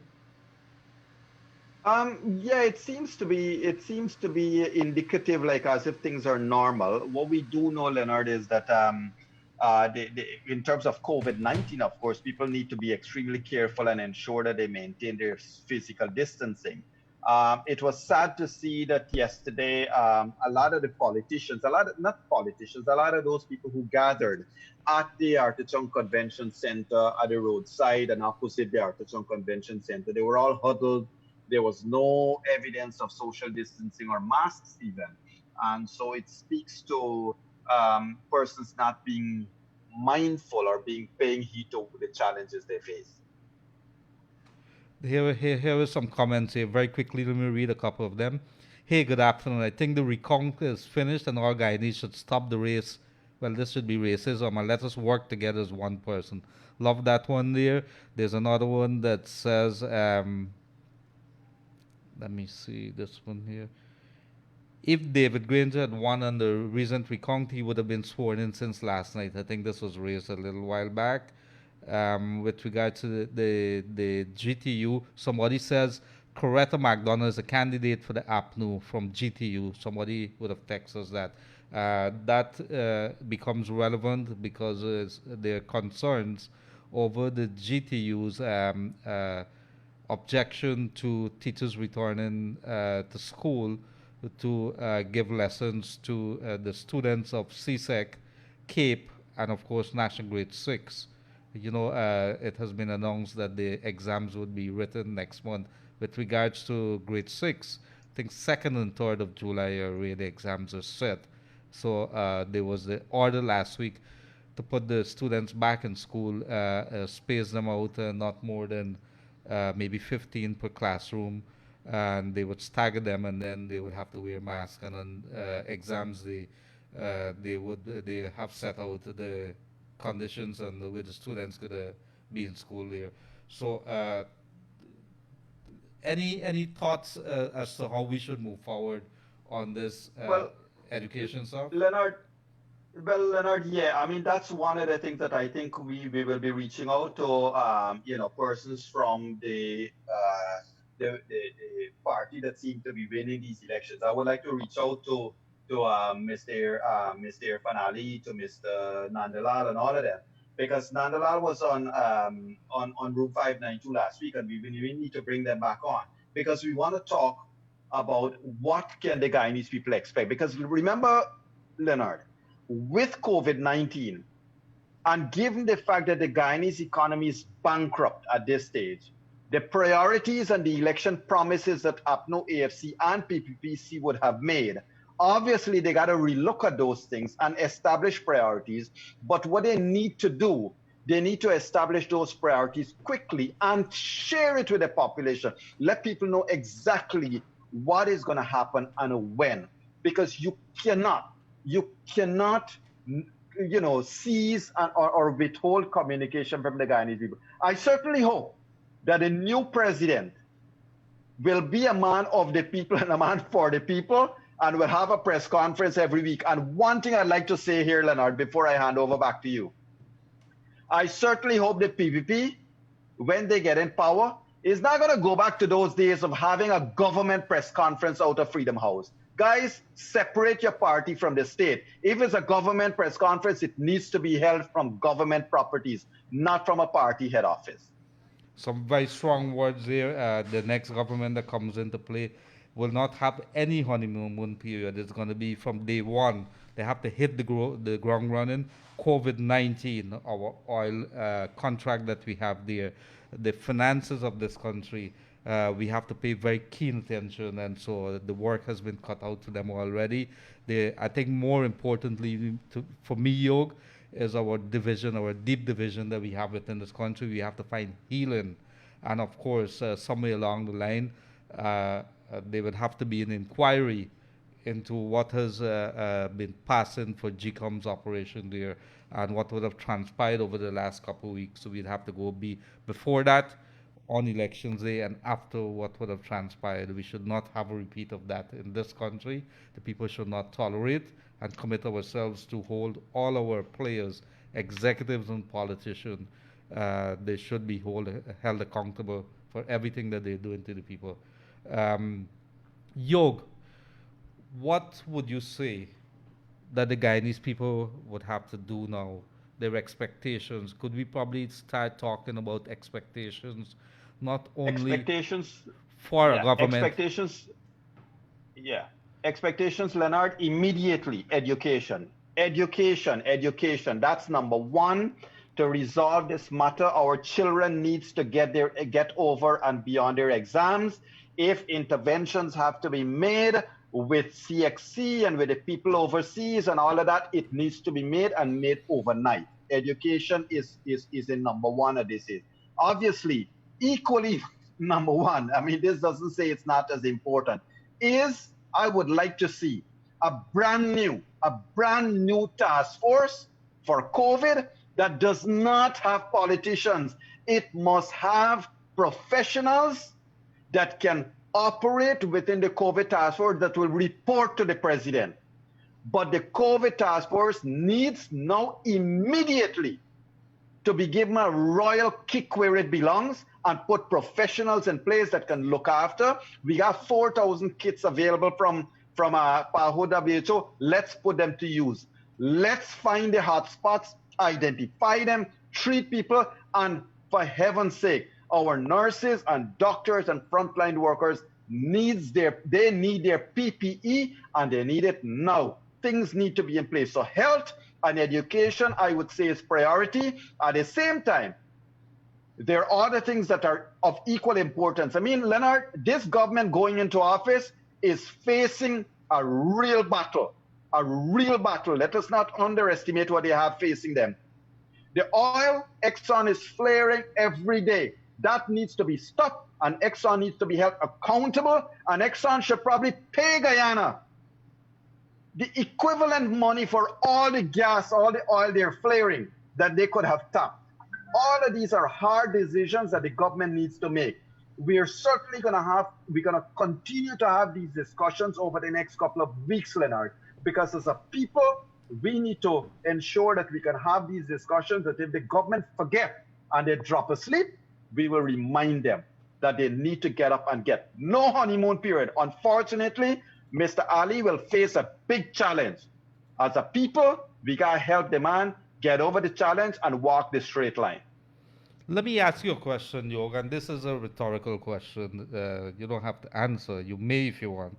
Yeah, it seems to be indicative, like as if things are normal. What we do know, Leonard, is that in terms of COVID-19, of course, people need to be extremely careful and ensure that they maintain their physical distancing. It was sad to see that yesterday, a lot of the politicians, a lot of those people who gathered at the Artichoke Convention Center at the roadside and opposite the Artichoke Convention Center, they were all huddled. There was no evidence of social distancing or masks even. And so it speaks to persons not being mindful or paying heed to the challenges they face. Here are some comments here. Very quickly, let me read a couple of them. Hey, good afternoon. I think the recount is finished and all Guyanese should stop the race. Well, this should be racism and let us work together as one person. Love that one there. There's another one that says, let me see this one here. If David Granger had won on the recent recount, he would have been sworn in since last night. I think this was raised a little while back. With regard to the GTU, somebody says Coretta McDonald is a candidate for the APNU from GTU. Somebody would have texted us that. That becomes relevant because there are concerns over the GTU's objection to teachers returning to school to give lessons to the students of CSEC, CAPE, and of course National Grade 6. It has been announced that the exams would be written next month. With regards to grade 6, I think 2nd and 3rd of July are where the exams are set. So there was the order last week to put the students back in school, space them out not more than maybe 15 per classroom, and they would stagger them, and then they would have to wear masks. And on exams, they have set out the conditions and the way the students could be in school there. So any thoughts as to how we should move forward on this education stuff? Leonard, yeah, I mean, that's one of the things that I think we will be reaching out to, persons from the party that seem to be winning these elections. I would like to reach out to Mr. Fanali, to Mr. Nandalal, and all of them, because Nandalal was on Room 592 last week, and we need to bring them back on, because we want to talk about what can the Guyanese people expect. Because remember, Leonard, with COVID-19, and given the fact that the Guyanese economy is bankrupt at this stage, the priorities and the election promises that APNU+AFC and PPPC would have made, obviously they got to relook at those things and establish priorities. But what they need to do, they need to establish those priorities quickly and share it with the population. Let people know exactly what is going to happen and when, because you cannot seize or withhold communication from the Guyanese people. I certainly hope that a new president will be a man of the people and a man for the people, and will have a press conference every week. And one thing I'd like to say here, Leonard, before I hand over back to you, I certainly hope the PPP, when they get in power, is not going to go back to those days of having a government press conference out of Freedom House. Guys, separate your party from the state. If it's a government press conference, it needs to be held from government properties, not from a party head office. Some very strong words there. The next government that comes into play will not have any honeymoon period. It's going to be from day one. They have to hit the ground running. COVID-19, our oil contract that we have there, the finances of this country, we have to pay very keen attention, and so the work has been cut out to them already. I think more importantly for me, Yog, is our division, our deep division that we have within this country. We have to find healing, and of course, somewhere along the line, there would have to be an inquiry into what has been passing for GCOM's operation there, and what would have transpired over the last couple of weeks. So we'd have to go before that, on elections day, and after what would have transpired. We should not have a repeat of that in this country. The people should not tolerate, and commit ourselves to hold all our players, executives and politicians, they should be held accountable for everything that they're doing to the people. Yog, what would you say that the Guyanese people would have to do now? Their expectations. Could we probably start talking about expectations, not only for a government? Expectations, Leonard, immediately. Education. That's number one. To resolve this matter, our children needs to get over and beyond their exams. If interventions have to be made with CXC and with the people overseas and all of that, it needs to be made, and made overnight. Education is in number one at this age. Obviously, equally number one, I mean, this doesn't say it's not as important, is I would like to see a brand new task force for COVID that does not have politicians. It must have professionals that can operate within the COVID task force that will report to the president. But the COVID task force needs now immediately to be given a royal kick where it belongs and put professionals in place that can look after. We have 4,000 kits available from PAHO WHO. Let's put them to use. Let's find the hotspots, identify them, treat people, and for heaven's sake, our nurses and doctors and frontline workers need their PPE, and they need it now. Things need to be in place. So health and education, I would say, is priority. At the same time, there are other things that are of equal importance. I mean, Leonard, this government going into office is facing a real battle. A real battle. Let us not underestimate what they have facing them. The oil, Exxon is flaring every day. That needs to be stopped, and Exxon needs to be held accountable, and Exxon should probably pay Guyana the equivalent money for all the gas, all the oil they're flaring that they could have tapped. All of these are hard decisions that the government needs to make. We're certainly going to continue to have these discussions over the next couple of weeks, Leonard, because as a people, we need to ensure that we can have these discussions, that if the government forget and they drop asleep, we will remind them that they need to get up and get. No honeymoon period. Unfortunately, Mr. Ali will face a big challenge. As a people, we got to help the man get over the challenge and walk the straight line. Let me ask you a question, Yog, and this is a rhetorical question. You don't have to answer. You may if you want.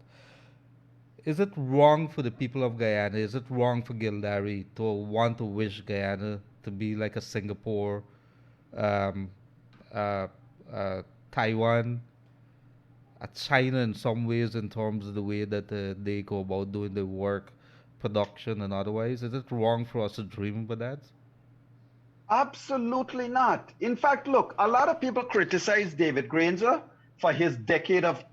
Is it wrong for the people of Guyana, is it wrong for Gildarie to want to wish Guyana to be like a Singapore, Taiwan, China in some ways in terms of the way that they go about doing their work, production and otherwise? Is it wrong for us to dream about that? Absolutely not. In fact, look, a lot of people criticize David Granger for his decade of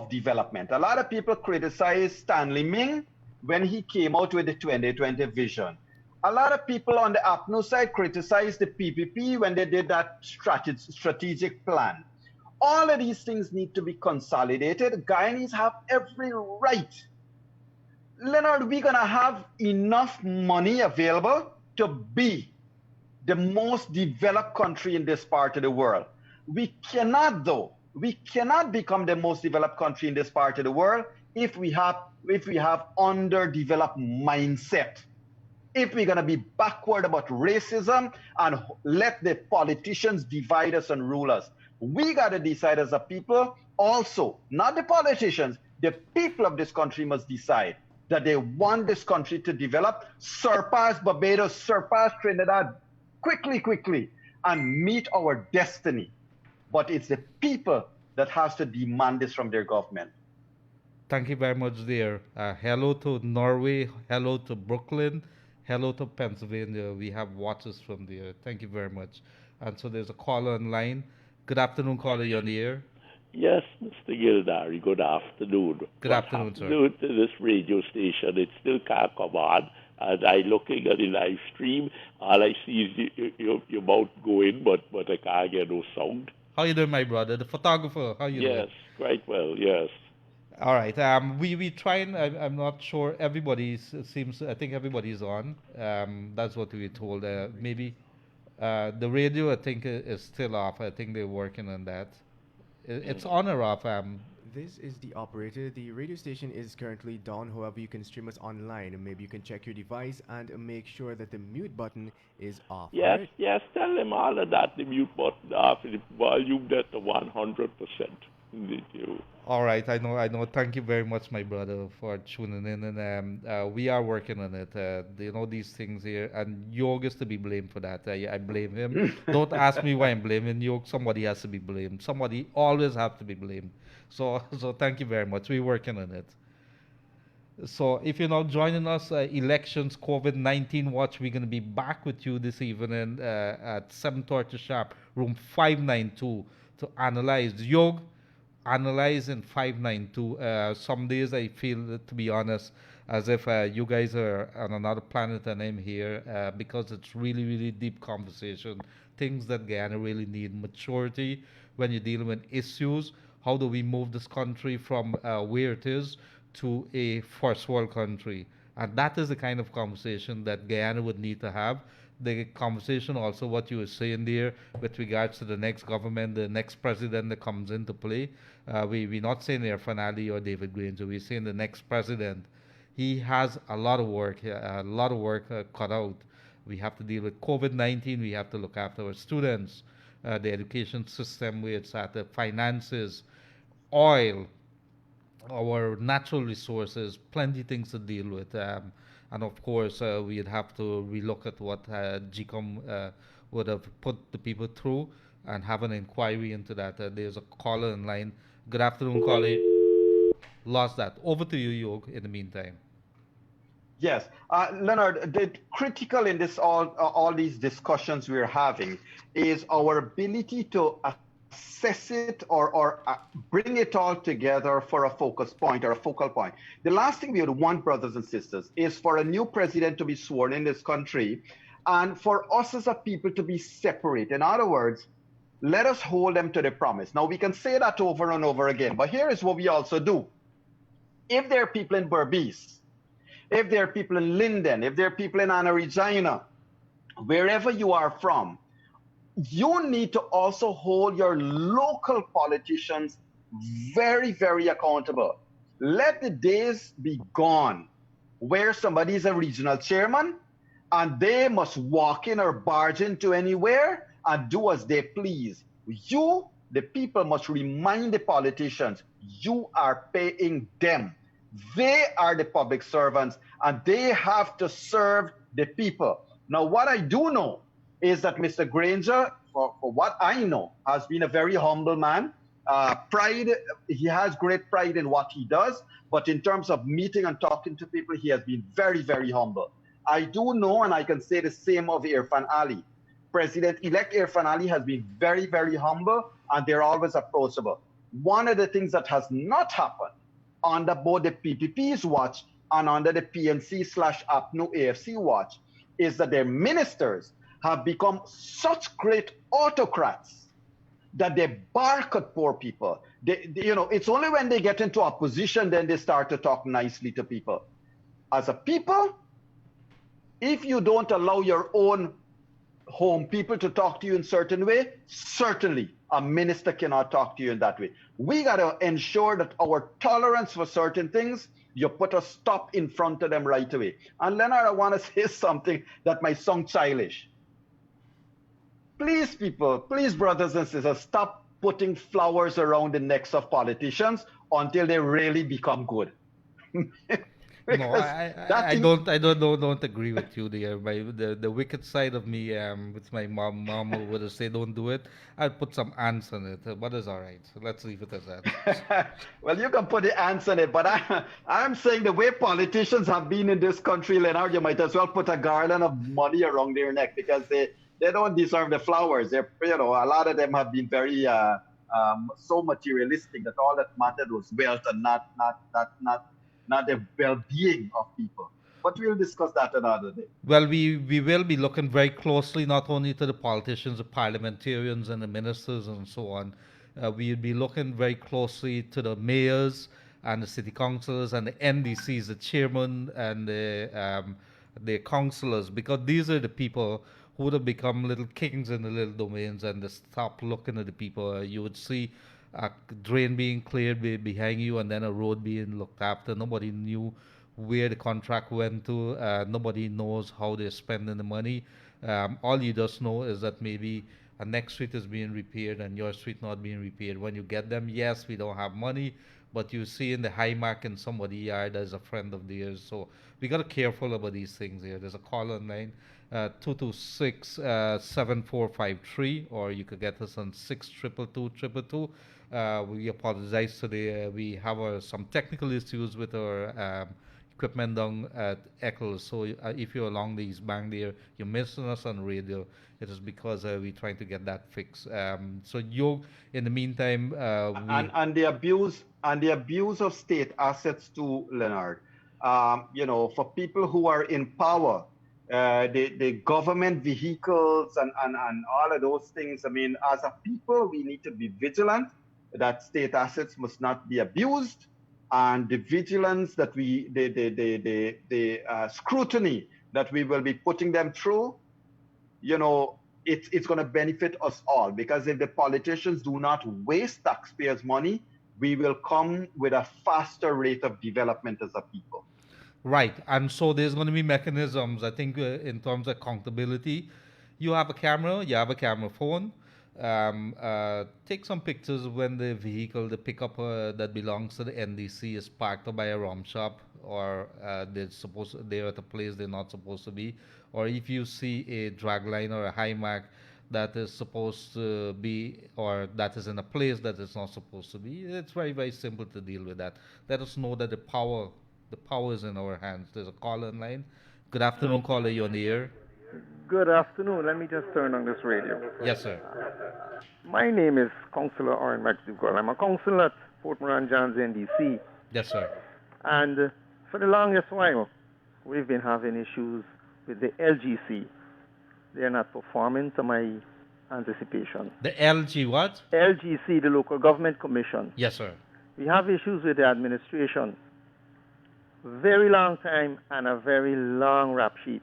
development. A lot of people criticize Stanley Ming when he came out with the 2020 vision. A lot of people on the APNU side criticize the PPP when they did that strategic plan. All of these things need to be consolidated. Guyanese have every right. Leonard, we're going to have enough money available to be the most developed country in this part of the world. We cannot, though. We cannot become the most developed country in this part of the world if we have underdeveloped mindset. If we're going to be backward about racism and let the politicians divide us and rule us. We got to decide as a people also, not the politicians, the people of this country must decide that they want this country to develop, surpass Barbados, surpass Trinidad quickly, and meet our destiny. But it's the people that has to demand this from their government. Thank you very much, dear. Hello to Norway, hello to Brooklyn, hello to Pennsylvania. We have watchers from there. Thank you very much. And so there's a caller online. Good afternoon, caller. You're on the air. Yes, Mr. Gildarie, good afternoon. Good afternoon, sir. To this radio station, it still can't come on. And I looking at the live stream, all I see is your mouth going, but I can't get no sound. How you doing, my brother? The photographer, how you doing? Yes, quite well, yes. All right. We try and I'm not sure I think everybody's on. That's what we were told. Maybe the radio, I think, is still off. I think they're working on that. It's on or off? This is the operator. The radio station is currently down. However, you can stream us online. Maybe you can check your device and make sure that the mute button is off. Yes, right? yes. Tell them all of that. The mute button off. The volume that to 100%. All right, I know. Thank you very much, my brother, for tuning in, and we are working on it. These things here, and Yog is to be blamed for that. I blame him. Don't ask me why I'm blaming Yog. Somebody has to be blamed. Somebody always have to be blamed. So thank you very much. We're working on it. So if you're now joining us, elections, COVID-19 watch, we're gonna be back with you this evening at 7:30 sharp, room 592, to analyze Yog. Analyze in 592. Some days I feel, to be honest, as if you guys are on another planet and I'm here, because it's really, really deep conversation. Things that Guyana really need. Maturity when you're dealing with issues. How do we move this country from where it is to a first world country? And that is the kind of conversation that Guyana would need to have the conversation also what you were saying there with regards to the next government, the next president that comes into play. We're not saying Irfan Ali or David Granger. We're saying the next president. He has a lot of work, cut out. We have to deal with COVID-19. We have to look after our students, the education system where it's at, the finances, oil, our natural resources, plenty things to deal with. And of course, we'd have to relook at what GCOM would have put the people through and have an inquiry into that. There's a caller in line. Good afternoon, caller. Lost that. Over to you, Yog, in the meantime. Yes, Leonard, the critical in this all these discussions we're having is our ability to assess it or bring it all together for a focus point or a focal point. The last thing we would want, brothers and sisters, is for a new president to be sworn in this country and for us as a people to be separate. In other words, let us hold them to the promise. Now, we can say that over and over again, but here is what we also do. If there are people in Berbice, if there are people in Linden, if there are people in Anna Regina, wherever you are from, you need to also hold your local politicians very, very accountable. Let the days be gone where somebody is a regional chairman and they must walk in or barge into anywhere and do as they please. You, the people, must remind the politicians, you are paying them. They are the public servants and they have to serve the people. Now, what I do know is that Mr. Granger, for what I know, has been a very humble man. He has great pride in what he does, but in terms of meeting and talking to people, he has been very, very humble. I do know, and I can say the same of Irfan Ali. President-elect Irfan Ali has been very, very humble, and they're always approachable. One of the things that has not happened under both the PPP's watch and under the PNC/APNU+AFC watch is that their ministers have become such great autocrats that they bark at poor people. It's only when they get into opposition then they start to talk nicely to people. As a people, if you don't allow your own home people to talk to you in a certain way, certainly a minister cannot talk to you in that way. We got to ensure that our tolerance for certain things, you put a stop in front of them right away. And Leonard, I want to say something that might sound childish. Please, people, please, brothers and sisters, stop putting flowers around the necks of politicians until they really become good. No, I don't agree with you there. The wicked side of me, with my mom would say don't do it. I'd put some ants on it, but it's all right. So let's leave it as that. Well, you can put the ants on it, but I'm saying the way politicians have been in this country, Leonard, you might as well put a garland of money around their neck because they don't deserve the flowers. A lot of them have been very so materialistic that all that mattered was wealth and not the well-being of people. But we'll discuss that another day. Well, we will be looking very closely not only to the politicians, the parliamentarians and the ministers and so on. We'll be looking very closely to the mayors and the city councillors and the NDCs, the chairman and the councillors, because these are the people who would have become little kings in the little domains and they stop looking at the people. You would see a drain being cleared behind you and then a road being looked after. Nobody knew where the contract went to. Nobody knows how they're spending the money. All you just know is that maybe a next street is being repaired and your street not being repaired. When you get them, yes, we don't have money, but you see in the high mark in somebody's yard as a friend of theirs. So we got to be careful about these things here. There's a call online, 226-7453, or you could get us on 6222222. We apologize today. We have some technical issues with our equipment down at Eccles. So if you're along the East Bank there, you're missing us on radio. It is because we're trying to get that fixed. So Yog, in the meantime, and the abuse of state assets too, Leonard. For people who are in power, the government vehicles and all of those things. I mean, as a people, we need to be vigilant that state assets must not be abused, and the vigilance that the scrutiny that we will be putting them through it's going to benefit us all, because if the politicians do not waste taxpayers' money, we will come with a faster rate of development as a people. Right, and so there's going to be mechanisms. I think in terms of accountability, you have a camera, you have a camera phone. Take some pictures when the vehicle, the pickup that belongs to the NDC is parked by a rum shop, or they're at a place they're not supposed to be, or if you see a drag line or a high mark that is supposed to be, or that is in a place that it's not supposed to be. It's very, very simple to deal with that. Let us know that the power is in our hands. There's a caller in line. Good afternoon, caller. You're on the air. Good afternoon. Let me just turn on this radio. Yes, sir. My name is Councillor Oren McDougall. I'm a councillor at Port Moran Johns, NDC. Yes, sir. And for the longest while, we've been having issues with the LGC. They're not performing to my anticipation. The LG what? LGC, the Local Government Commission. Yes, sir. We have issues with the administration. Very long time and a very long rap sheet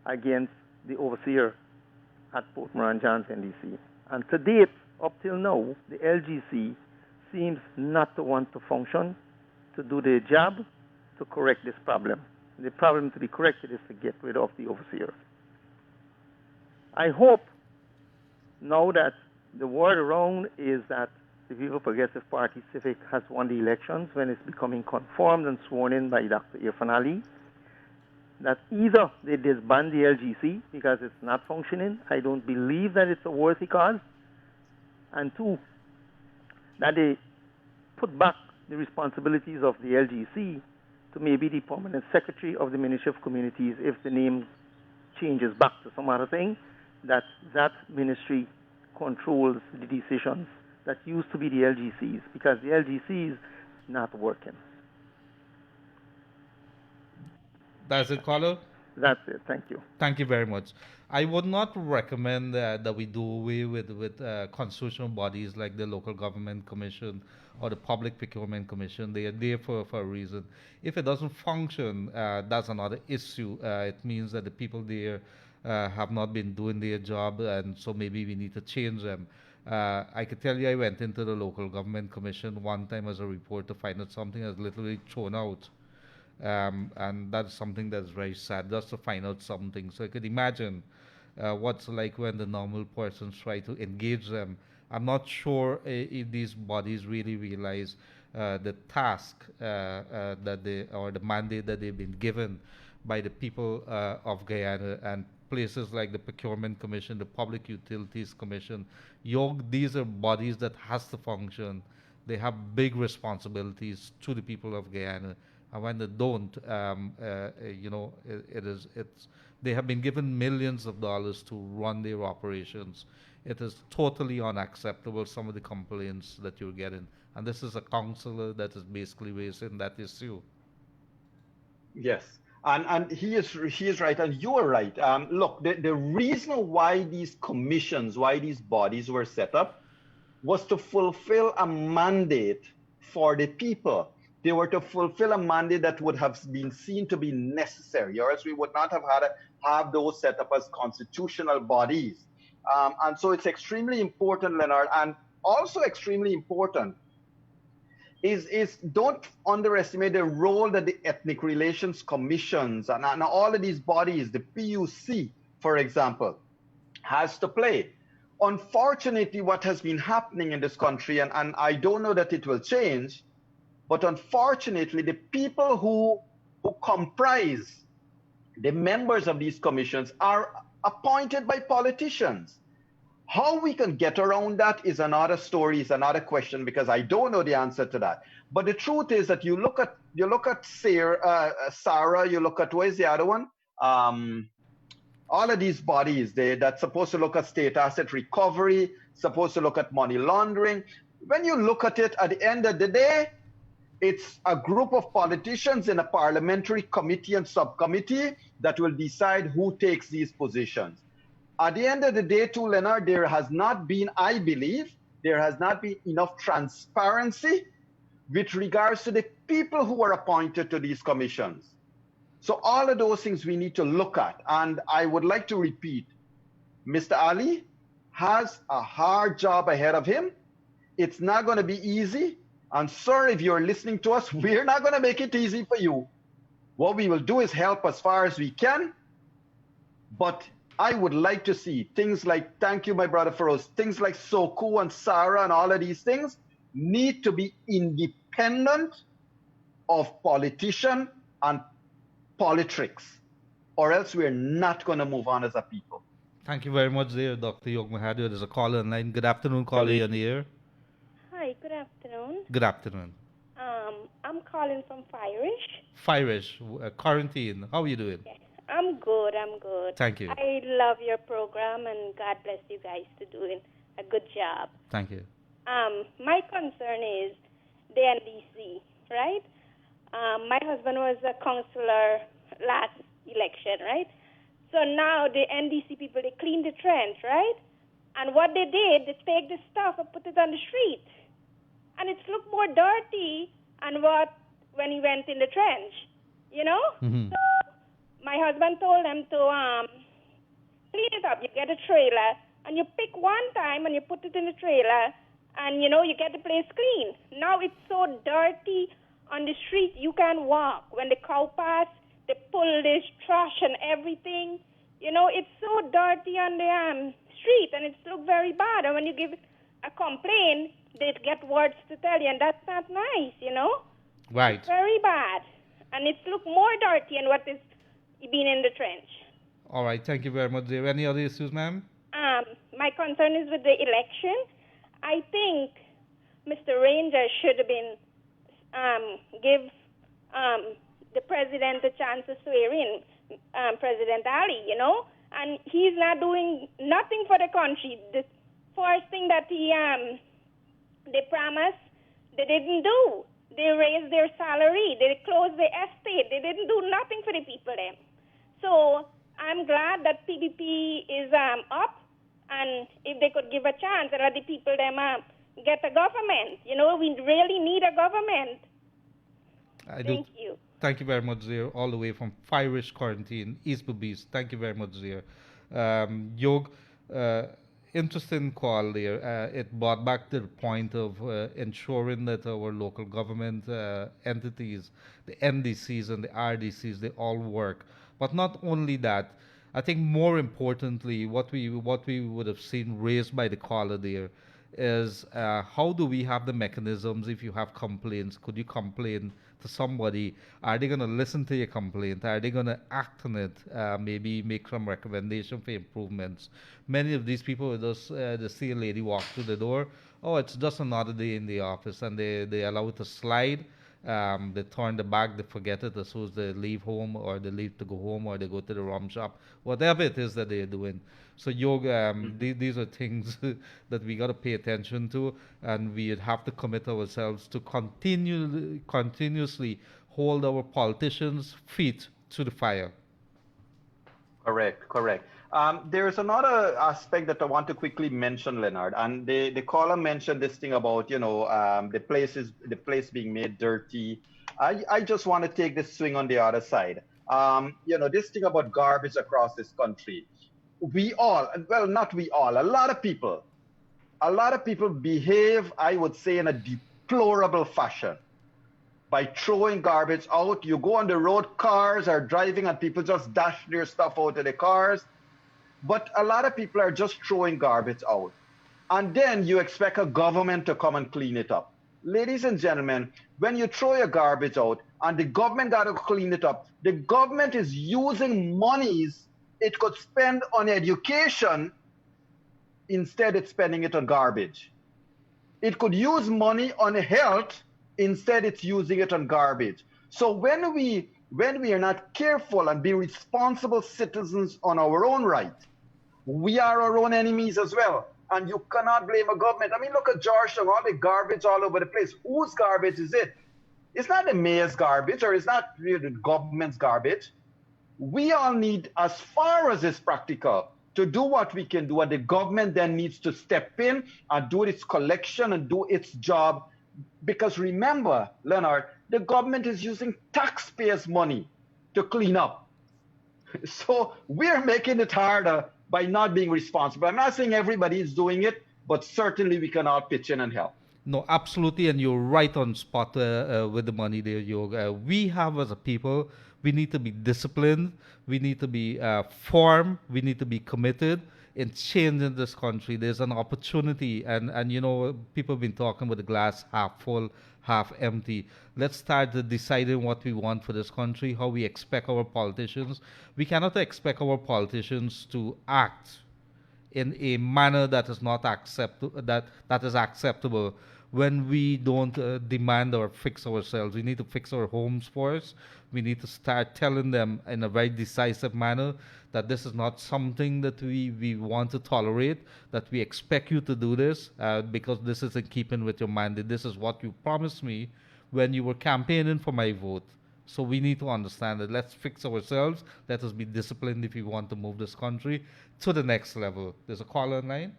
against the overseer at Port Moran Johns, NDC. And to date, up till now, the LGC seems not to want to function, to do their job, to correct this problem. The problem to be corrected is to get rid of the overseer. I hope now that the word around is that the People Progressive Party Civic has won the elections, when it's becoming confirmed and sworn in by Dr. Irfan Ali, that either they disband the LGC because it's not functioning. I don't believe that it's a worthy cause. And two, that they put back the responsibilities of the LGC to maybe the permanent secretary of the Ministry of Communities, if the name changes back to some other thing, that ministry controls the decisions that used to be the LGCs, because the LGC is not working. That's it, caller? That's it. Thank you. Thank you very much. I would not recommend that we do away with constitutional bodies like the Local Government Commission or the Public Procurement Commission. They are there for a reason. If it doesn't function, that's another issue. It means that the people there have not been doing their job, and so maybe we need to change them. I could tell you I went into the Local Government Commission one time as a reporter to find out something that's literally thrown out. And that's something that's very sad, just to find out something. So I could imagine what's like when the normal persons try to engage them. I'm not sure if these bodies really realize the task that they, or the mandate that they've been given by the people of Guyana, and places like the Procurement Commission, the Public Utilities Commission. These are bodies that has to function. They have big responsibilities to the people of Guyana. And when they don't, they have been given millions of dollars to run their operations. It is totally unacceptable, some of the complaints that you're getting. And this is a councillor that is basically raising that issue. Yes, and he is right, and you are right. Look, the reason why these commissions, why these bodies were set up, was to fulfill a mandate for the people. They were to fulfill a mandate that would have been seen to be necessary, or else we would not have those set up as constitutional bodies. And so it's extremely important, Leonard, and also extremely important is don't underestimate the role that the Ethnic Relations Commissions and all of these bodies, the PUC, for example, has to play. Unfortunately, what has been happening in this country, and I don't know that it will change, but unfortunately, the people who comprise the members of these commissions are appointed by politicians. How we can get around that is another story, is another question, because I don't know the answer to that. But the truth is that you look at Sarah, you look at, where's the other one? All of these bodies, that's supposed to look at state asset recovery, supposed to look at money laundering. When you look at it, at the end of the day, it's a group of politicians in a parliamentary committee and subcommittee that will decide who takes these positions. At the end of the day, too, Leonard, there has not been, I believe, there has not been enough transparency with regards to the people who are appointed to these commissions. So all of those things we need to look at. And I would like to repeat, Mr. Ali has a hard job ahead of him. It's not going to be easy. And sir, if you're listening to us, we're not going to make it easy for you. What we will do is help as far as we can. But I would like to see things like, thank you, my brother Feroz, things like Soku and Sarah and all of these things need to be independent of politician and politics, or else we're not going to move on as a people. Thank you very much there, Dr. Yog Mahadeo. There's a caller in line. Good afternoon, caller, you're on the air. Hi, good afternoon. Good afternoon. I'm calling from Firish. Firish, quarantine. How are you doing? I'm good, I'm good. Thank you. I love your program, and God bless you guys for doing a good job. Thank you. My concern is the NDC, right? My husband was a councillor last election, right? So now the NDC people, they clean the trench, right? And what they did, they take the stuff and put it on the street. And it's looked more dirty than when he went in the trench, you know? Mm-hmm. So my husband told them to clean it up. You get a trailer, and you pick one time, and you put it in the trailer, and, you know, you get the place clean. Now it's so dirty on the street, you can't walk. When the cow pass, they pull this trash and everything. You know, it's so dirty on the street, and it's look very bad. And when you give a complaint, they get words to tell you, and that's not nice, you know? Right. It's very bad. And it's look more dirty than what is being in the trench. All right, thank you very much. There any other issues, ma'am? My concern is with the election. I think Mr. Ranger should have been give the president a chance to swear in, President Ali, you know, and he's not doing nothing for the country. The first thing that they promised, they didn't do. They raised their salary. They closed the estate. They didn't do nothing for the people there. So I'm glad that PDP is up, and if they could give a chance and let the people them get a government. You know, we really need a government. Thank you. Thank you very much, dear. All the way from Firish Quarantine, East Bubis. Thank you very much, dear. Yog, interesting call there. It brought back to the point of ensuring that our local government entities, the NDCs and the RDCs, they all work. But not only that, I think more importantly, what we would have seen raised by the caller there is how do we have the mechanisms if you have complaints? Could you complain to somebody? Are they going to listen to your complaint? Are they going to act on it? Maybe make some recommendation for improvements. Many of these people will just they see a lady walk through the door. Oh, it's just another day in the office, and they allow it to slide. They turn the back, they forget it as soon as they leave home, or they leave to go home, or they go to the rum shop, whatever it is that they're doing. So yoga, these are things that we got to pay attention to, and we have to commit ourselves to continuously hold our politicians' feet to the fire. Correct. There is another aspect that I want to quickly mention, Leonard, and the caller mentioned this thing about, the place being made dirty. I just want to take this swing on the other side. This thing about garbage across this country. Not we all, a lot of people behave, I would say, in a deplorable fashion by throwing garbage out. You go on the road, cars are driving and people just dash their stuff out of the cars. But a lot of people are just throwing garbage out. And then you expect a government to come and clean it up. Ladies and gentlemen, when you throw your garbage out and the government got to clean it up, the government is using monies it could spend on education, instead it's spending it on garbage. It could use money on health, instead it's using it on garbage. So when we are not careful and be responsible citizens on our own right, we are our own enemies as well. And you cannot blame a government. I mean, look at Georgetown, all the garbage all over the place. Whose garbage is it? It's not the mayor's garbage, or it's not really the government's garbage. We all need, as far as it's practical, to do what we can do, and the government then needs to step in and do its collection and do its job. Because remember, Leonard, the government is using taxpayers' money to clean up. So we're making it harder by not being responsible. I'm not saying everybody is doing it, but certainly we can all pitch in and help. No, absolutely, and you're right on spot with the money there, Yoga. We have as a people, we need to be disciplined, we need to be firm, we need to be committed in changing this country. There's an opportunity, and you know, people have been talking about the glass half full, half empty. Let's start deciding what we want for this country, how we expect our politicians. We cannot expect our politicians to act in a manner that is not that is acceptable when we don't demand or fix ourselves. We need to fix our homes first. We need to start telling them in a very decisive manner that this is not something that we want to tolerate, that we expect you to do this because this is in keeping with your mandate. This is what you promised me when you were campaigning for my vote. So we need to understand that. Let's fix ourselves. Let us be disciplined if we want to move this country to the next level. There's a caller in line.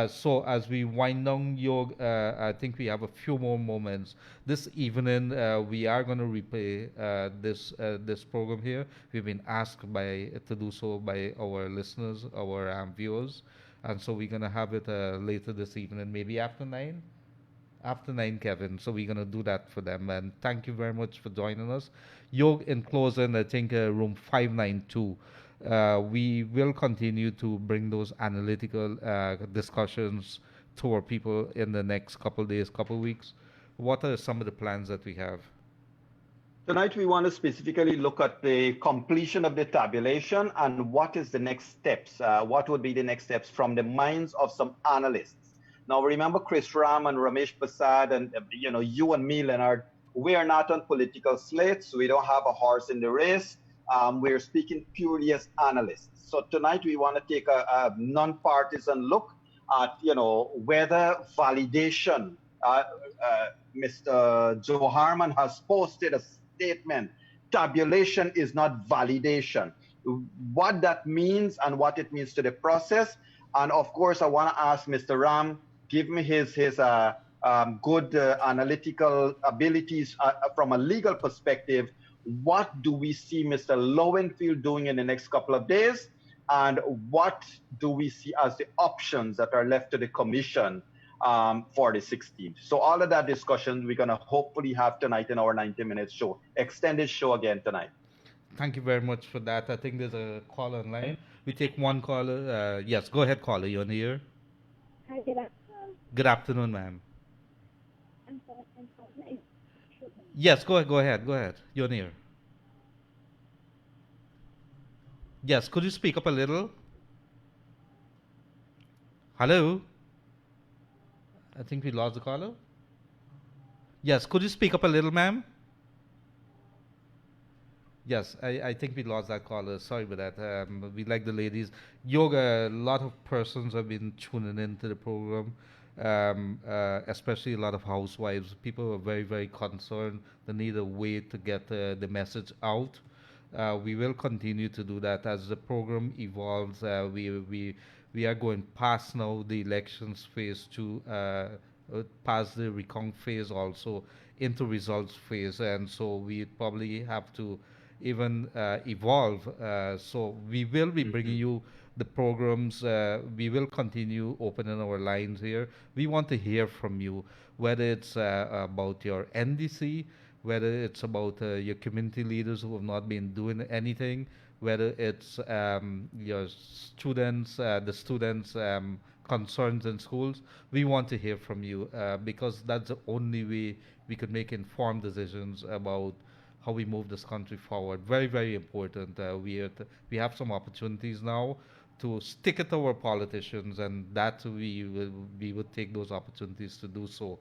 So as we wind down, Yog, I think we have a few more moments. This evening, we are going to replay this program here. We've been asked to do so by our listeners, our viewers. And so we're going to have it later this evening, maybe after 9. After 9, Kevin. So we're going to do that for them. And thank you very much for joining us. Yog, in closing, I think room 592. We will continue to bring those analytical discussions to our people in the next couple of days, couple of weeks. What are some of the plans that we have? Tonight, we want to specifically look at the completion of the tabulation and what is the next steps. What would be the next steps from the minds of some analysts? Now, remember Chris Ram and Ramesh Prasad and, you and me, Leonard, we are not on political slates. We don't have a horse in the race. We're speaking purely as analysts. So tonight we want to take a non-partisan look at, whether validation. Mr. Joe Harman has posted a statement. Tabulation is not validation. What that means and what it means to the process. And of course, I want to ask Mr. Ram, give me his good analytical abilities from a legal perspective. What do we see Mr. Lowenfield doing in the next couple of days? And what do we see as the options that are left to the commission for the 16th? So all of that discussion we're going to hopefully have tonight in our 90-minute show. Extended show again tonight. Thank you very much for that. I think there's a caller online. We take one caller. Yes, go ahead, caller. You're on the air. Hi, good afternoon. Good afternoon, ma'am. Yes, go ahead. You're on the air. Yes, could you speak up a little? Hello? I think we lost the caller. Yes, could you speak up a little, ma'am? Yes, I think we lost that caller. Sorry about that. We like the ladies. Yoga, a lot of persons have been tuning into the program, especially a lot of housewives. People are very, very concerned. They need a way to get the message out. We will continue to do that as the program evolves. We are going past now the elections phase to past the recount phase also into results phase, and so we probably have to even evolve. So we will be bringing you the programs. We will continue opening our lines here. We want to hear from you, whether it's about your NDC, whether it's about your community leaders who have not been doing anything, whether it's your students, the students' concerns in schools. We want to hear from you because that's the only way we could make informed decisions about how we move this country forward. Very, very important. We have some opportunities now to stick it to our politicians, and that we would take those opportunities to do so.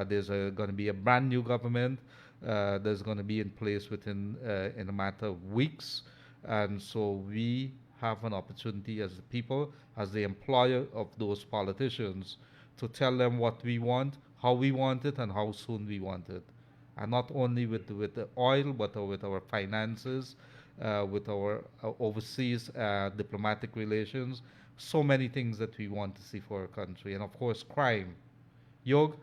There's going to be a brand new government. There's going to be in place within in a matter of weeks, and so we have an opportunity as the people, as the employer of those politicians, to tell them what we want, how we want it, and how soon we want it. And not only with the oil, but with our finances, with our overseas diplomatic relations, so many things that we want to see for our country. And of course, crime. Yog?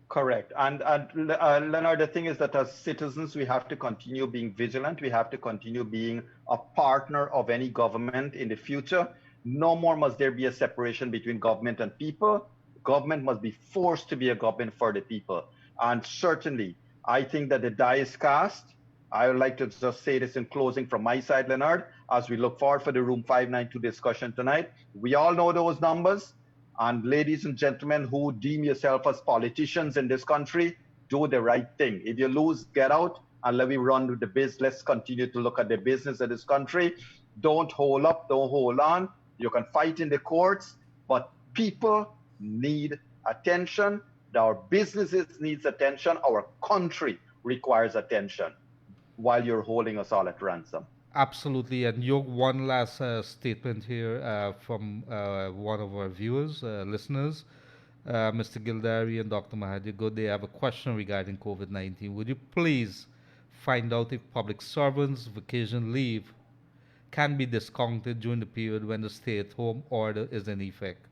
Correct. And Leonard, the thing is that as citizens, we have to continue being vigilant. We have to continue being a partner of any government in the future. No more must there be a separation between government and people. Government must be forced to be a government for the people. And certainly, I think that the die is cast. I would like to just say this in closing from my side, Leonard, as we look forward for the Room 592 discussion tonight. We all know those numbers. And ladies and gentlemen who deem yourself as politicians in this country, do the right thing. If you lose, get out and let me run with the biz. Let's continue to look at the business of this country. Don't hold up, don't hold on. You can fight in the courts, but people need attention. Our businesses needs attention. Our country requires attention while you're holding us all at ransom. Absolutely. And Yog, one last statement here from one of our viewers, listeners. Mr. Gildarie and Dr. Mahadeo, they have a question regarding COVID-19. Would you please find out if public servants' vacation leave can be discounted during the period when the stay-at-home order is in effect?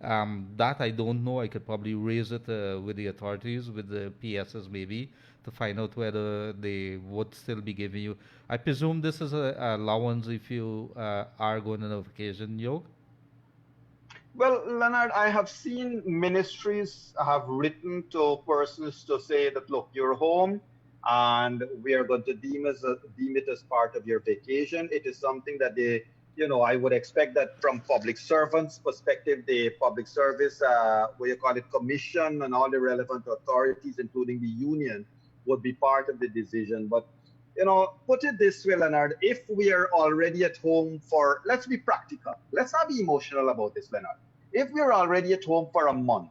That I don't know. I could probably raise it with the authorities, with the PSS maybe, to find out whether they would still be giving you. I presume this is a allowance if you are going on a vacation, Yog? Well, Leonard, I have seen ministries have written to persons to say that, look, you're home and we are going to deem it as part of your vacation. It is something that they, I would expect that from public servants' perspective, the public service, commission and all the relevant authorities, including the union, would be part of the decision. But, put it this way, Leonard, if we are already at home let's be practical. Let's not be emotional about this, Leonard. If we're already at home for a month,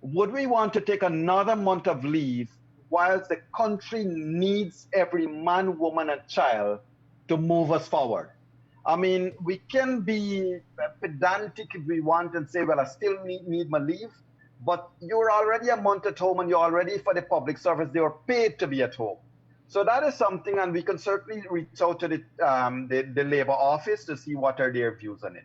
would we want to take another month of leave whilst the country needs every man, woman, and child to move us forward? I mean, we can be pedantic if we want and say, well, I still need my leave, but you're already a month at home and you're already for the public service, they were paid to be at home. So that is something, and we can certainly reach out to the Labour Office to see what are their views on it.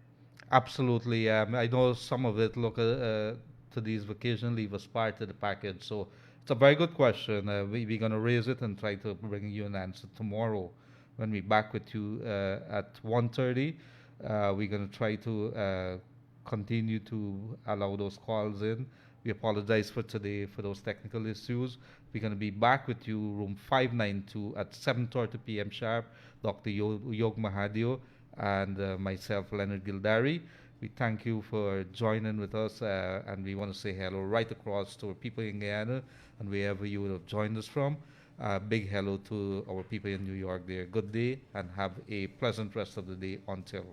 Absolutely. I know some of it look to these vacation leave as part of the package. So it's a very good question. We're going to raise it and try to bring you an answer tomorrow when we're back with you at 1:30. We're going to try to continue to allow those calls in. We apologize for today for those technical issues. We're going to be back with you, room 592 at 7:30 p.m. sharp. Dr. Yog Mahadeo and myself, Leonard Gildarie. We thank you for joining with us, and we want to say hello right across to our people in Guyana and wherever you have joined us from. Big hello to our people in New York there. Good day and have a pleasant rest of the day until